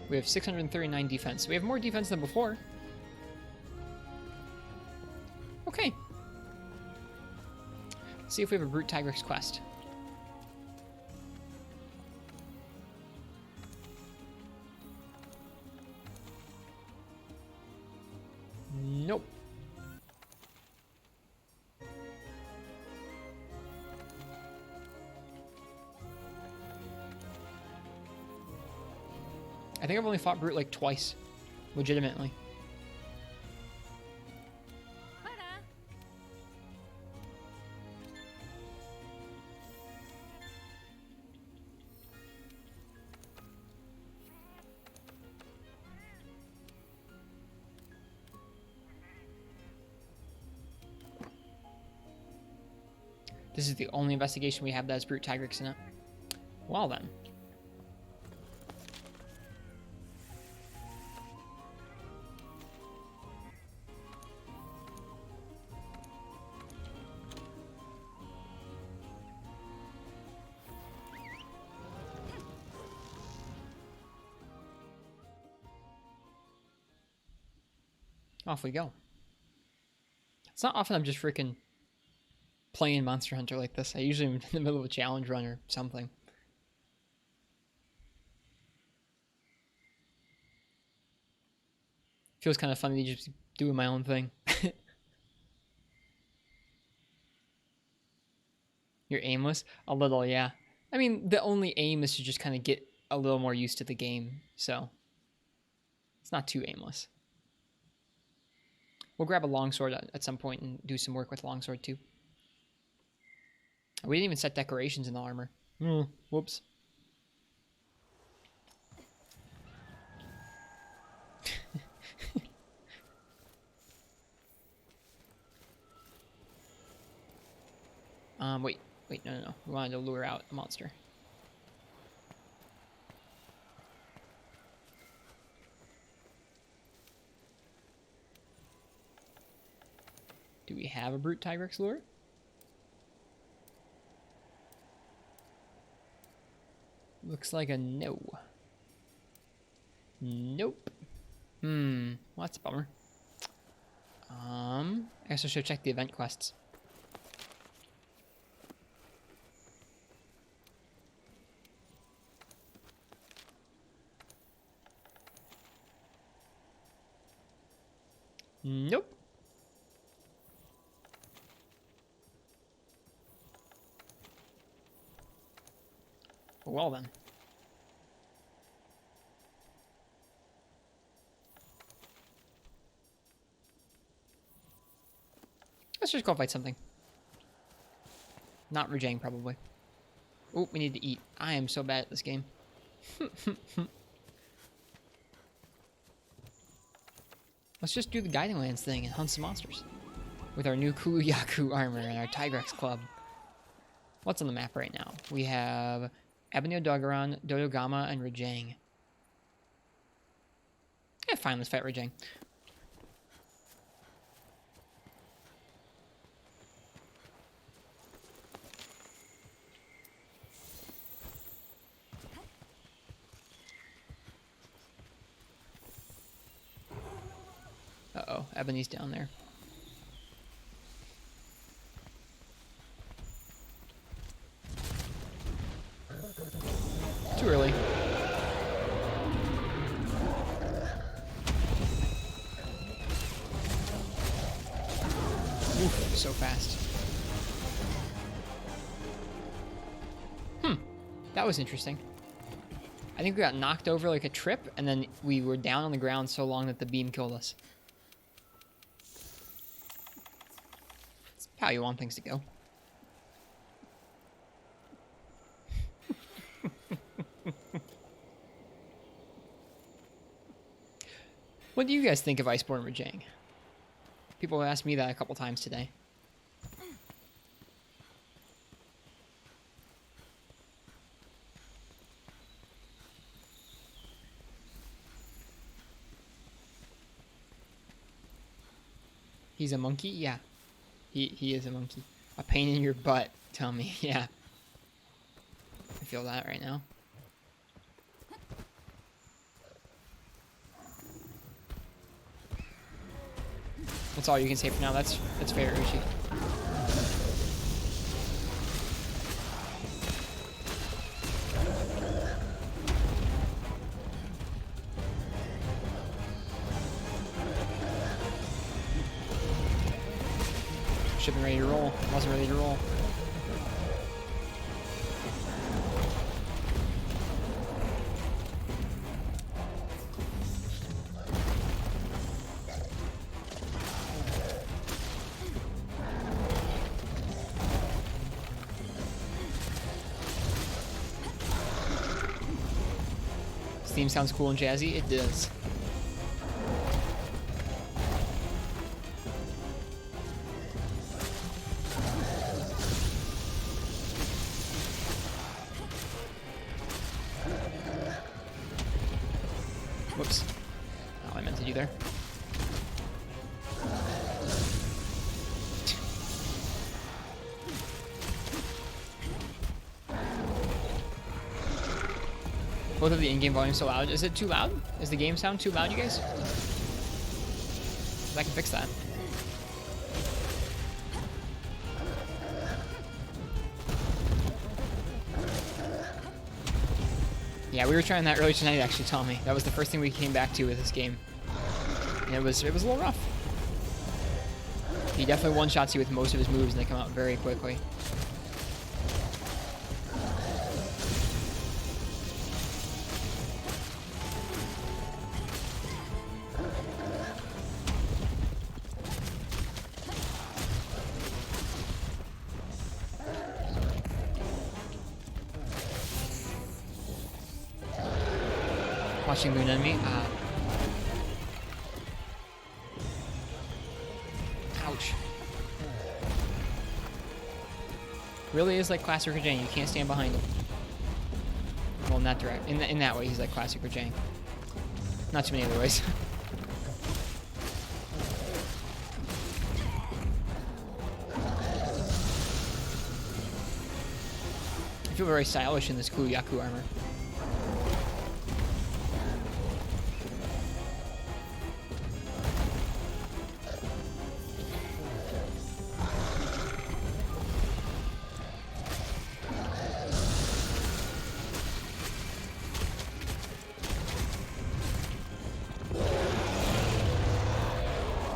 We have 639 defense. We have more defense than before. Okay. Let's see if we have a Brute Tigrex quest. Nope. I think I've only fought Brute like twice. Legitimately. This is the only investigation we have that has Brute Tigrex in it. Well then. Off we go. It's not often I'm just freaking playing Monster Hunter like this. I usually am in the middle of a challenge run or something. Feels kind of funny to just doing my own thing. You're aimless? A little, yeah. I mean, the only aim is to just kind of get a little more used to the game, so it's not too aimless. We'll grab a longsword at some point and do some work with longsword too. We didn't even set decorations in the armor. Whoops. Wait, no. We wanted to lure out a monster. Do we have a Brute Tigrex lure? Looks like a no. Nope. Well, that's a bummer. I guess I should check the event quests. Nope. Well then. Let's just go fight something. Not Rajang, probably. Oh, we need to eat. I am so bad at this game. Let's just do the Guiding Lands thing and hunt some monsters. With our new Kuluyaku armor and our Tigrex club. What's on the map right now? We have Ebony Odogaron, Dodogama, and Rajang. Yeah, fine, let's fight Rajang. Uh-oh, Ebony's down there. Too early. Oof, so fast. That was interesting. I think we got knocked over like a trip, and then we were down on the ground so long that the beam killed us. That's how you want things to go. What do you guys think of Iceborne Rajang? People have asked me that a couple times today. He's a monkey? Yeah. He is a monkey. A pain in your butt, tell me. Yeah. I feel that right now. That's all you can say for now. That's fair, Uchi. Should have been ready to roll. Wasn't ready to roll. This theme sounds cool and jazzy. It does. Whoops. Not what I meant to do there. Both of the in-game volumes so loud. Is it too loud? Is the game sound too loud, you guys? 'Cause I can fix that. Yeah, we were trying that earlier tonight, actually, Tommy. That was the first thing we came back to with this game. And it was a little rough. He definitely one-shots you with most of his moves, and they come out very quickly. Watching Moon Enemy. Ouch. Really is like classic Rajang. You can't stand behind him. Well, in that direct. In that way, he's like classic Rajang. Not too many other ways. I feel very stylish in this cool Yaku armor.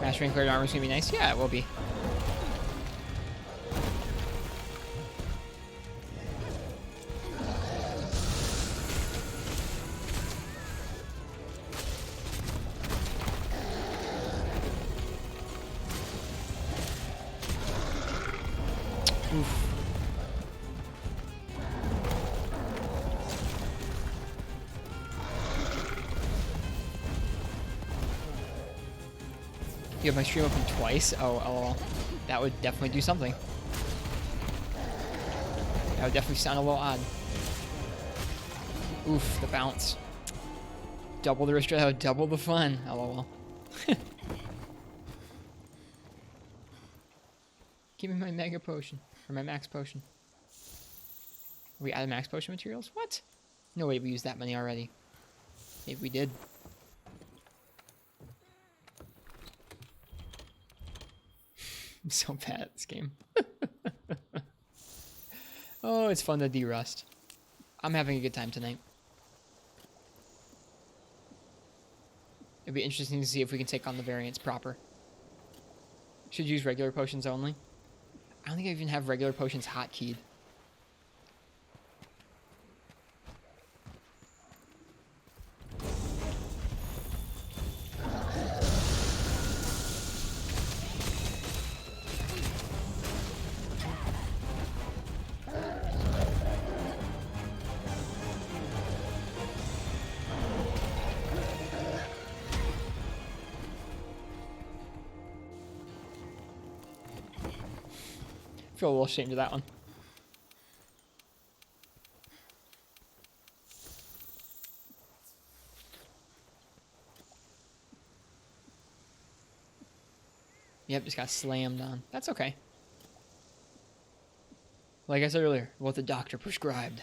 Mastering cleared armor is gonna be nice. Yeah, it will be. Oof. You have my stream open twice? Oh, lol. That would definitely do something. That would definitely sound a little odd. Oof, the bounce. Double the Ristretto, double the fun. LOL. Give me my mega potion. Or my max potion. Are we out of max potion materials? What? No way we used that many already. Maybe we did. I'm so bad at this game. Oh, it's fun to de-rust. I'm having a good time tonight. It'd be interesting to see if we can take on the variants proper. Should use regular potions only. I don't think I even have regular potions hotkeyed. feel a little ashamed of that one. Yep, just got slammed on. That's okay. Like I said earlier, what the doctor prescribed.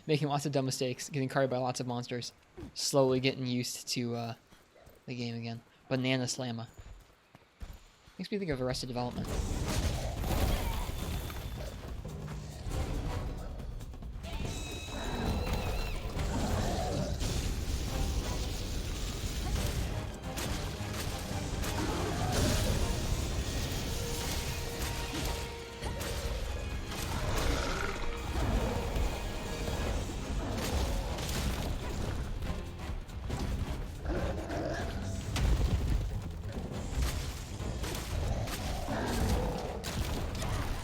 Making lots of dumb mistakes, getting carded by lots of monsters. Slowly getting used to the game again. Banana Slamma. Makes me think of Arrested Development.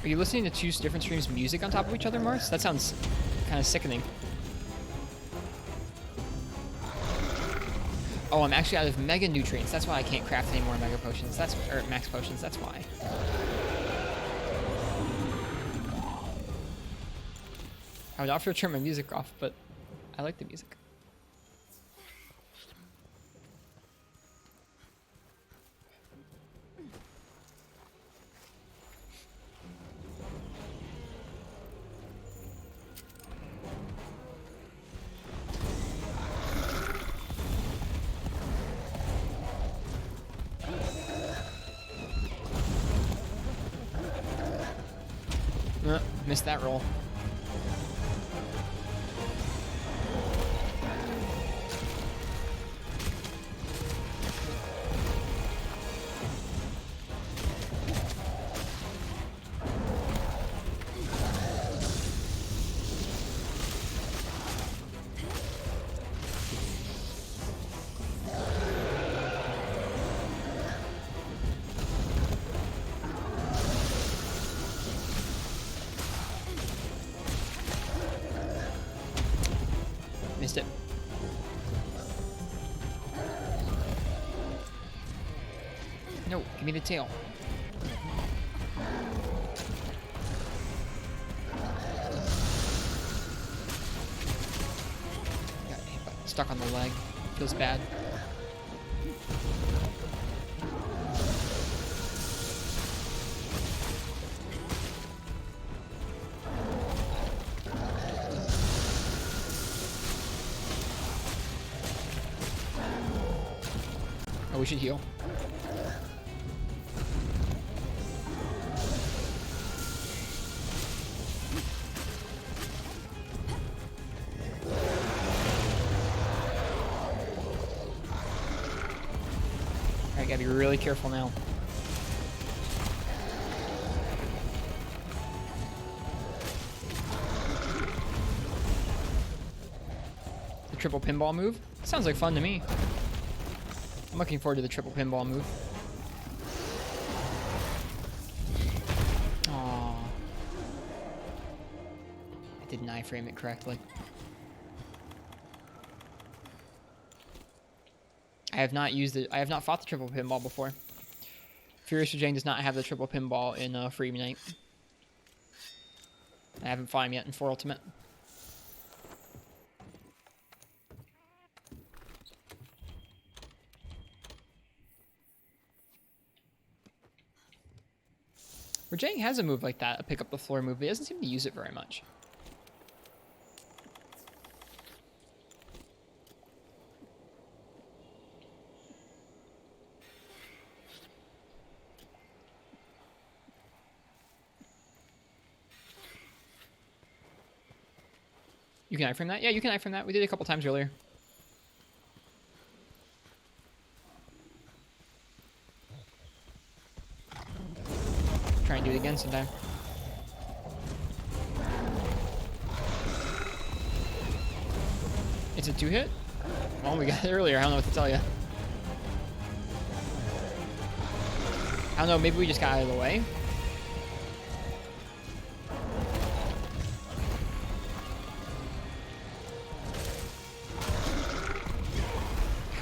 Are you listening to two different streams of music on top of each other, Mars? That sounds kind of sickening. Oh, I'm actually out of mega nutrients. That's why I can't craft any more mega potions. Or max potions. That's why. I would offer to turn my music off, but I like the music. Missed that roll. Missed it. No, give me the tail. Got stuck on the leg. Feels bad. Oh, we should heal. Alright, gotta be really careful now. The triple pinball move? Sounds like fun to me. I'm looking forward to the triple pinball move. Aww. I didn't iframe it correctly. I have not used it. I have not fought the triple pinball before. Furious Rajang does not have the triple pinball in Free Night. I haven't fought him yet in 4 Ultimate. Rajang has a move like that, a pick up the floor move, but he doesn't seem to use it very much. You can iframe that? Yeah, you can iframe that. We did it a couple times earlier. Try and do it again sometime. It's a 2-hit? Well, we got it earlier. I don't know what to tell you. I don't know. Maybe we just got out of the way.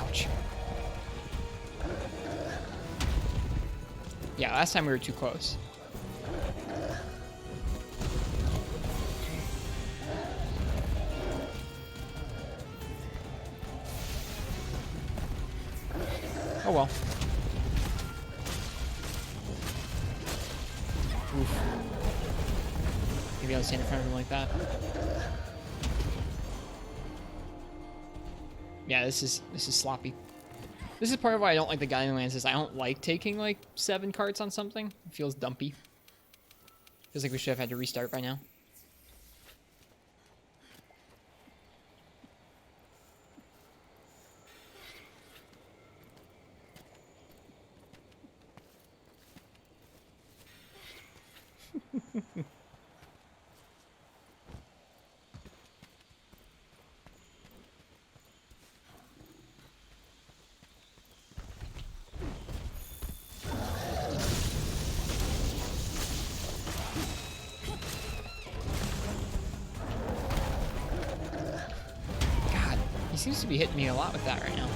Ouch. Yeah, last time we were too close. Oh well. Oof. Maybe I'll stand in front of him like that. Yeah, this is sloppy. This is part of why I don't like the Guiding Lances. I don't like taking like 7 carts on something. It feels dumpy. Feels like we should have had to restart by now. God, he seems to be hitting me a lot with that right now.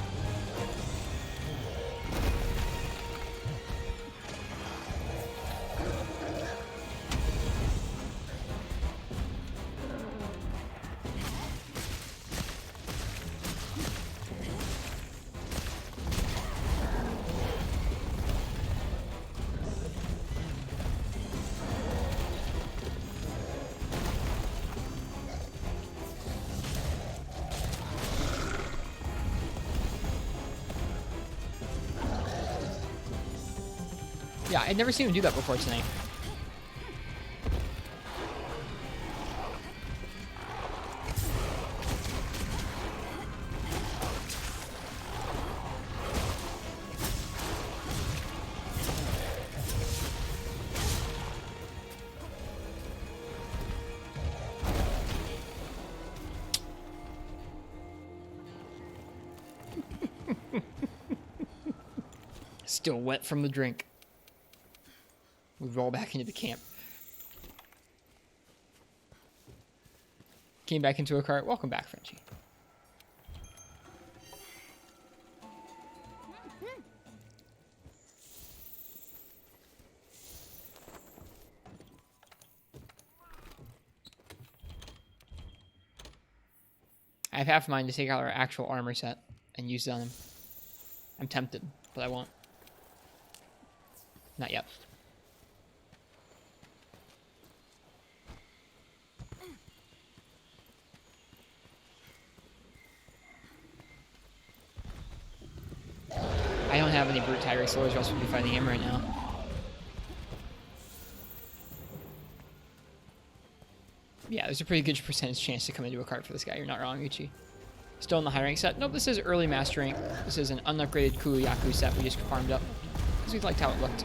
Yeah, I'd never seen him do that before tonight. Still wet from the drink. We roll back into the camp. Came back into a cart. Welcome back, Frenchie. I have half a mind to take out our actual armor set and use it on him. I'm tempted, but I won't. Not yet. I don't have any brute tiger swords, or else we'd be fighting him right now. Yeah, there's a pretty good percentage chance to come into a cart for this guy. You're not wrong, Uchi. Still in the high rank set. Nope, this is early master rank. This is an unupgraded Kuyaku set we just farmed up. Because we liked how it looked.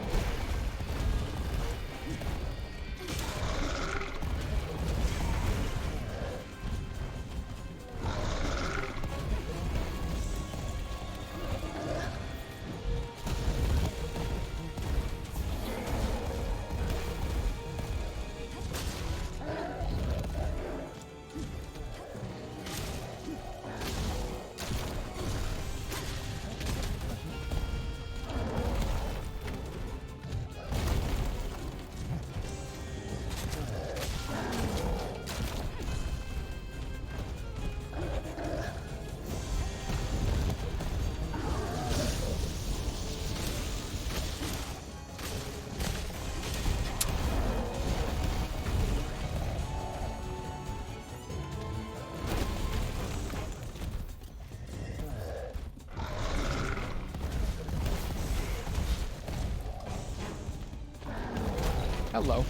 Hello.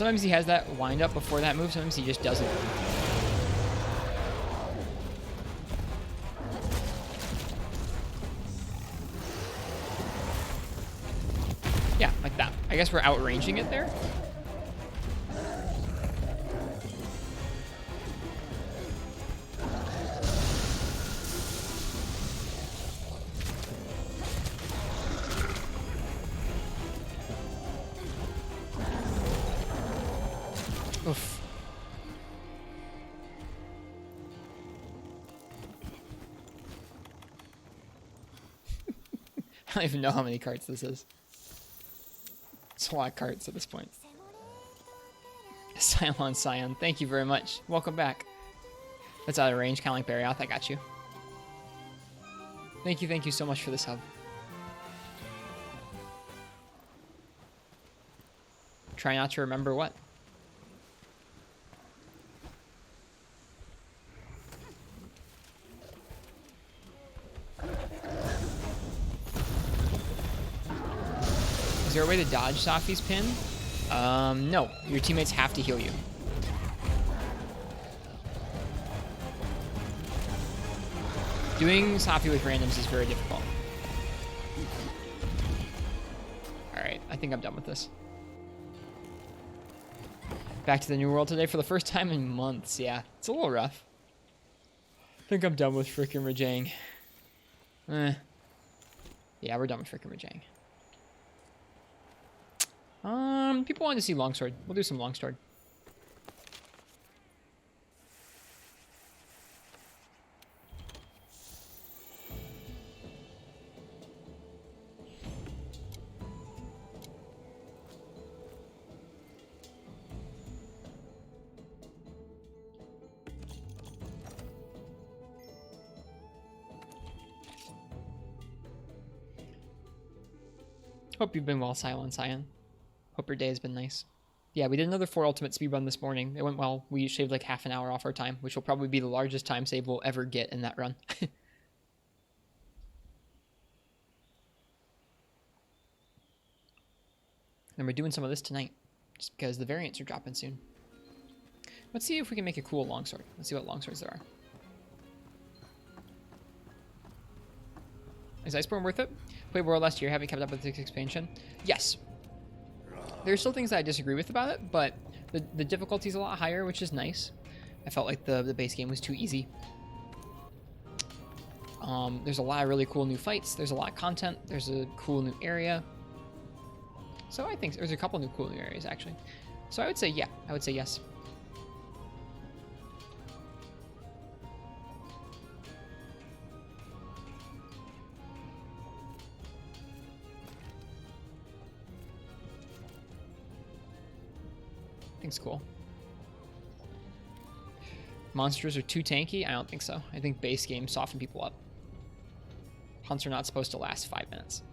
Sometimes he has that wind up before that move, sometimes he just doesn't. Yeah, like that. I guess we're outranging it there. Oof. I don't even know how many carts this is. It's a lot of carts at this point. Cylon Scion, thank you very much. Welcome back. That's out of range, kind of like Barrioth. I got you. Thank you so much for this hub. Try not to remember what? Is there a way to dodge Safi's pin? No. Your teammates have to heal you. Doing Safi with randoms is very difficult. Alright, I think I'm done with this. Back to the New World today for the first time in months. Yeah, it's a little rough. I think I'm done with frickin' Rajang. Yeah, we're done with frickin' Rajang. People want to see Longsword. We'll do some Longsword. Hope you've been well, Cylon Cyan. Hope your day has been nice. Yeah, we did another 4 ultimate speedrun this morning. It went well. We shaved like half an hour off our time, which will probably be the largest time save we'll ever get in that run. And we're doing some of this tonight, just because the variants are dropping soon. Let's see if we can make a cool longsword. Let's see what longswords there are. Is Iceborne worth it? Played World last year, haven't kept up with this expansion. Yes. There's still things that I disagree with about it, but the difficulty's a lot higher, which is nice. I felt like the base game was too easy. There's a lot of really cool new fights. There's a lot of content. There's a cool new area. So I think there's a couple new cool new areas, actually. So I would say, yeah. I would say yes. I think it's cool. Monsters are too tanky? I don't think so. I think base games soften people up. Hunts are not supposed to last 5 minutes.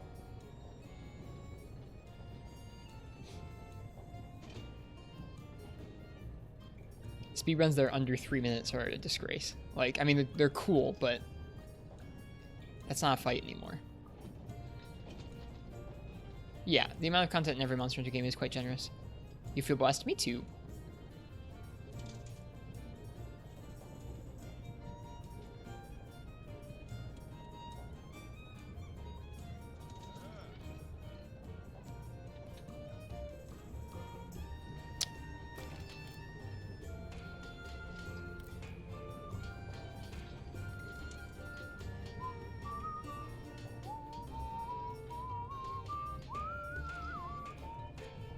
Speedruns that are under 3 minutes are a disgrace. Like, I mean, they're cool, but that's not a fight anymore. Yeah, the amount of content in every Monster Hunter game is quite generous. You feel blessed? Me too.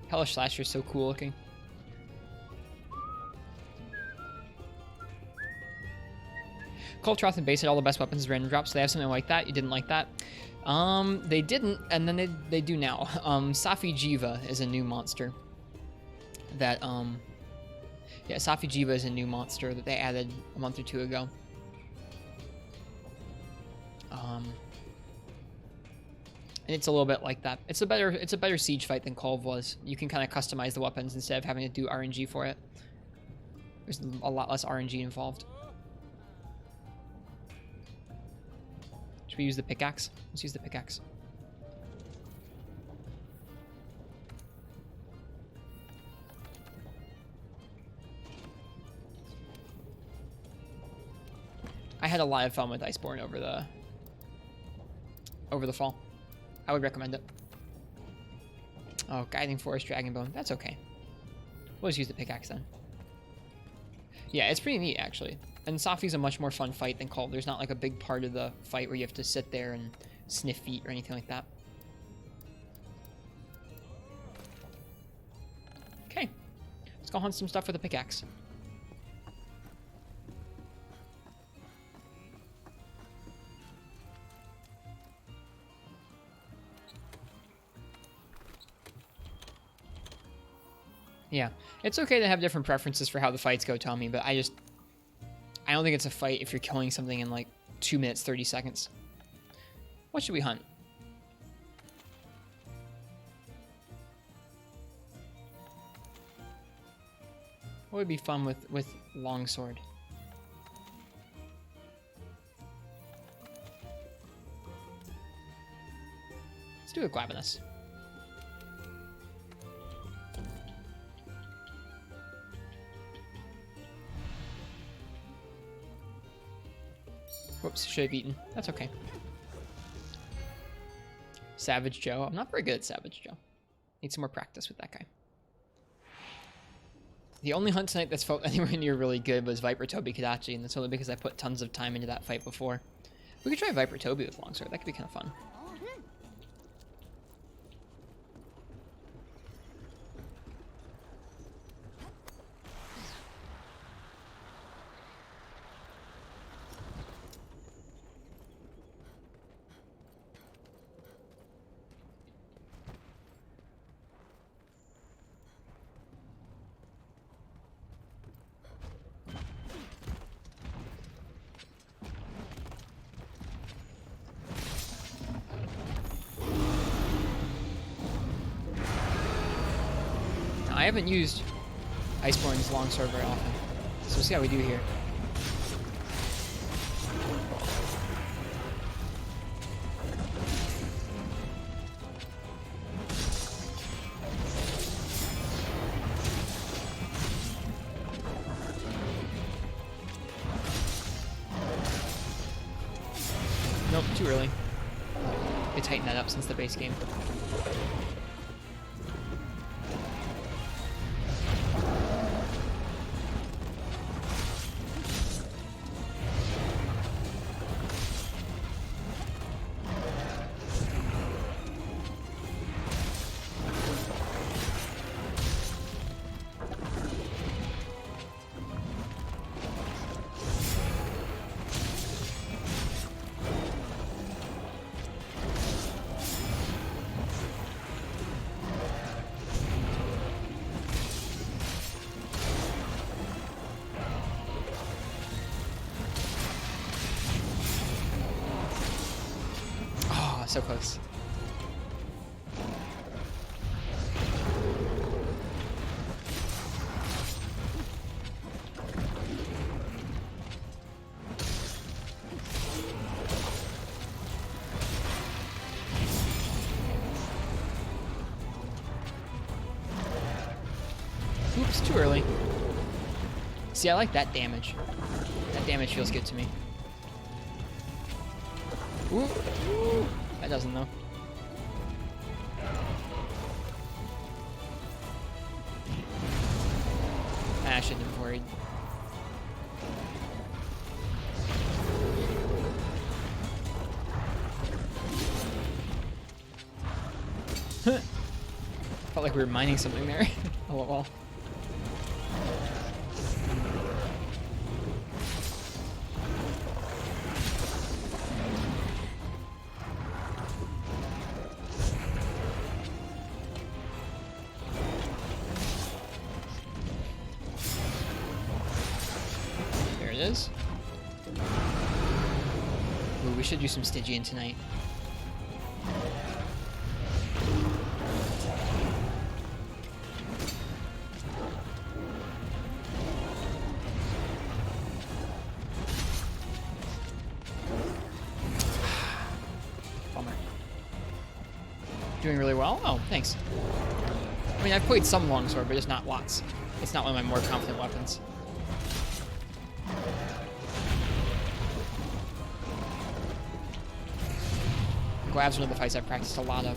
Hellish Slasher is so cool looking. Kultroth and Base had all the best weapons as random drops, so they have something like that. You didn't like that? They didn't, and then they do now. Safi Jiva is a new monster. That, yeah, Safi Jiva is a new monster that they added a month or two ago. And it's a little bit like that. It's a better siege fight than Kolv was. You can kind of customize the weapons instead of having to do RNG for it. There's a lot less RNG involved. Should we use the pickaxe? Let's use the pickaxe. had a lot of fun with Iceborne over the fall. I would recommend it. Oh, Guiding Force, Dragonbone. That's okay. We'll just use the pickaxe then. Yeah, it's pretty neat, actually. And Safi's a much more fun fight than Cult. There's not like a big part of the fight where you have to sit there and sniff feet or anything like that. Okay. Let's go hunt some stuff with a pickaxe. Yeah, it's okay to have different preferences for how the fights go, Tommy, but I don't think it's a fight if you're killing something in like 2 minutes, 30 seconds. What should we hunt? What would be fun with longsword? Let's do a Glavenus. Whoops, should have eaten. That's okay. Savage Joe. I'm not very good at Savage Joe. Need some more practice with that guy. The only hunt tonight that's felt anywhere near really good was Viper Toby Kadachi, and that's only because I put tons of time into that fight before. We could try Viper Toby with Longsword. That could be kind of fun. I haven't used Iceborne's longsword very often, so we'll see how we do here. Nope, too early. They tightened that up since the base game. So close. Oops, too early. See, I like that damage. That damage feels good to me. Ooh. Ooh. That doesn't though. I shouldn't have worried. Felt like we were mining something there. Oh well. Is. Ooh, we should do some Stygian tonight. Bummer. Doing really well? Oh, thanks. I mean, I've played some longsword, but just not lots. It's not one of my more confident weapons. Glav's one of the fights I've practiced a lot of.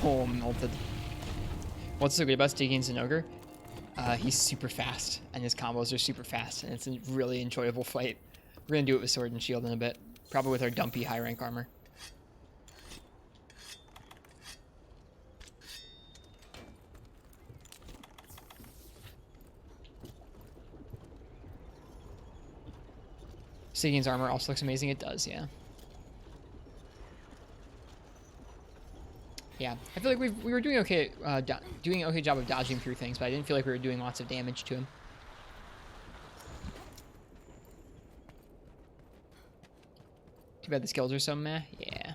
Oh, melted. What's so good about Stygian Zinogre? He's super fast, and his combos are super fast, and it's a really enjoyable fight. We're gonna do it with Sword and Shield in a bit. Probably with our dumpy high rank armor. Stygian's armor also looks amazing. It does, yeah. Yeah, I feel like we were doing okay, doing an okay job of dodging through things, but I didn't feel like we were doing lots of damage to him. Too bad the skills are so meh. Yeah.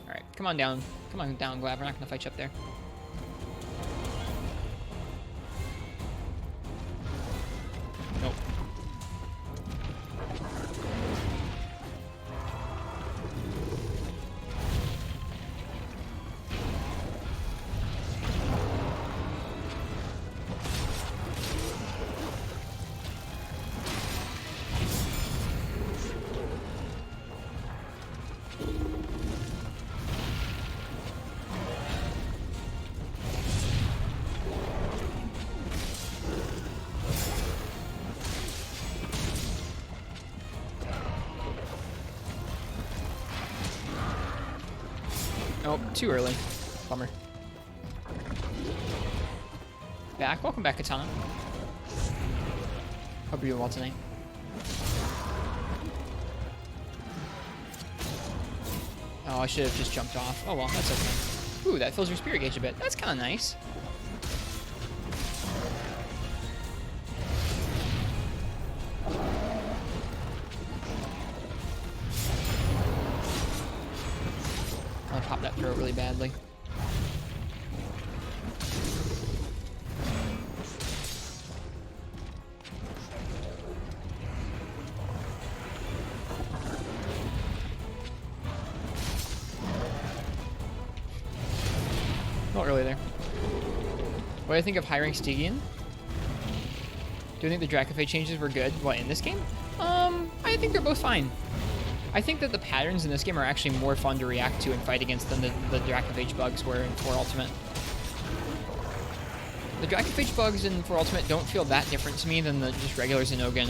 All right, come on down, Glav. We're not gonna fight you up there. Nope. Oh, too early. Bummer. Back. Welcome back, Katana. Hope you're doing well tonight. Oh, I should have just jumped off. Oh well, that's okay. Ooh, that fills your spirit gauge a bit. That's kind of nice. I'll pop that throat really badly. Not really there. What do I think of high rank Stygian? Do you think the Dracophage changes were good? What, in this game? I think they're both fine. I think that the patterns in this game are actually more fun to react to and fight against than the Dracophage bugs were in 4 Ultimate. The Dracophage bugs in 4 Ultimate don't feel that different to me than the just regular Zinogre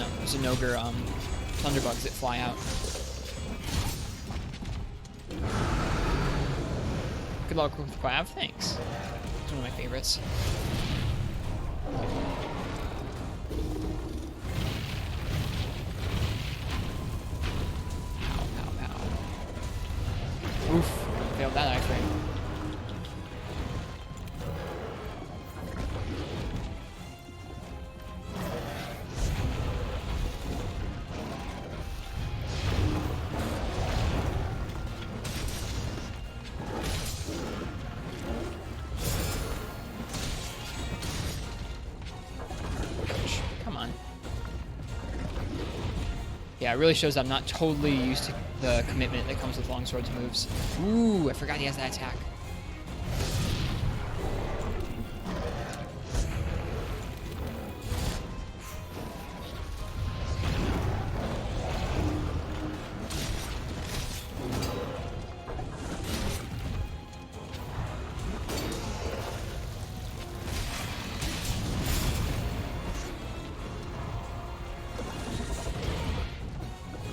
Thunderbugs that fly out. Good luck with Glav, thanks. It's one of my favorites. Oof, failed that iframe. Come on. Yeah, it really shows I'm not totally used to the commitment that comes with longsword's moves. Ooh, I forgot he has that attack.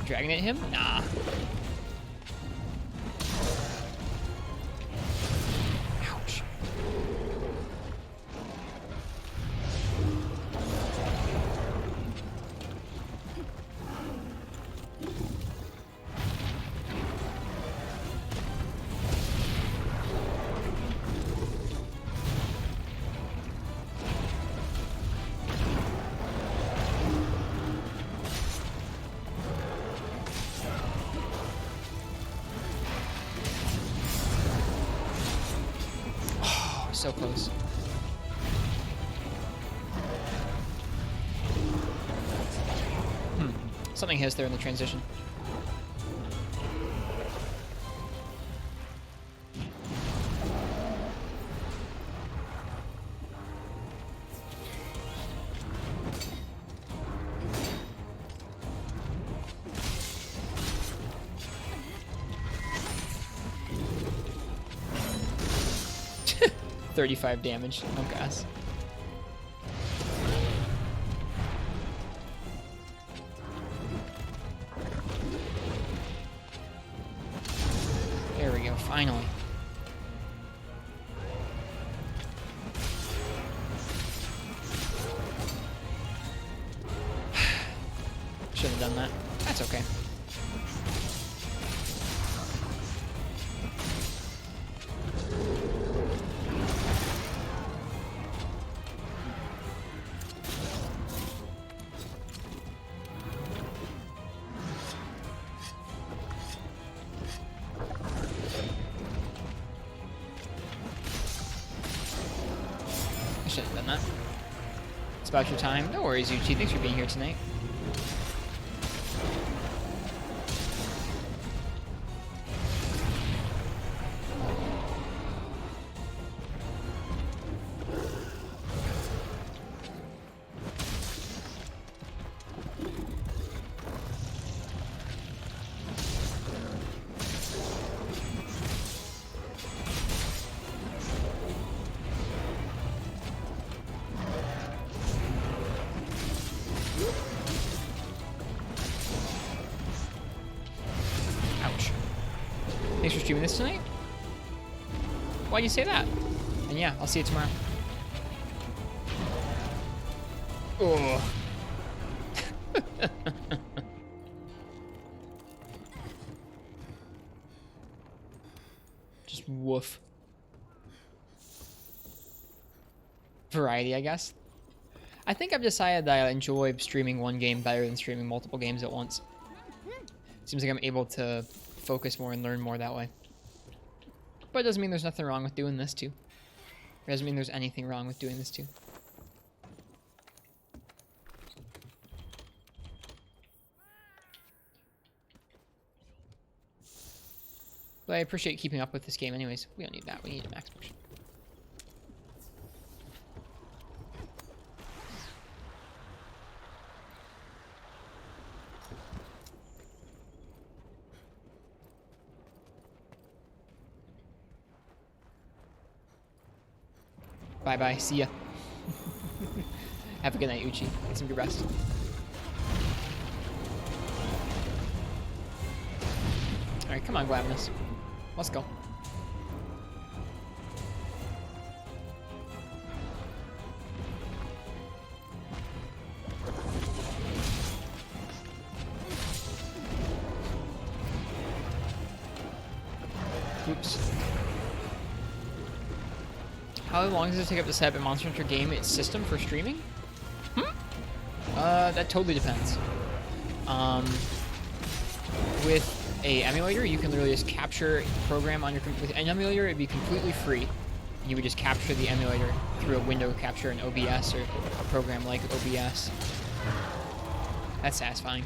Dragging at him? Nah. Ouch. So close. Something hits there in the transition. $35 damage. Oh, gas. There we go, finally. Should have done that. That's okay. I should have done that. It's about your time. No worries, Uchi. Thanks for being here tonight. Ouch. Thanks for streaming this tonight. Why'd you say that? And yeah, I'll see you tomorrow. Oh. Just woof. Variety, I guess. I think I've decided that I enjoy streaming one game better than streaming multiple games at once. Seems like I'm able to focus more and learn more that way. But it doesn't mean there's nothing wrong with doing this too. It doesn't mean there's anything wrong with doing this too. But I appreciate keeping up with this game anyways. We don't need that. We need a max potion. Bye-bye. See ya. Have a good night, Uchi. Get some good rest. Alright, come on, Glavinus. Let's go. Oops. How long does it take up to set up a Monster Hunter game its system for streaming? That totally depends. With a emulator, you can literally just capture a program on your with an emulator. It'd be completely free. You would just capture the emulator through a window capture in OBS or a program like OBS. That's satisfying.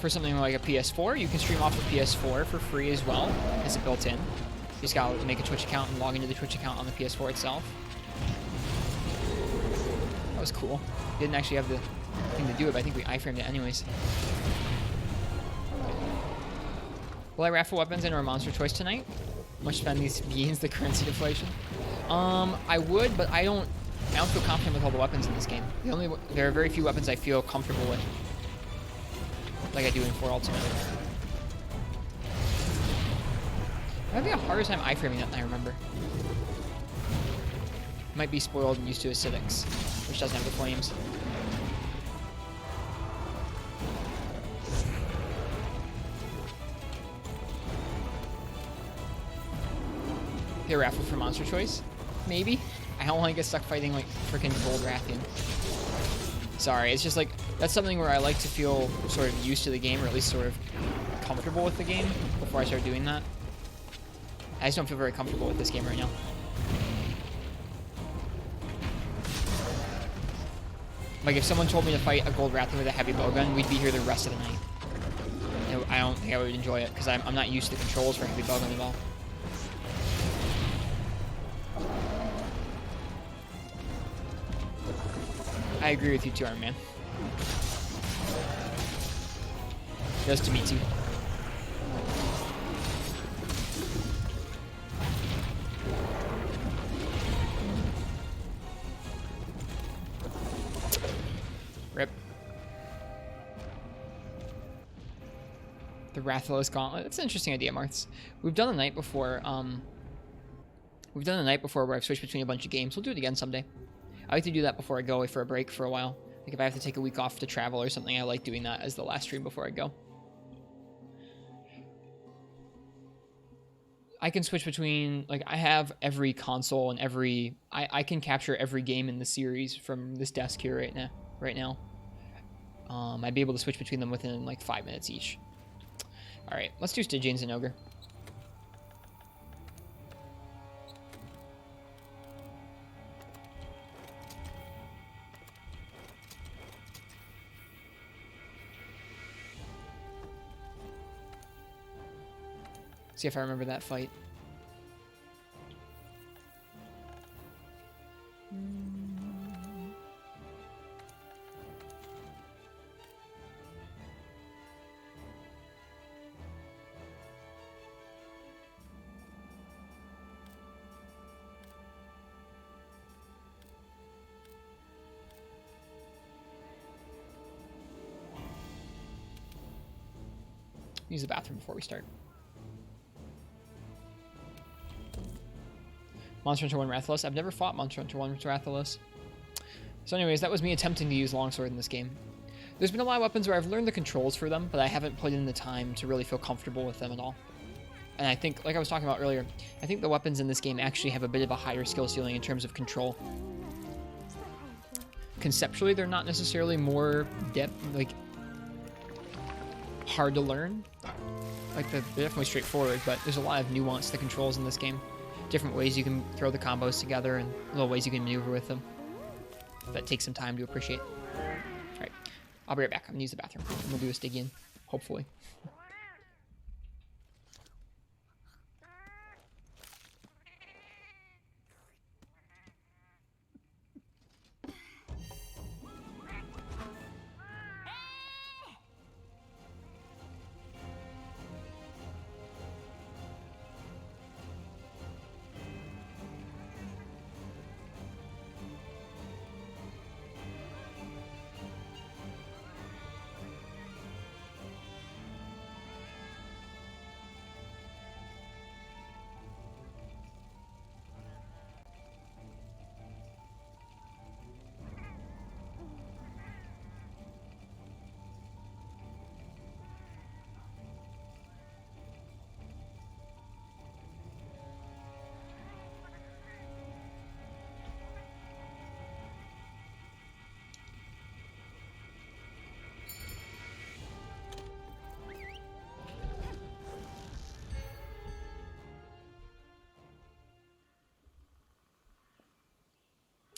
For something like a PS4, you can stream off of PS4 for free as well. It's built in. You just gotta make a Twitch account and log into the Twitch account on the PS4 itself. That was cool. Didn't actually have the thing to do it, but I think we iframed it anyways. Will I raffle weapons into our monster choice tonight? Much spend these beans, the currency deflation. I would, but I don't feel confident with all the weapons in this game. There are very few weapons I feel comfortable with, like I do in 4 Ultimate. I'm having a harder time iframing that than I remember. Might be spoiled and used to acidics, which doesn't have the flames. They raffle for monster choice? Maybe. I don't want to get stuck fighting like freaking Gold Rathian. Sorry, it's just like, that's something where I like to feel sort of used to the game, or at least sort of comfortable with the game before I start doing that. I just don't feel very comfortable with this game right now. Like, if someone told me to fight a gold Rathalos with a heavy bowgun, we'd be here the rest of the night. And I don't think I would enjoy it, because I'm not used to the controls for heavy bowgun at all. I agree with you too, Iron Man. Just to meet you. Rip. The Rathalos Gauntlet. That's an interesting idea, Marths. We've done the night before. We've done the night before where I've switched between a bunch of games. We'll do it again someday. I like to do that before I go away for a break for a while. Like if I have to take a week off to travel or something, I like doing that as the last stream before I go. I can switch between, like, I have every console and every... I can capture every game in the series from this desk here right now. I'd be able to switch between them within, like, 5 minutes each. Alright, let's do Stygians and Ogre. See if I remember that fight. Use the bathroom before we start. Monster Hunter 1 Rathalos. I've never fought Monster Hunter 1 Rathalos. So anyways, that was me attempting to use Longsword in this game. There's been a lot of weapons where I've learned the controls for them, but I haven't put in the time to really feel comfortable with them at all. And I think, like I was talking about earlier, I think the weapons in this game actually have a bit of a higher skill ceiling in terms of control. Conceptually, they're not necessarily more hard to learn. Like, they're definitely straightforward, but there's a lot of nuance to the controls in this game. Different ways you can throw the combos together and little ways you can maneuver with them. That takes some time to appreciate. Alright, I'll be right back. I'm gonna use the bathroom. And we'll do a Stygian, hopefully.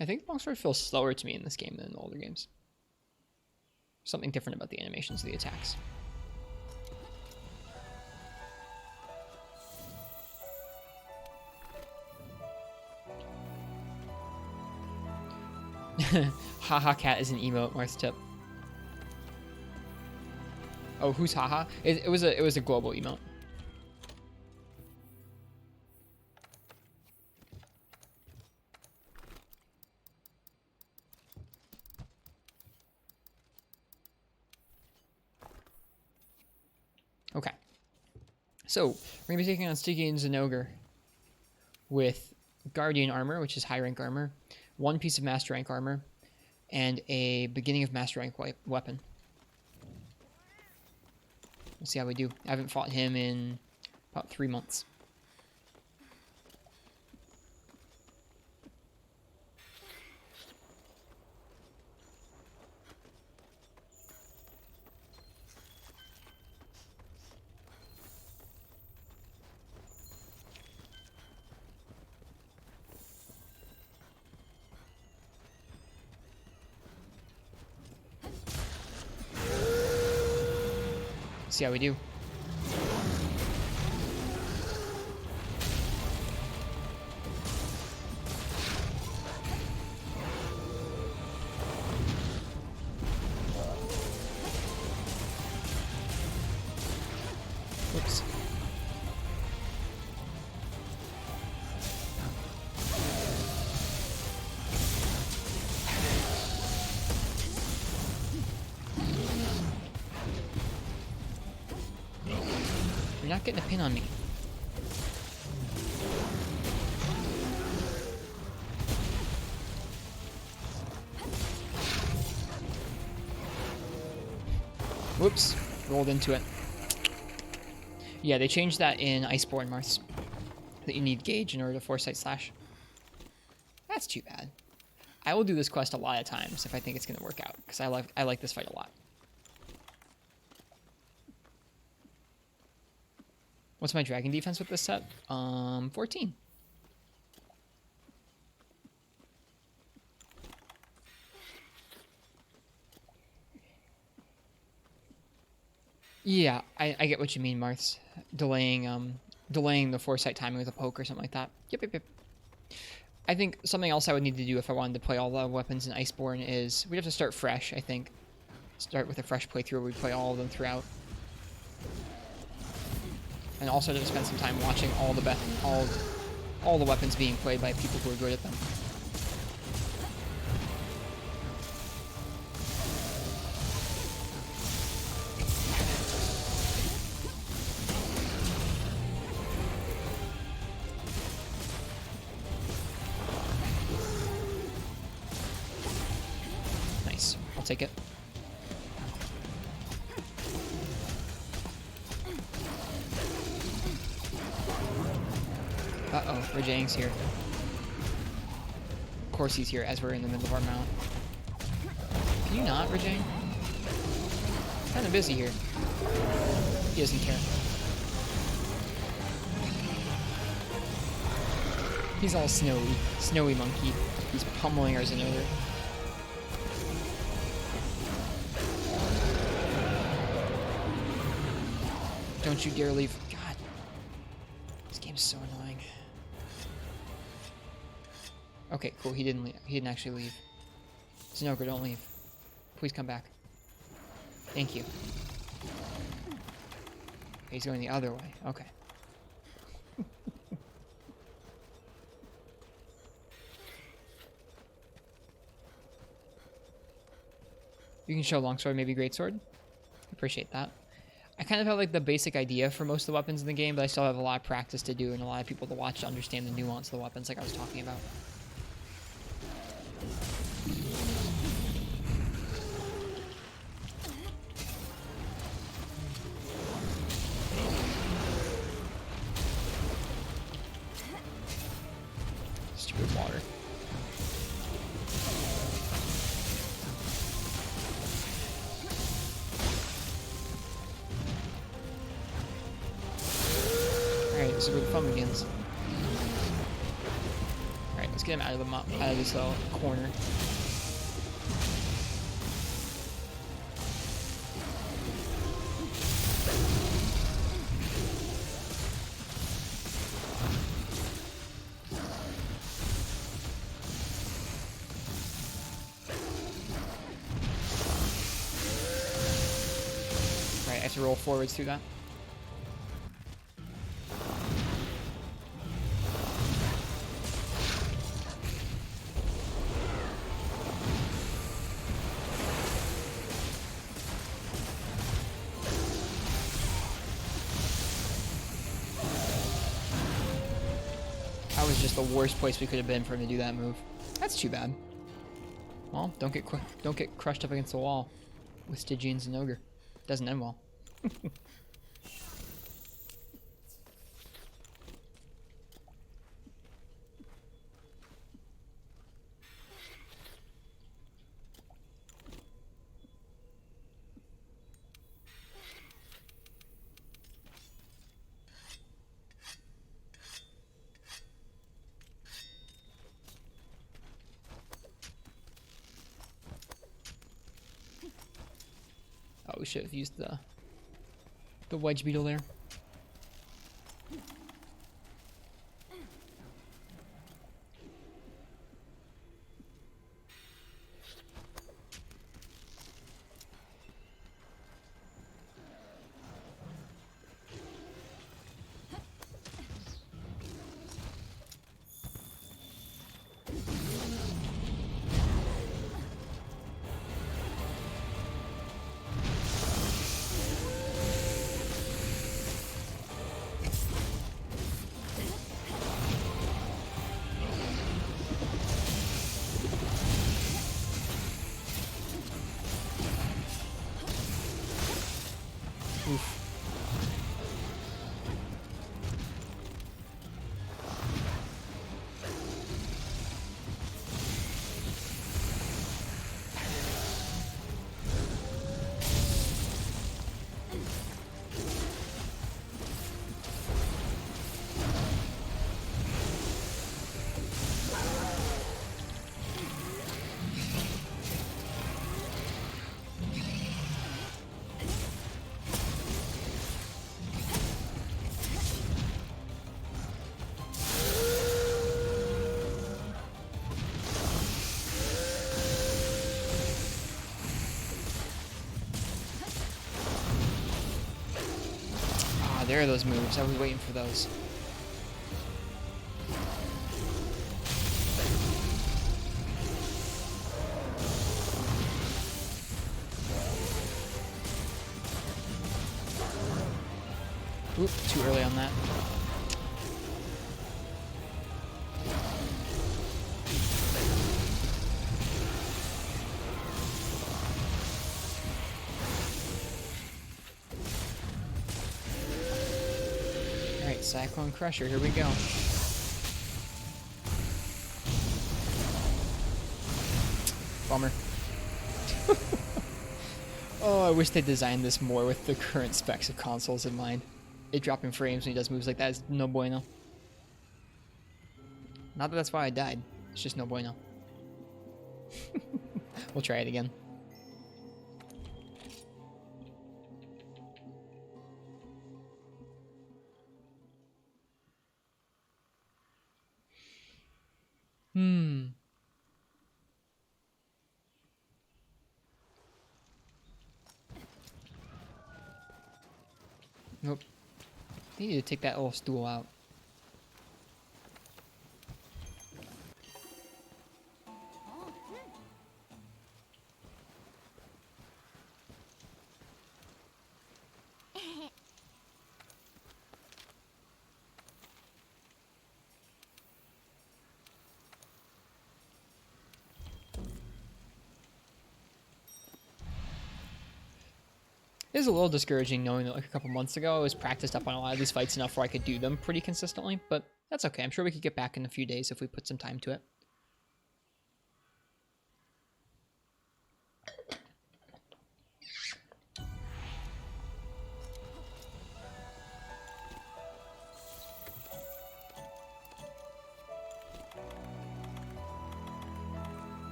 I think the longsword feels slower to me in this game than in the older games. Something different about the animations of the attacks. Haha cat is an emote, Marth's tip. Oh, who's haha? It was a global emote. Okay. So, we're going to be taking on Stygian and Ogre with Guardian armor, which is high rank armor, one piece of master rank armor, and a beginning of master rank weapon. We'll see how we do. I haven't fought him in about 3 months. See how we do. Oops. You're not getting a pin on me. Whoops. Rolled into it. Yeah, they changed that in Iceborne, Marths. That you need gauge in order to foresight slash. That's too bad. I will do this quest a lot of times if I think it's going to work out, because I like this fight a lot. What's my dragon defense with this set? 14. Yeah, I get what you mean, Marths. Delaying the foresight timing with a poke or something like that. Yep. I think something else I would need to do if I wanted to play all the weapons in Iceborne is we'd have to start fresh, I think. Start with a fresh playthrough where we play all of them throughout. And also to spend some time watching all the weapons being played by people who are good at them. Nice. I'll take it. Uh-oh, Rajang's here. Of course he's here as we're in the middle of our mount. Can you not, Rajang? Kinda busy here. He doesn't care. He's all snowy. Snowy monkey. He's pummeling our Zenogre. Don't you dare leave. God. This game's so annoying. Okay, cool. He didn't leave. He didn't actually leave. Zenogre, don't leave. Please come back. Thank you. He's going the other way. Okay. You can show longsword, maybe greatsword. Appreciate that. I kind of have like the basic idea for most of the weapons in the game, but I still have a lot of practice to do and a lot of people to watch to understand the nuance of the weapons like I was talking about. Stupid water. Alright, this is where the fun begins. Alright, let's get him out of this little corner. Right, I have to roll forwards through that. That was just the worst place we could have been for him to do that move. That's too bad. Well, don't get crushed up against the wall with Stygians and Ogre. Doesn't end well. Oh, we should have used the the wedge beetle there. Oof. There are those moves. I was waiting for those. Oop, too early on that. Cyclone Crusher, here we go. Bummer. Oh, I wish they designed this more with the current specs of consoles in mind. It dropping frames when he does moves like that is no bueno. Not that that's why I died. It's just no bueno. We'll try it again. Nope. They need to take that little stool out. It is a little discouraging knowing that like a couple months ago I was practiced up on a lot of these fights enough where I could do them pretty consistently, but that's okay. I'm sure we could get back in a few days if we put some time to it.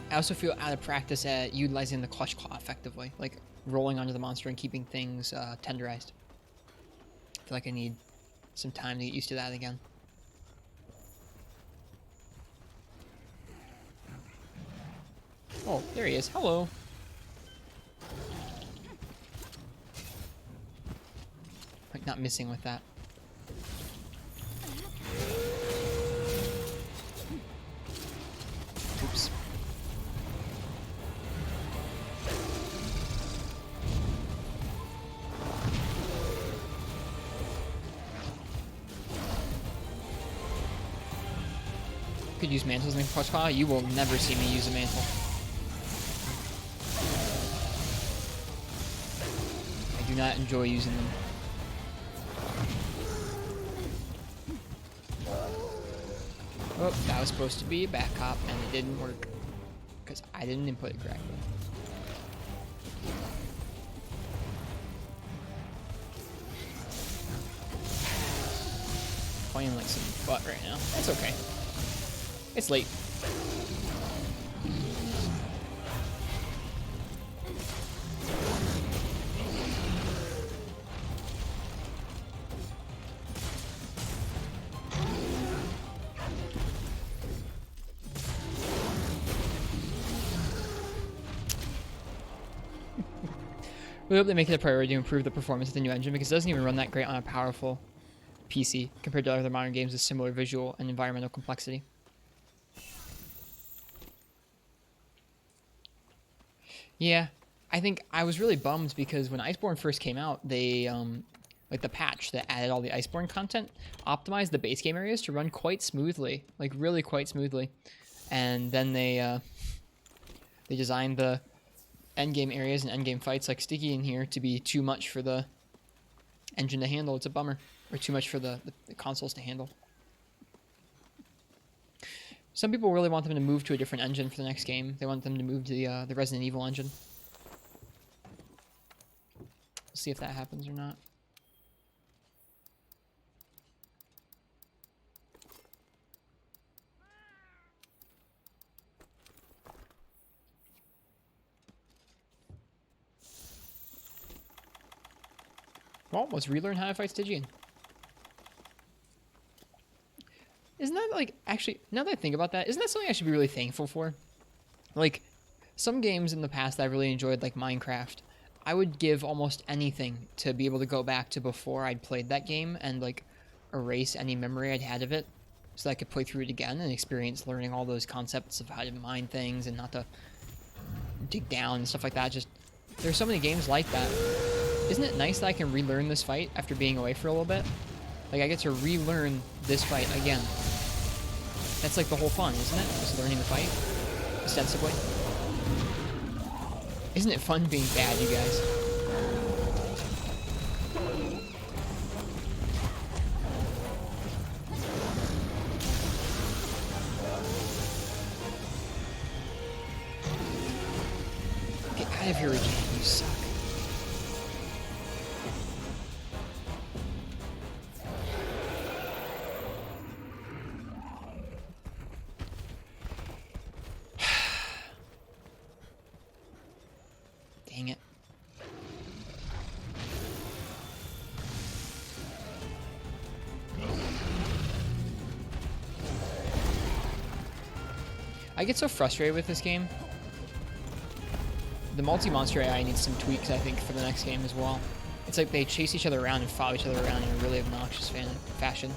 I also feel out of practice at utilizing the clutch claw effectively, like rolling onto the monster and keeping things tenderized. I feel like I need some time to get used to that again. Oh, there he is. Hello. Like not missing with that. Oops. Could use mantles in the clutch claw. You will never see me use a mantle. I do not enjoy using them. Oh, that was supposed to be a back hop and it didn't work because I didn't input it correctly. Playing like some butt right now. That's okay. It's late. We hope they make it a priority to improve the performance of the new engine because it doesn't even run that great on a powerful PC compared to other modern games with similar visual and environmental complexity. Yeah, I think I was really bummed because when Iceborne first came out, they, like the patch that added all the Iceborne content, optimized the base game areas to run quite smoothly, like really quite smoothly. And then they designed the endgame areas and endgame fights like Sticky in here to be too much for the engine to handle. It's a bummer. Or too much for the consoles to handle. Some people really want them to move to a different engine for the next game. They want them to move to the Resident Evil engine. We'll see if that happens or not. Well, let's relearn how to fight Stygian. Isn't that, like, actually, now that I think about that, isn't that something I should be really thankful for? Like, some games in the past that I really enjoyed, like Minecraft, I would give almost anything to be able to go back to before I'd played that game and, like, erase any memory I'd had of it so that I could play through it again and experience learning all those concepts of how to mine things and not to dig down and stuff like that. Just, there's so many games like that. Isn't it nice that I can relearn this fight after being away for a little bit? Like, I get to relearn this fight again. That's like the whole fun, isn't it? Just learning the fight, ostensibly. Isn't it fun being bad, you guys? Get out of here, Regina, you suck. Dang it. I get so frustrated with this game. The multi-monster AI needs some tweaks, I think, for the next game as well. It's like they chase each other around and follow each other around in a really obnoxious fashion.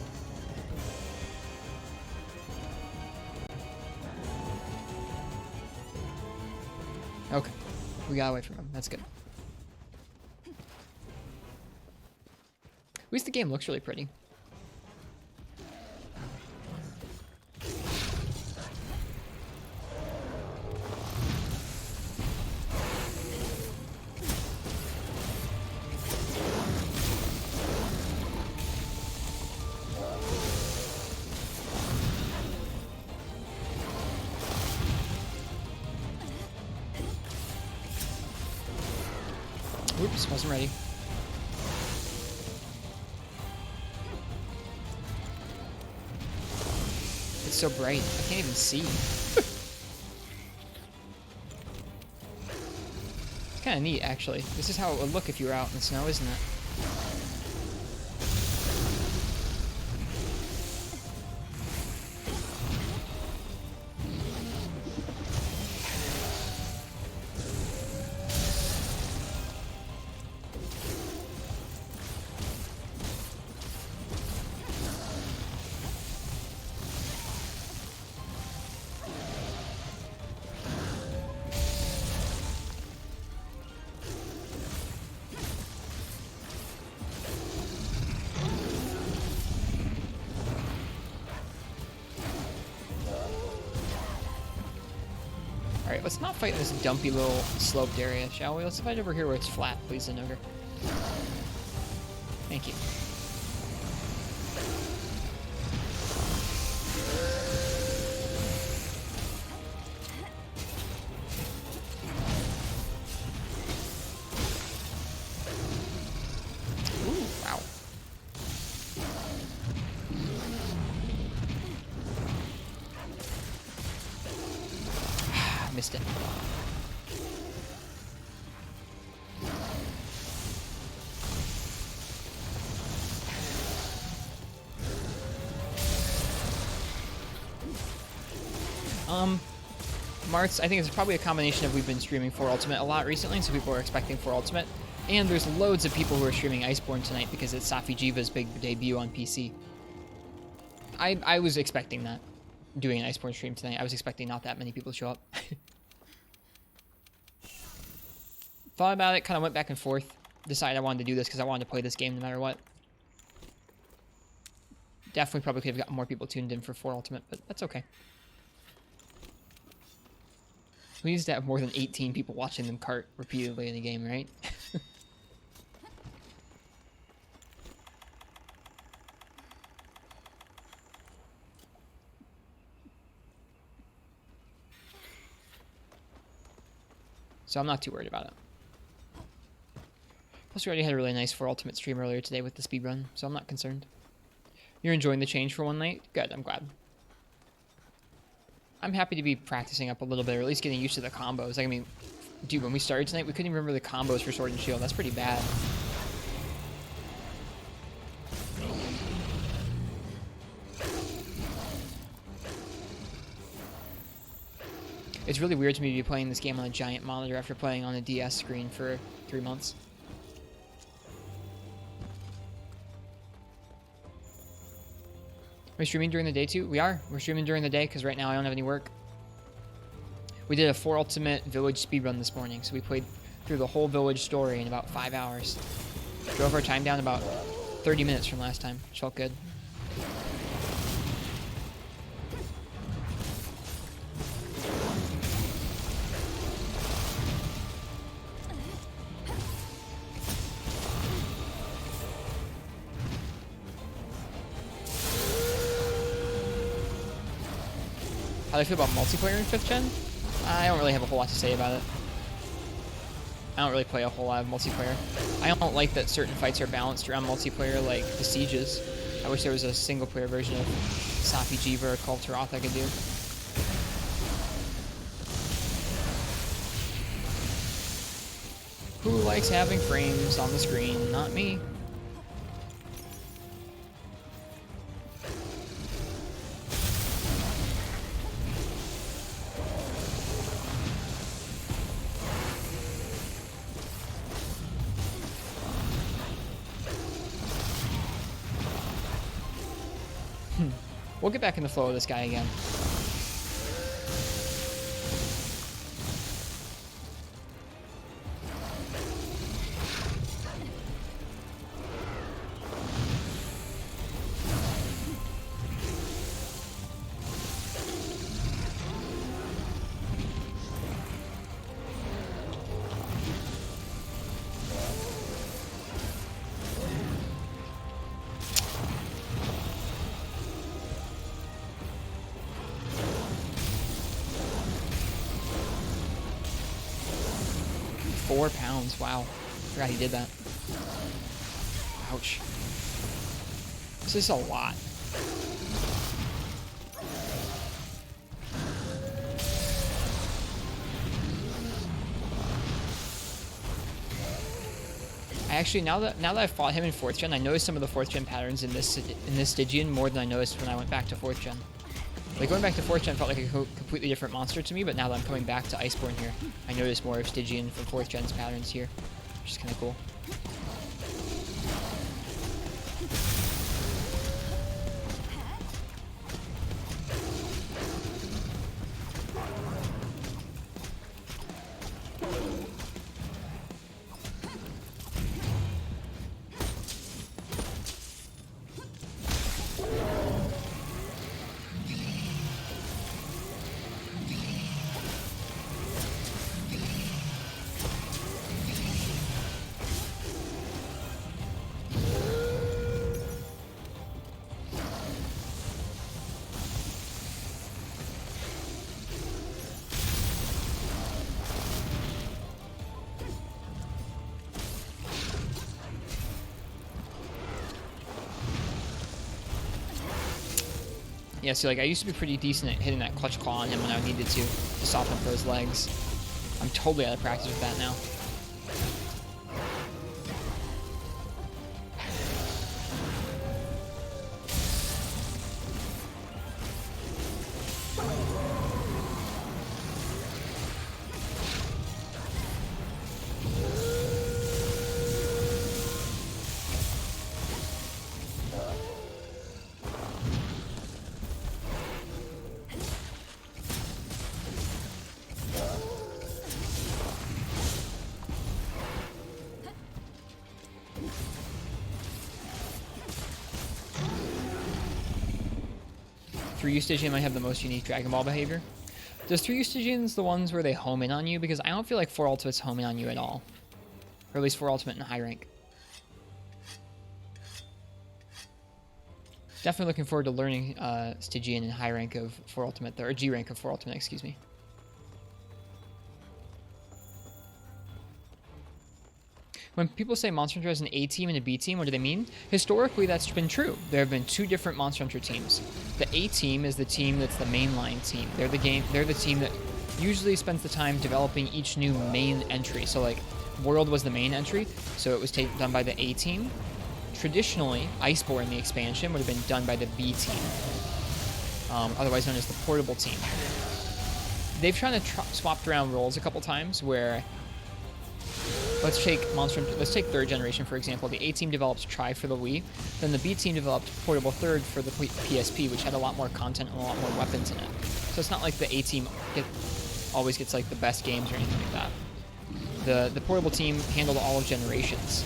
Okay. We got away from him. That's good. At least the game looks really pretty. Oops, wasn't ready. It's so bright, I can't even see. It's kind of neat, actually. This is how it would look if you were out in the snow, isn't it? Alright, let's not fight in this dumpy little sloped area, shall we? Let's fight over here where it's flat, please, Zinogre. Thank you. Ooh, wow. Missed it. Marts, I think it's probably a combination of we've been streaming 4 Ultimate a lot recently, so people are expecting 4 Ultimate, And there's loads of people who are streaming Iceborne tonight because it's Safi Jiva's big debut on PC. I was expecting that, doing an Iceborne stream tonight. I was expecting not that many people to show up. Thought about it, kind of went back and forth. Decided I wanted to do this because I wanted to play this game no matter what. Definitely probably could have gotten more people tuned in for 4 Ultimate, but that's okay. We used to have more than 18 people watching them cart repeatedly in the game, right? So I'm not too worried about it. Plus, we already had a really nice 4 Ultimate stream earlier today with the speedrun, so I'm not concerned. You're enjoying the change for one night? Good, I'm glad. I'm happy to be practicing up a little bit, or at least getting used to the combos. Like, I mean, dude, when we started tonight, we couldn't even remember the combos for Sword and Shield. That's pretty bad. It's really weird to me to be playing this game on a giant monitor after playing on a DS screen for 3 months. Are we streaming during the day too? We are. We're streaming during the day because right now I don't have any work. We did a 4 Ultimate Village speedrun this morning, so we played through the whole village story in about 5 hours. Drove our time down about 30 minutes from last time, which felt good. How do I feel about multiplayer in 5th gen? I don't really have a whole lot to say about it. I don't really play a whole lot of multiplayer. I don't like that certain fights are balanced around multiplayer, like the sieges. I wish there was a single-player version of Safi Jiva or Call to Roth I could do. Who likes having frames on the screen? Not me. We'll get back in the flow of this guy again. £4. Wow. Forgot he did that. Ouch. This is a lot. I actually, now that I've fought him in 4th gen, I noticed some of the 4th gen patterns in this Stygian more than I noticed when I went back to 4th gen. Like, going back to 4th gen felt like a completely different monster to me, but now that I'm coming back to Iceborne here, I notice more of Stygian from 4th gen's patterns here, which is kind of cool. Yeah, so like I used to be pretty decent at hitting that clutch claw on him when I needed to soften up those legs. I'm totally out of practice with that now. 3 Stygian might have the most unique Dragon Ball behavior. Does 3 Stygians the ones where they home in on you? Because I don't feel like 4 Ultimates home in on you at all. Or at least 4 Ultimate in high rank. Definitely looking forward to learning Stygian in high rank of 4 Ultimate, or G rank of 4 Ultimate, excuse me. When people say Monster Hunter has an A team and a B team, what do they mean? Historically, that's been true. There have been 2 different Monster Hunter teams. The A team is the team that's the mainline team. They're the team that usually spends the time developing each new main entry. So like, World was the main entry, so it was done by the A team. Traditionally, Iceborne, the expansion, would have been done by the B team, otherwise known as the portable team. They've tried to swapped around roles a couple times where, let's take 3rd generation for example. The A team developed Tri for the Wii, then the B team developed Portable 3rd for the PSP, which had a lot more content and a lot more weapons in it. So it's not like the A team always gets like the best games or anything like that. The portable team handled all of generations.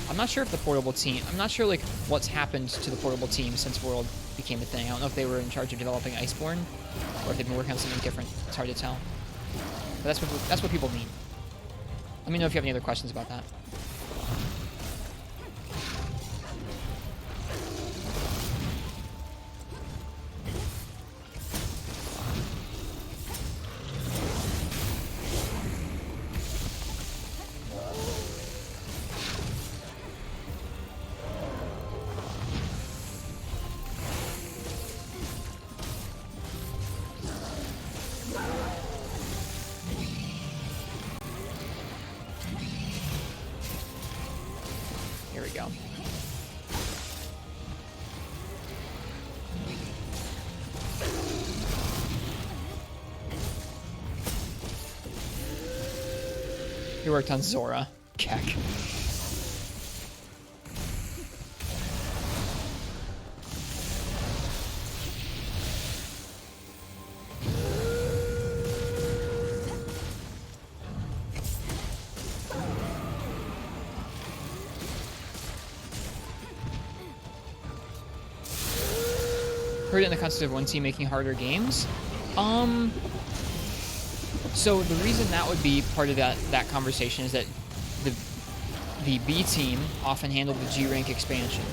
I'm not sure if the portable team, I'm not sure like what's happened to the portable team since World became a thing. I don't know if they were in charge of developing Iceborne or if they've been working on something different. It's hard to tell. But that's what people mean. Let me know if you have any other questions about that. Here we go. He worked on Zora. Keck. Heard it in the context of one team making harder games. So the reason that would be part of that conversation is that the B team often handled the G rank expansion.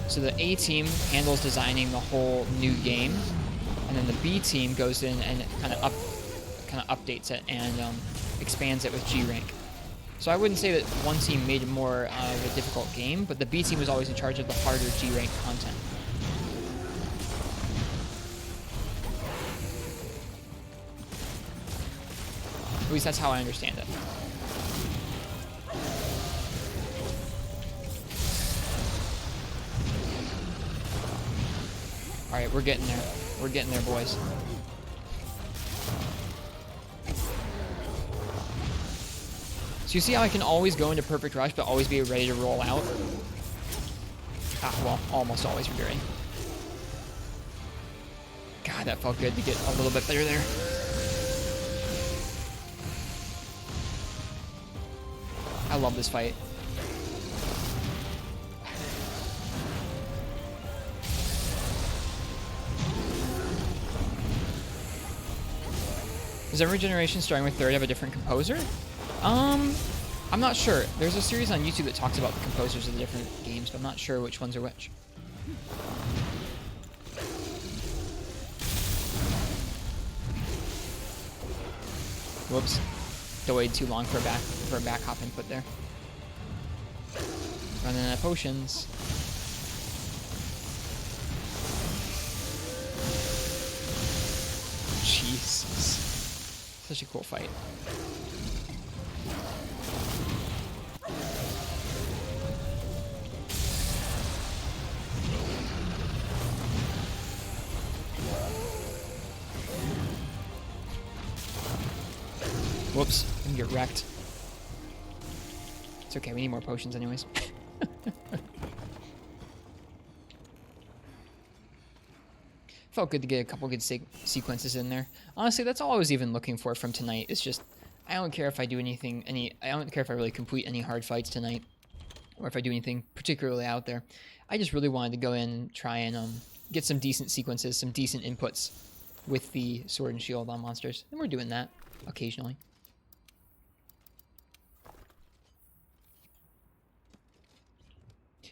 So the A team handles designing the whole new game, and then the B team goes in and kind of updates it and expands it with G rank. So I wouldn't say that one team made it more of a difficult game, but the B team was always in charge of the harder G rank content. At least that's how I understand it. Alright, we're getting there. We're getting there, boys. So you see how I can always go into Perfect Rush, but always be ready to roll out? Ah, well, almost always be ready. God, that felt good to get a little bit better there. I love this fight. Does every generation starting with 3rd have a different composer? I'm not sure. There's a series on YouTube that talks about the composers of the different games, but I'm not sure which ones are which. Whoops. Delayed too long for a back hop input there. Running out of potions. Jesus. Such a cool fight. Whoops, I'm gonna get wrecked. It's okay, we need more potions anyways. Felt good to get a couple good sequences in there. Honestly, that's all I was even looking for from tonight. It's just, I don't care if I do anything, I don't care if I really complete any hard fights tonight, or if I do anything particularly out there. I just really wanted to go in and try and get some decent sequences, some decent inputs with the sword and shield on monsters. And we're doing that occasionally.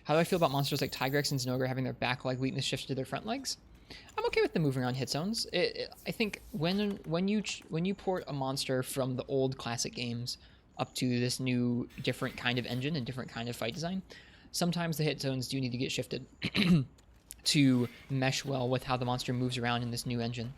How do I feel about monsters like Tigrex and Zinogre having their back leg weakness shifted to their front legs? I'm okay with them moving around hit zones. I think when you port a monster from the old classic games up to this new different kind of engine and different kind of fight design, sometimes the hit zones do need to get shifted to mesh well with how the monster moves around in this new engine.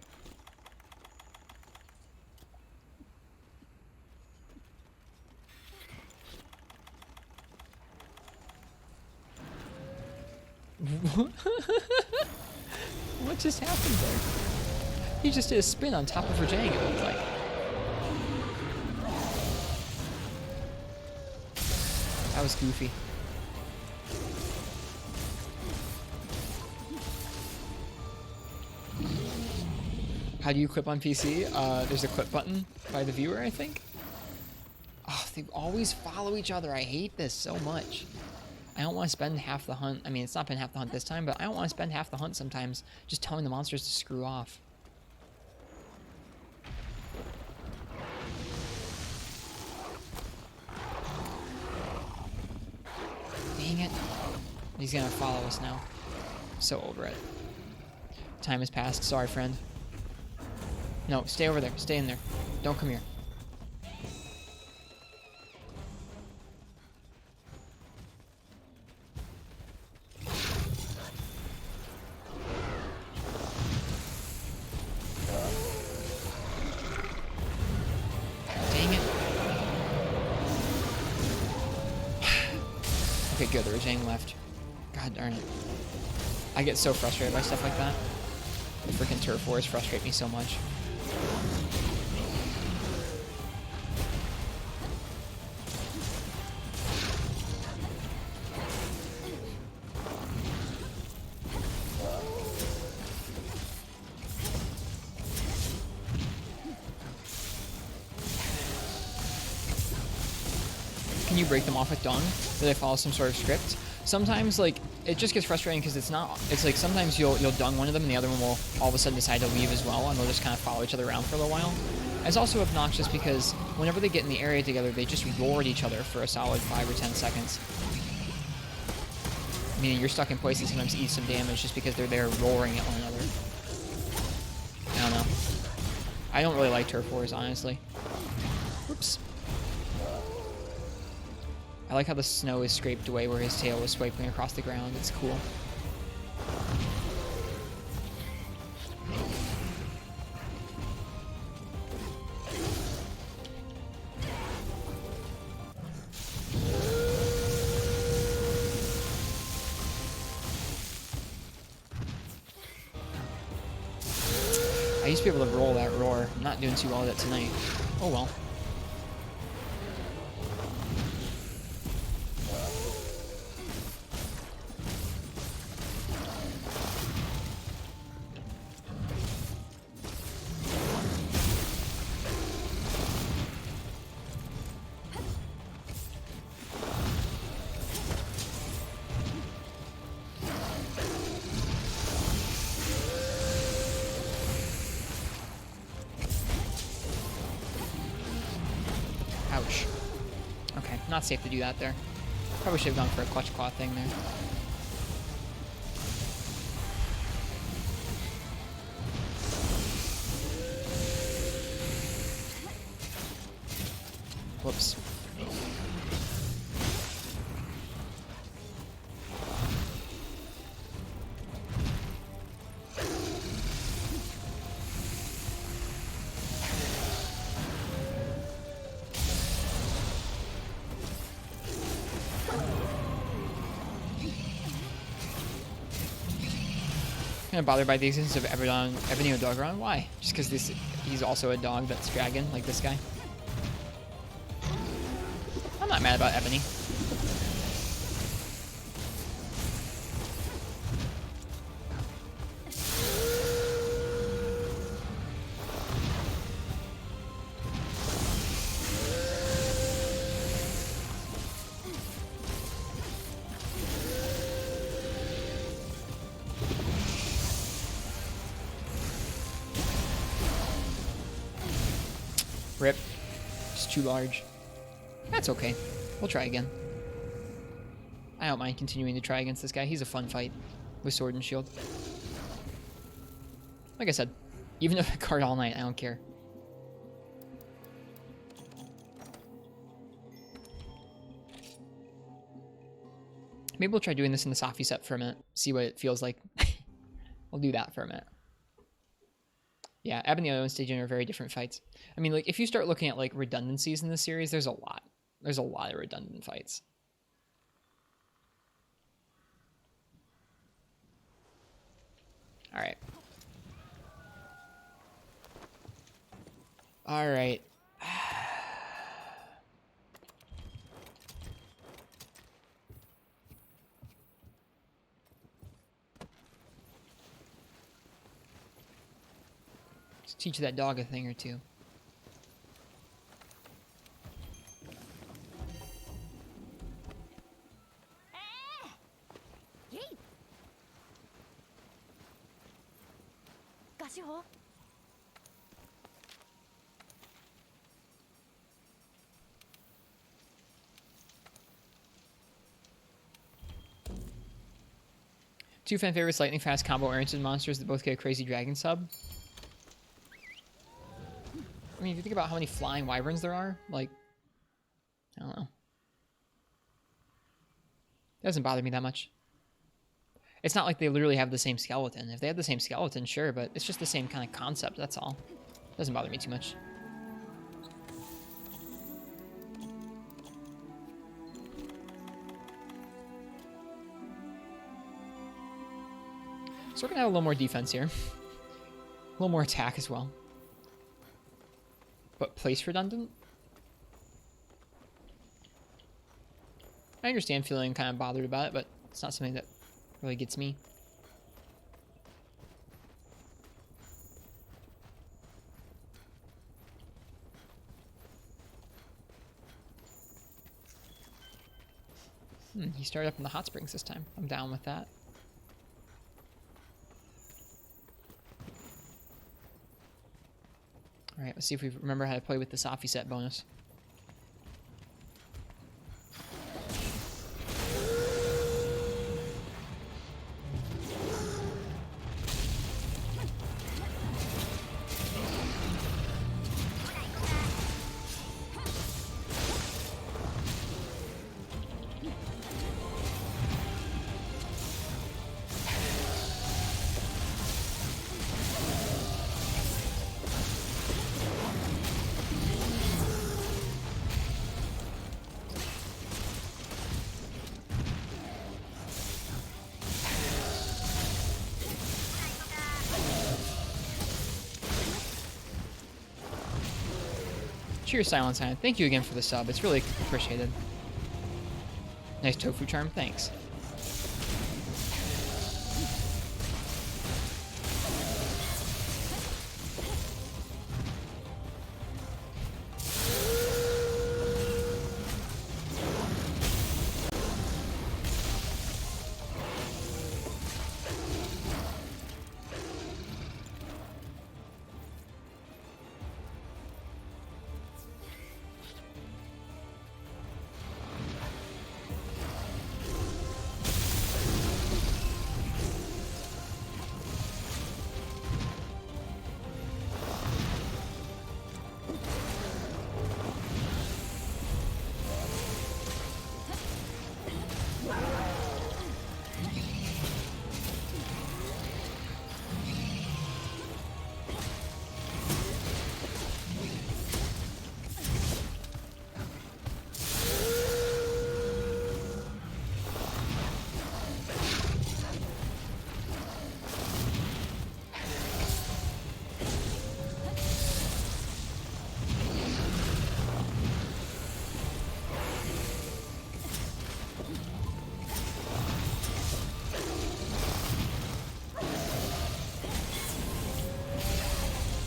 What just happened there? He just did a spin on top of Rajang, it looked like. That was goofy. How do you clip on PC? There's a clip button by the viewer, I think. Oh, they always follow each other. I hate this so much. I don't want to spend half the hunt. I mean, it's not been half the hunt this time, but I don't want to spend half the hunt sometimes just telling the monsters to screw off. Dang it. He's gonna follow us now. So over it. Time has passed. Sorry, friend. No, stay over there. Stay in there. Don't come here. Dang it. Okay, good. The Rajang left. God darn it. I get so frustrated by stuff like that. The freaking turf wars frustrate me so much. Can you break them off with dung? Do they follow some sort of script? Sometimes, like, it just gets frustrating because it's like sometimes you'll dung one of them and the other one will all of a sudden decide to leave as well, and they'll just kind of follow each other around for a little while. It's also obnoxious because whenever they get in the area together, they just roar at each other for a solid 5 or 10 seconds. Meaning you're stuck in place and sometimes eat some damage just because they're there roaring at one another. I don't know. I don't really like turf wars, honestly. Oops. I like how the snow is scraped away where his tail was swiping across the ground. It's cool. I used to be able to roll that roar. I'm not doing too well with it tonight. Oh well. Ouch. Okay, not safe to do that there. Probably should have gone for a clutch claw thing there. Whoops. Kind of bothered by the existence of Ebony Odogron. Why? Just because he's also a dog that's dragon, like this guy. I'm not mad about Ebony. Rip. Just too large. That's okay. We'll try again. I don't mind continuing to try against this guy. He's a fun fight with sword and shield. Like I said, even if I card all night, I don't care. Maybe we'll try doing this in the Safi set for a minute. See what it feels like. We'll do that for a minute. Yeah, Abernethy and Stygian are very different fights. I mean, like, if you start looking at, like, redundancies in this series, there's a lot. There's a lot of redundant fights. Alright. Alright. Let's teach that dog a thing or two. Two fan favorites, lightning fast combo-oriented monsters that both get a crazy dragon sub. I mean, if you think about how many flying wyverns there are, like, I don't know. It doesn't bother me that much. It's not like they literally have the same skeleton. If they had the same skeleton, sure, but it's just the same kind of concept, that's all. It doesn't bother me too much. So we're going to have a little more defense here. A little more attack as well. But place redundant? I understand feeling kind of bothered about it, but it's not something that really gets me. He started up in the hot springs this time. I'm down with that. Alright, let's see if we remember how to play with the Safi set bonus. Cheers, Silent Silent. Thank you again for the sub. It's really appreciated. Nice tofu charm. Thanks.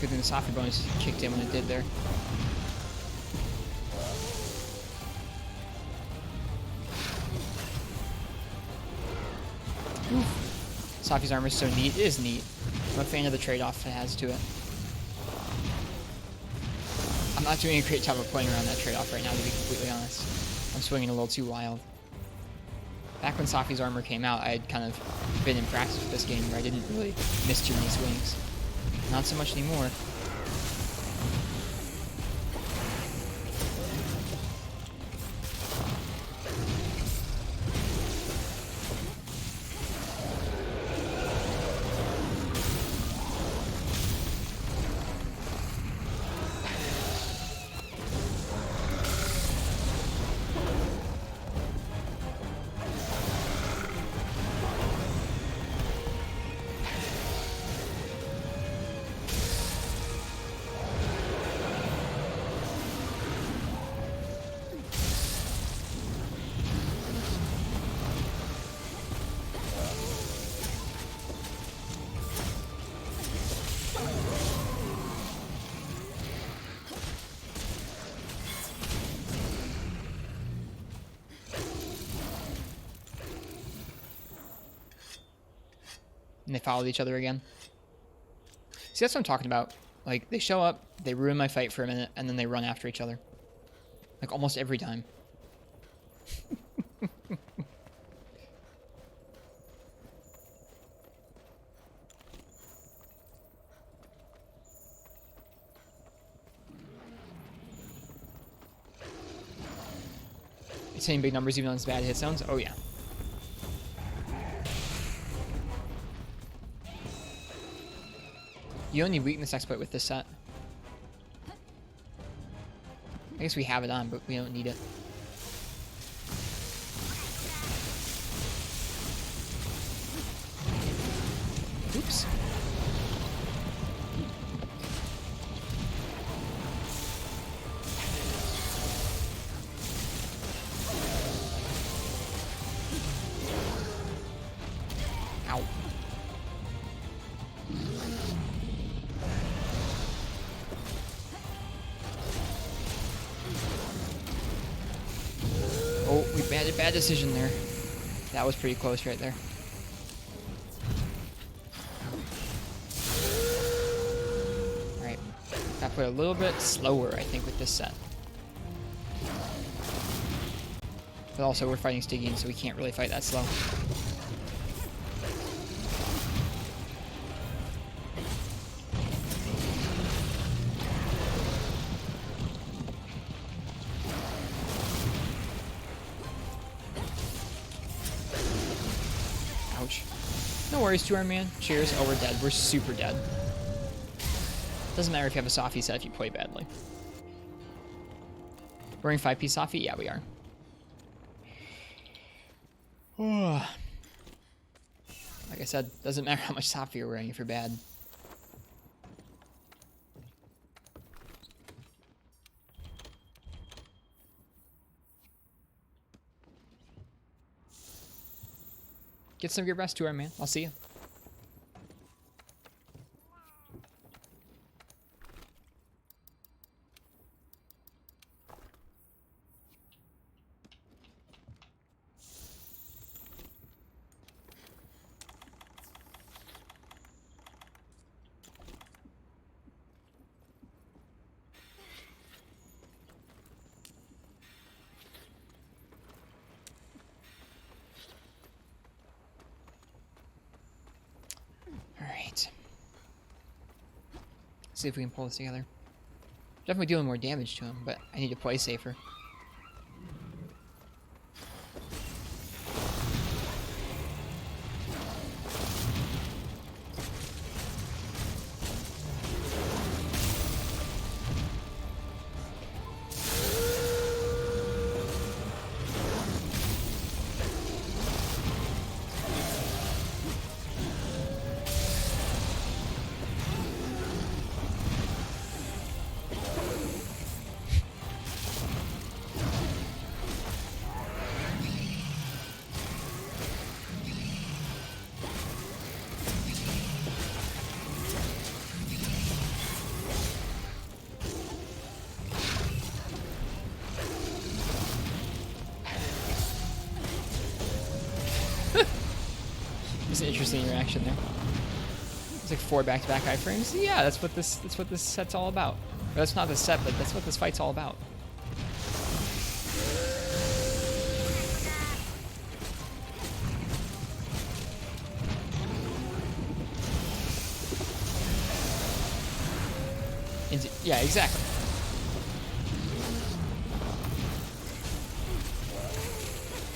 Good thing the Safi bonus kicked in when it did there. Oof. Safi's armor is so neat. It is neat. I'm a fan of the trade-off it has to it. I'm not doing a great job of playing around that trade-off right now, to be completely honest. I'm swinging a little too wild. Back when Safi's armor came out, I had kind of been in practice with this game where I didn't really miss too many swings. Not so much anymore. And they followed each other again. See, that's what I'm talking about. Like, they show up, they ruin my fight for a minute, and then they run after each other. Like, almost every time. It's hitting big numbers even on its bad hit zones? Oh, yeah. You don't need weakness exploit with this set. I guess we have it on, but we don't need it. Oops. Ow. Oh, we made a bad decision there. That was pretty close right there. Alright. Gotta play a little bit slower, I think, with this set. But also, we're fighting Stygian, so we can't really fight that slow. Ouch. No worries, 2-Iron Man. Cheers. Oh, we're dead. We're super dead. Doesn't matter if you have a Safi set if you play badly. We're in 5-piece Safi? Yeah, we are. Like I said, doesn't matter how much Safi you're wearing if you're bad. Get some good rest, 2-Iron Man. I'll see you. Alright. See if we can pull this together. Definitely dealing more damage to him, but I need to play safer. It's an interesting interaction there. It's like 4 back-to-back iframes. Yeah, that's what this set's all about. Or that's not the set, but that's what this fight's all about. Yeah, exactly.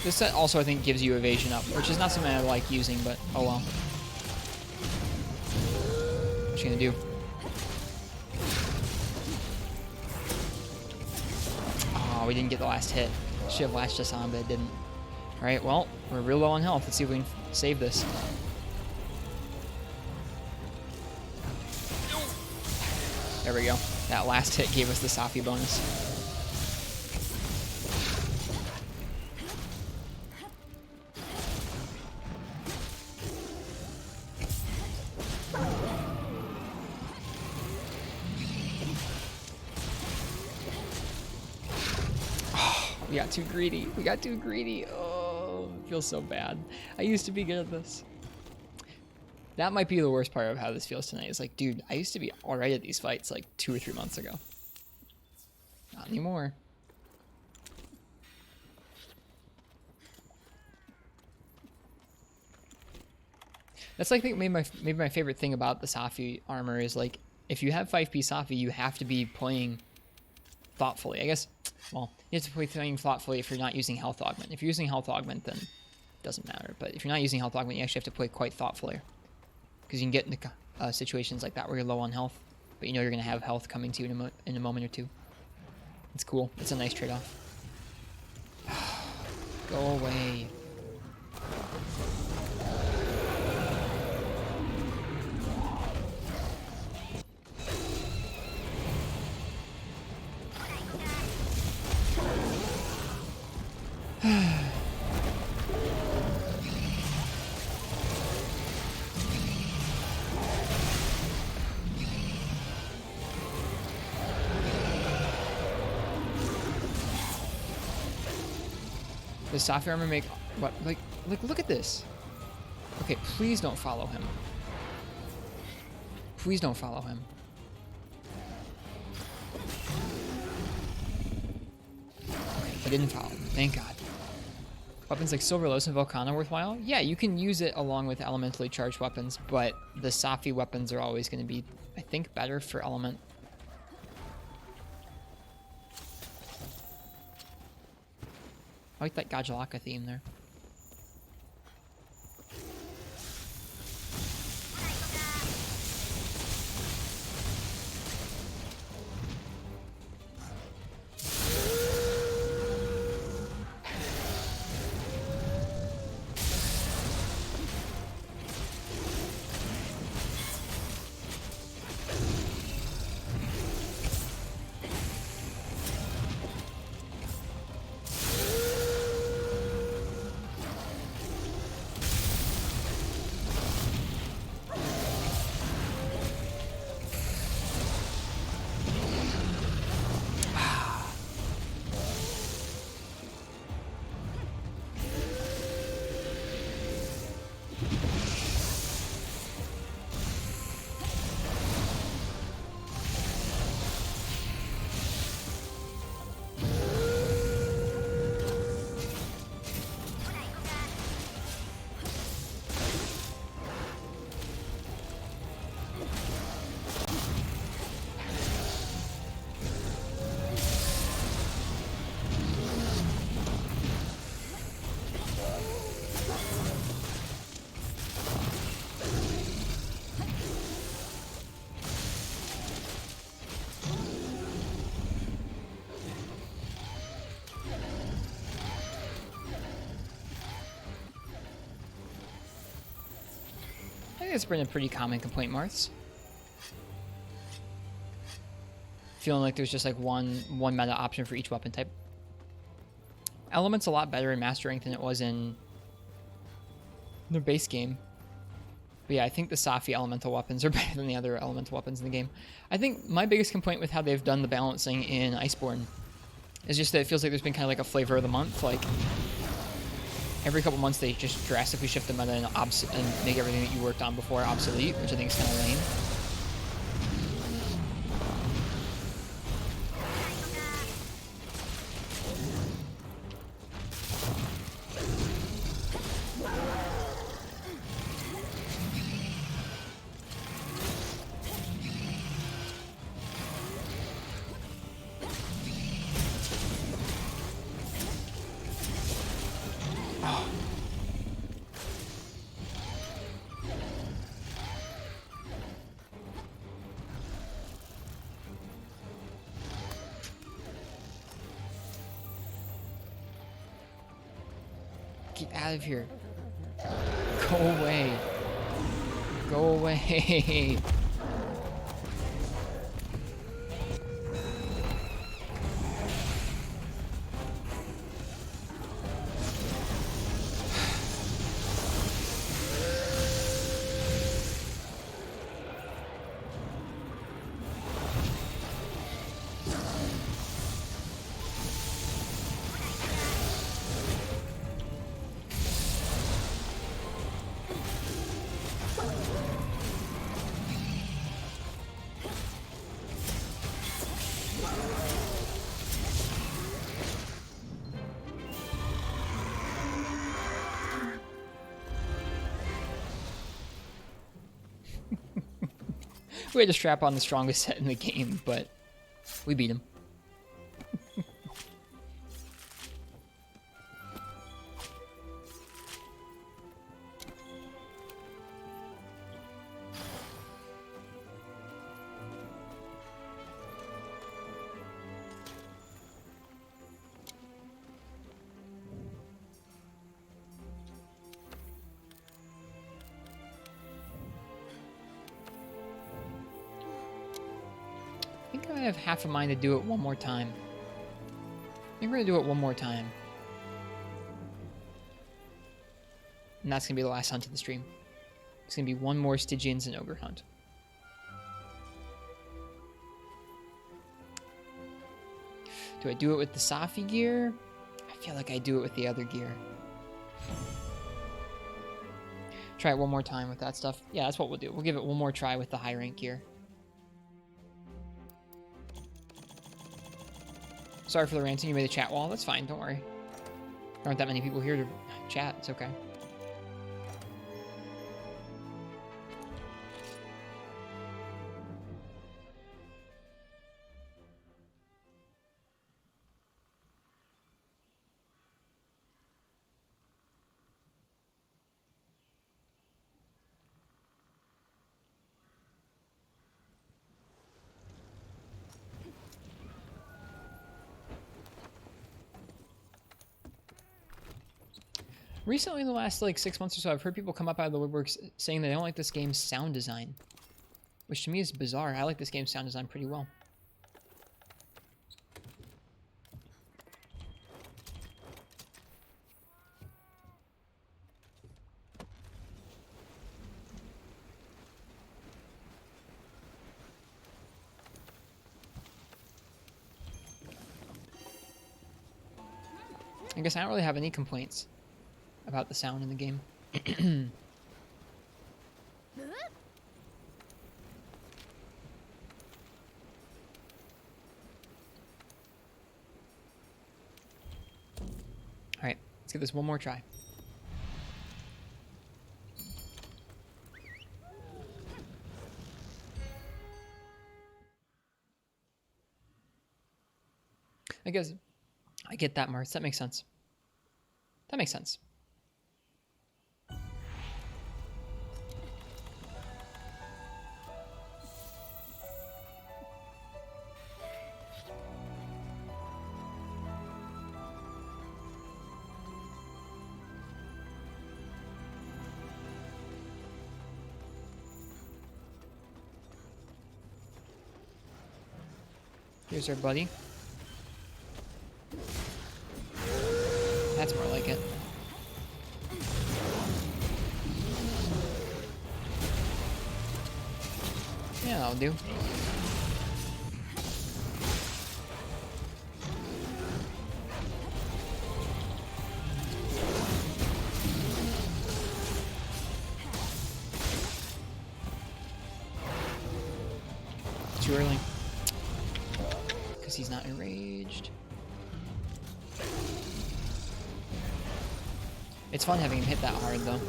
This set also, I think, gives you evasion up, which is not something I like using, but oh well. What you gonna do? Oh, we didn't get the last hit. Should have latched us on, but it didn't. Alright, well, we're real low on health. Let's see if we can save this. There we go. That last hit gave us the Safi bonus. We got too greedy. We got too greedy. Oh, it feels so bad. I used to be good at this. That might be the worst part of how this feels tonight. It's like, dude, I used to be alright at these fights like 2 or 3 months ago. Not anymore. That's like maybe my favorite thing about the Safi armor is like, if you have 5P Safi, you have to be playing thoughtfully. I guess, well, you have to be playing thoughtfully if you're not using health augment. If you're using health augment, then it doesn't matter. But if you're not using health augment, you actually have to play quite thoughtfully. Because you can get into situations like that where you're low on health, but you know you're going to have health coming to you in a moment or two. It's cool. It's a nice trade-off. Go away. Does Safi armor make what? Like, look at this. Okay, please don't follow him. Please don't follow him. I didn't follow him. Thank God. Weapons like Silverlos and Volcano worthwhile? Yeah, you can use it along with elementally charged weapons, but the Safi weapons are always going to be, I think, better for element. I like that Gajalaka theme there. I think it's been a pretty common complaint, Marths. Feeling like there's just like one meta option for each weapon type. Element's a lot better in Master Rank than it was in the base game. But yeah, I think the Safi elemental weapons are better than the other elemental weapons in the game. I think my biggest complaint with how they've done the balancing in Iceborne is just that it feels like there's been kind of like a flavor of the month. Like, every couple months they just drastically shift the meta and make everything that you worked on before obsolete, which I think is kind of lame. Get out of here. Go away. Go away. We had to strap on the strongest set in the game, but we beat him. I think I have half a mind to do it one more time. I think we're gonna do it one more time. And that's gonna be the last hunt of the stream. It's gonna be one more Stygians and Ogre hunt. Do I do it with the Safi gear? I feel like I do it with the other gear. Try it one more time with that stuff. Yeah, that's what we'll do. We'll give it one more try with the high rank gear. Sorry for the ranting. You made a chat wall. That's fine. Don't worry. There aren't that many people here to chat. It's okay. Recently, in the last like 6 months or so, I've heard people come up out of the woodworks saying they don't like this game's sound design, which to me is bizarre. I like this game's sound design pretty well. I guess I don't really have any complaints about the sound in the game. Alright, let's give this one more try. I guess I get that, Mars. That makes sense. That makes sense. Here's our buddy. That's more like it. Yeah, that'll do. Too early. Because he's not enraged. It's fun having him hit that hard, though.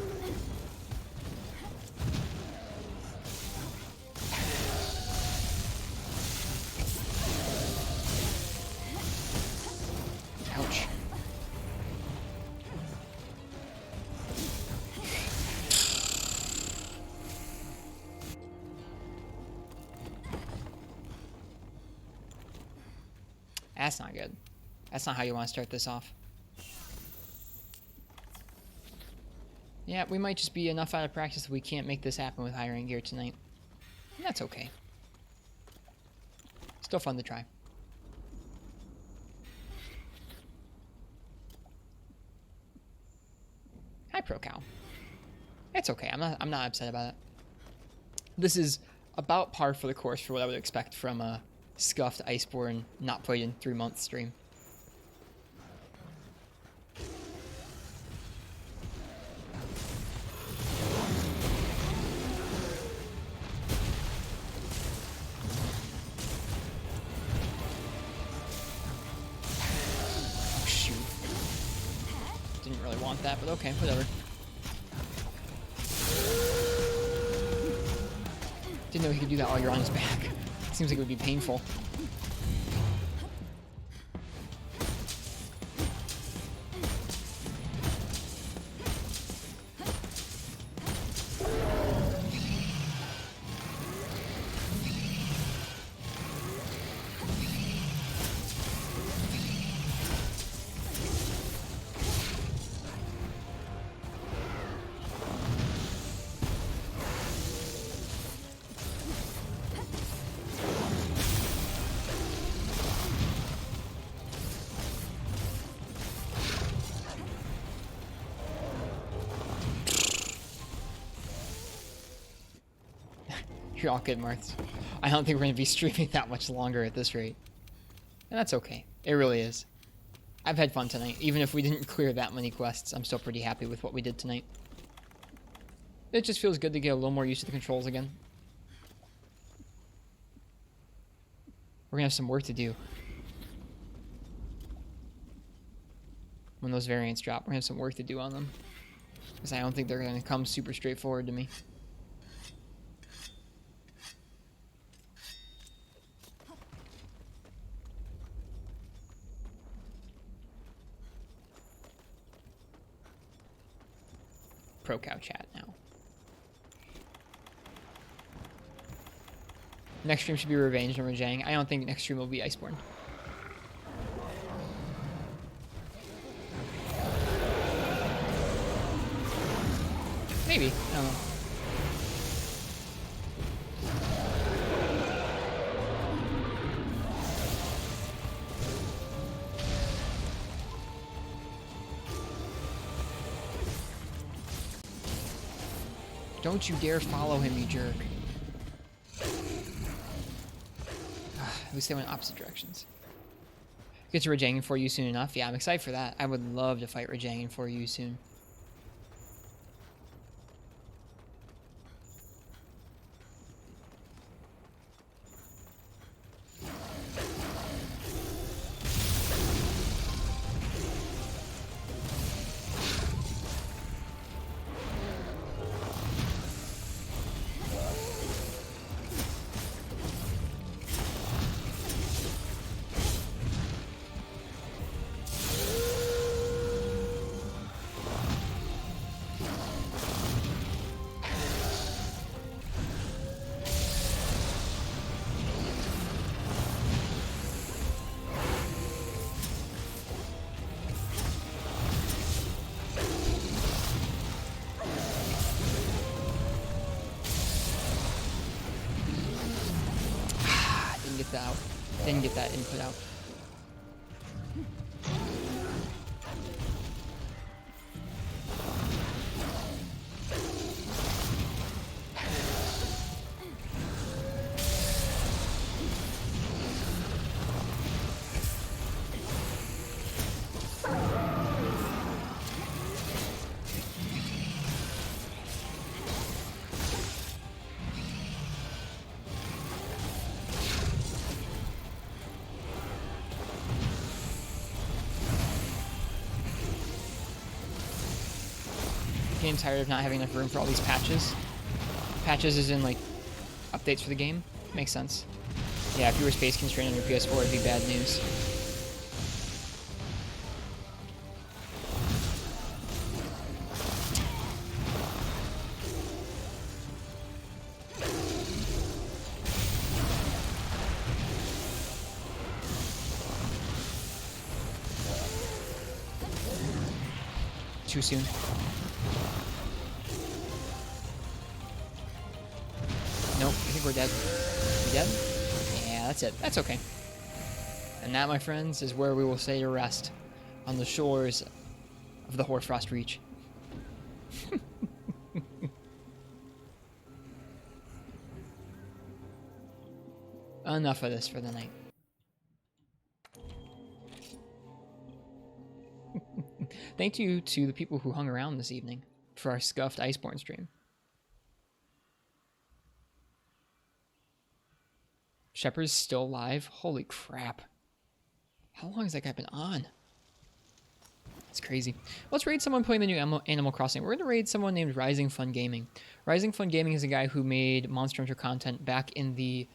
Ouch. That's not good. That's not how you want to start this off. Yeah, we might just be enough out of practice that we can't make this happen with high rank gear tonight. And that's okay. Still fun to try. Hi, Pro Cow. It's okay. I'm not upset about it. This is about par for the course for what I would expect from a scuffed Iceborne not played in 3 months stream. Oh, shoot. Didn't really want that, but okay, whatever. Didn't know he could do that while you're on his back. Seems like it would be painful. You're all good, Marth. I don't think we're going to be streaming that much longer at this rate. And that's okay. It really is. I've had fun tonight. Even if we didn't clear that many quests, I'm still pretty happy with what we did tonight. It just feels good to get a little more used to the controls again. We're going to have some work to do. When those variants drop, we're going to have some work to do on them. Because I don't think they're going to come super straightforward to me. Pro Cow chat now. Next stream should be Revenge and Rajang. I don't think next stream will be Iceborne. Maybe. I don't know. Don't you dare follow him, you jerk. At least they went opposite directions. Get to Rajang for you soon enough. Yeah, I'm excited for that. I would love to fight Rajang for you soon. Didn't get that input out. Getting tired of not having enough room for all these patches. Patches is in like updates for the game. Makes sense. Yeah, if you were space constrained on your PS4, it'd be bad news. Too soon. think we're dead. We dead? Yeah, that's it. That's okay. And that, my friends, is where we will say to rest on the shores of the Hoarfrost Reach. Enough of this for the night. Thank you to the people who hung around this evening for our Scuffed Iceborne stream. Shepard's still alive? Holy crap. How long has that guy been on? It's crazy. Let's raid someone playing the new Animal Crossing. We're going to raid someone named Rising Fun Gaming. Rising Fun Gaming is a guy who made Monster Hunter content back in the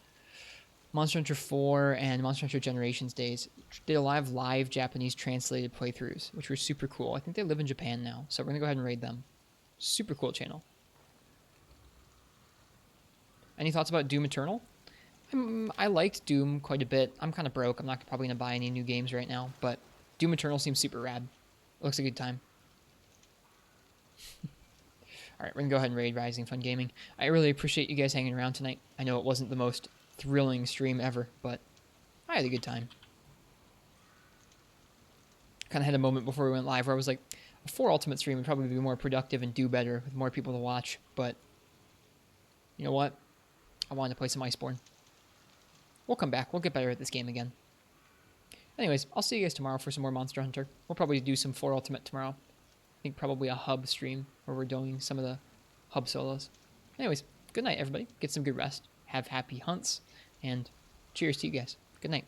Monster Hunter 4 and Monster Hunter Generations days. Did a lot of live Japanese translated playthroughs, which were super cool. I think they live in Japan now, so we're going to go ahead and raid them. Super cool channel. Any thoughts about Doom Eternal? I liked Doom quite a bit. I'm kind of broke. I'm not probably going to buy any new games right now, but Doom Eternal seems super rad. Looks a good time. Alright, we're going to go ahead and raid Rising Fun Gaming. I really appreciate you guys hanging around tonight. I know it wasn't the most thrilling stream ever, but I had a good time. Kind of had a moment before we went live where I was like, a 4 Ultimate stream would probably be more productive and do better with more people to watch, but you know what? I wanted to play some Iceborne. We'll come back. We'll get better at this game again. Anyways, I'll see you guys tomorrow for some more Monster Hunter. We'll probably do some 4 Ultimate tomorrow. I think probably a hub stream where we're doing some of the hub solos. Anyways, good night, everybody. Get some good rest. Have happy hunts. And cheers to you guys. Good night.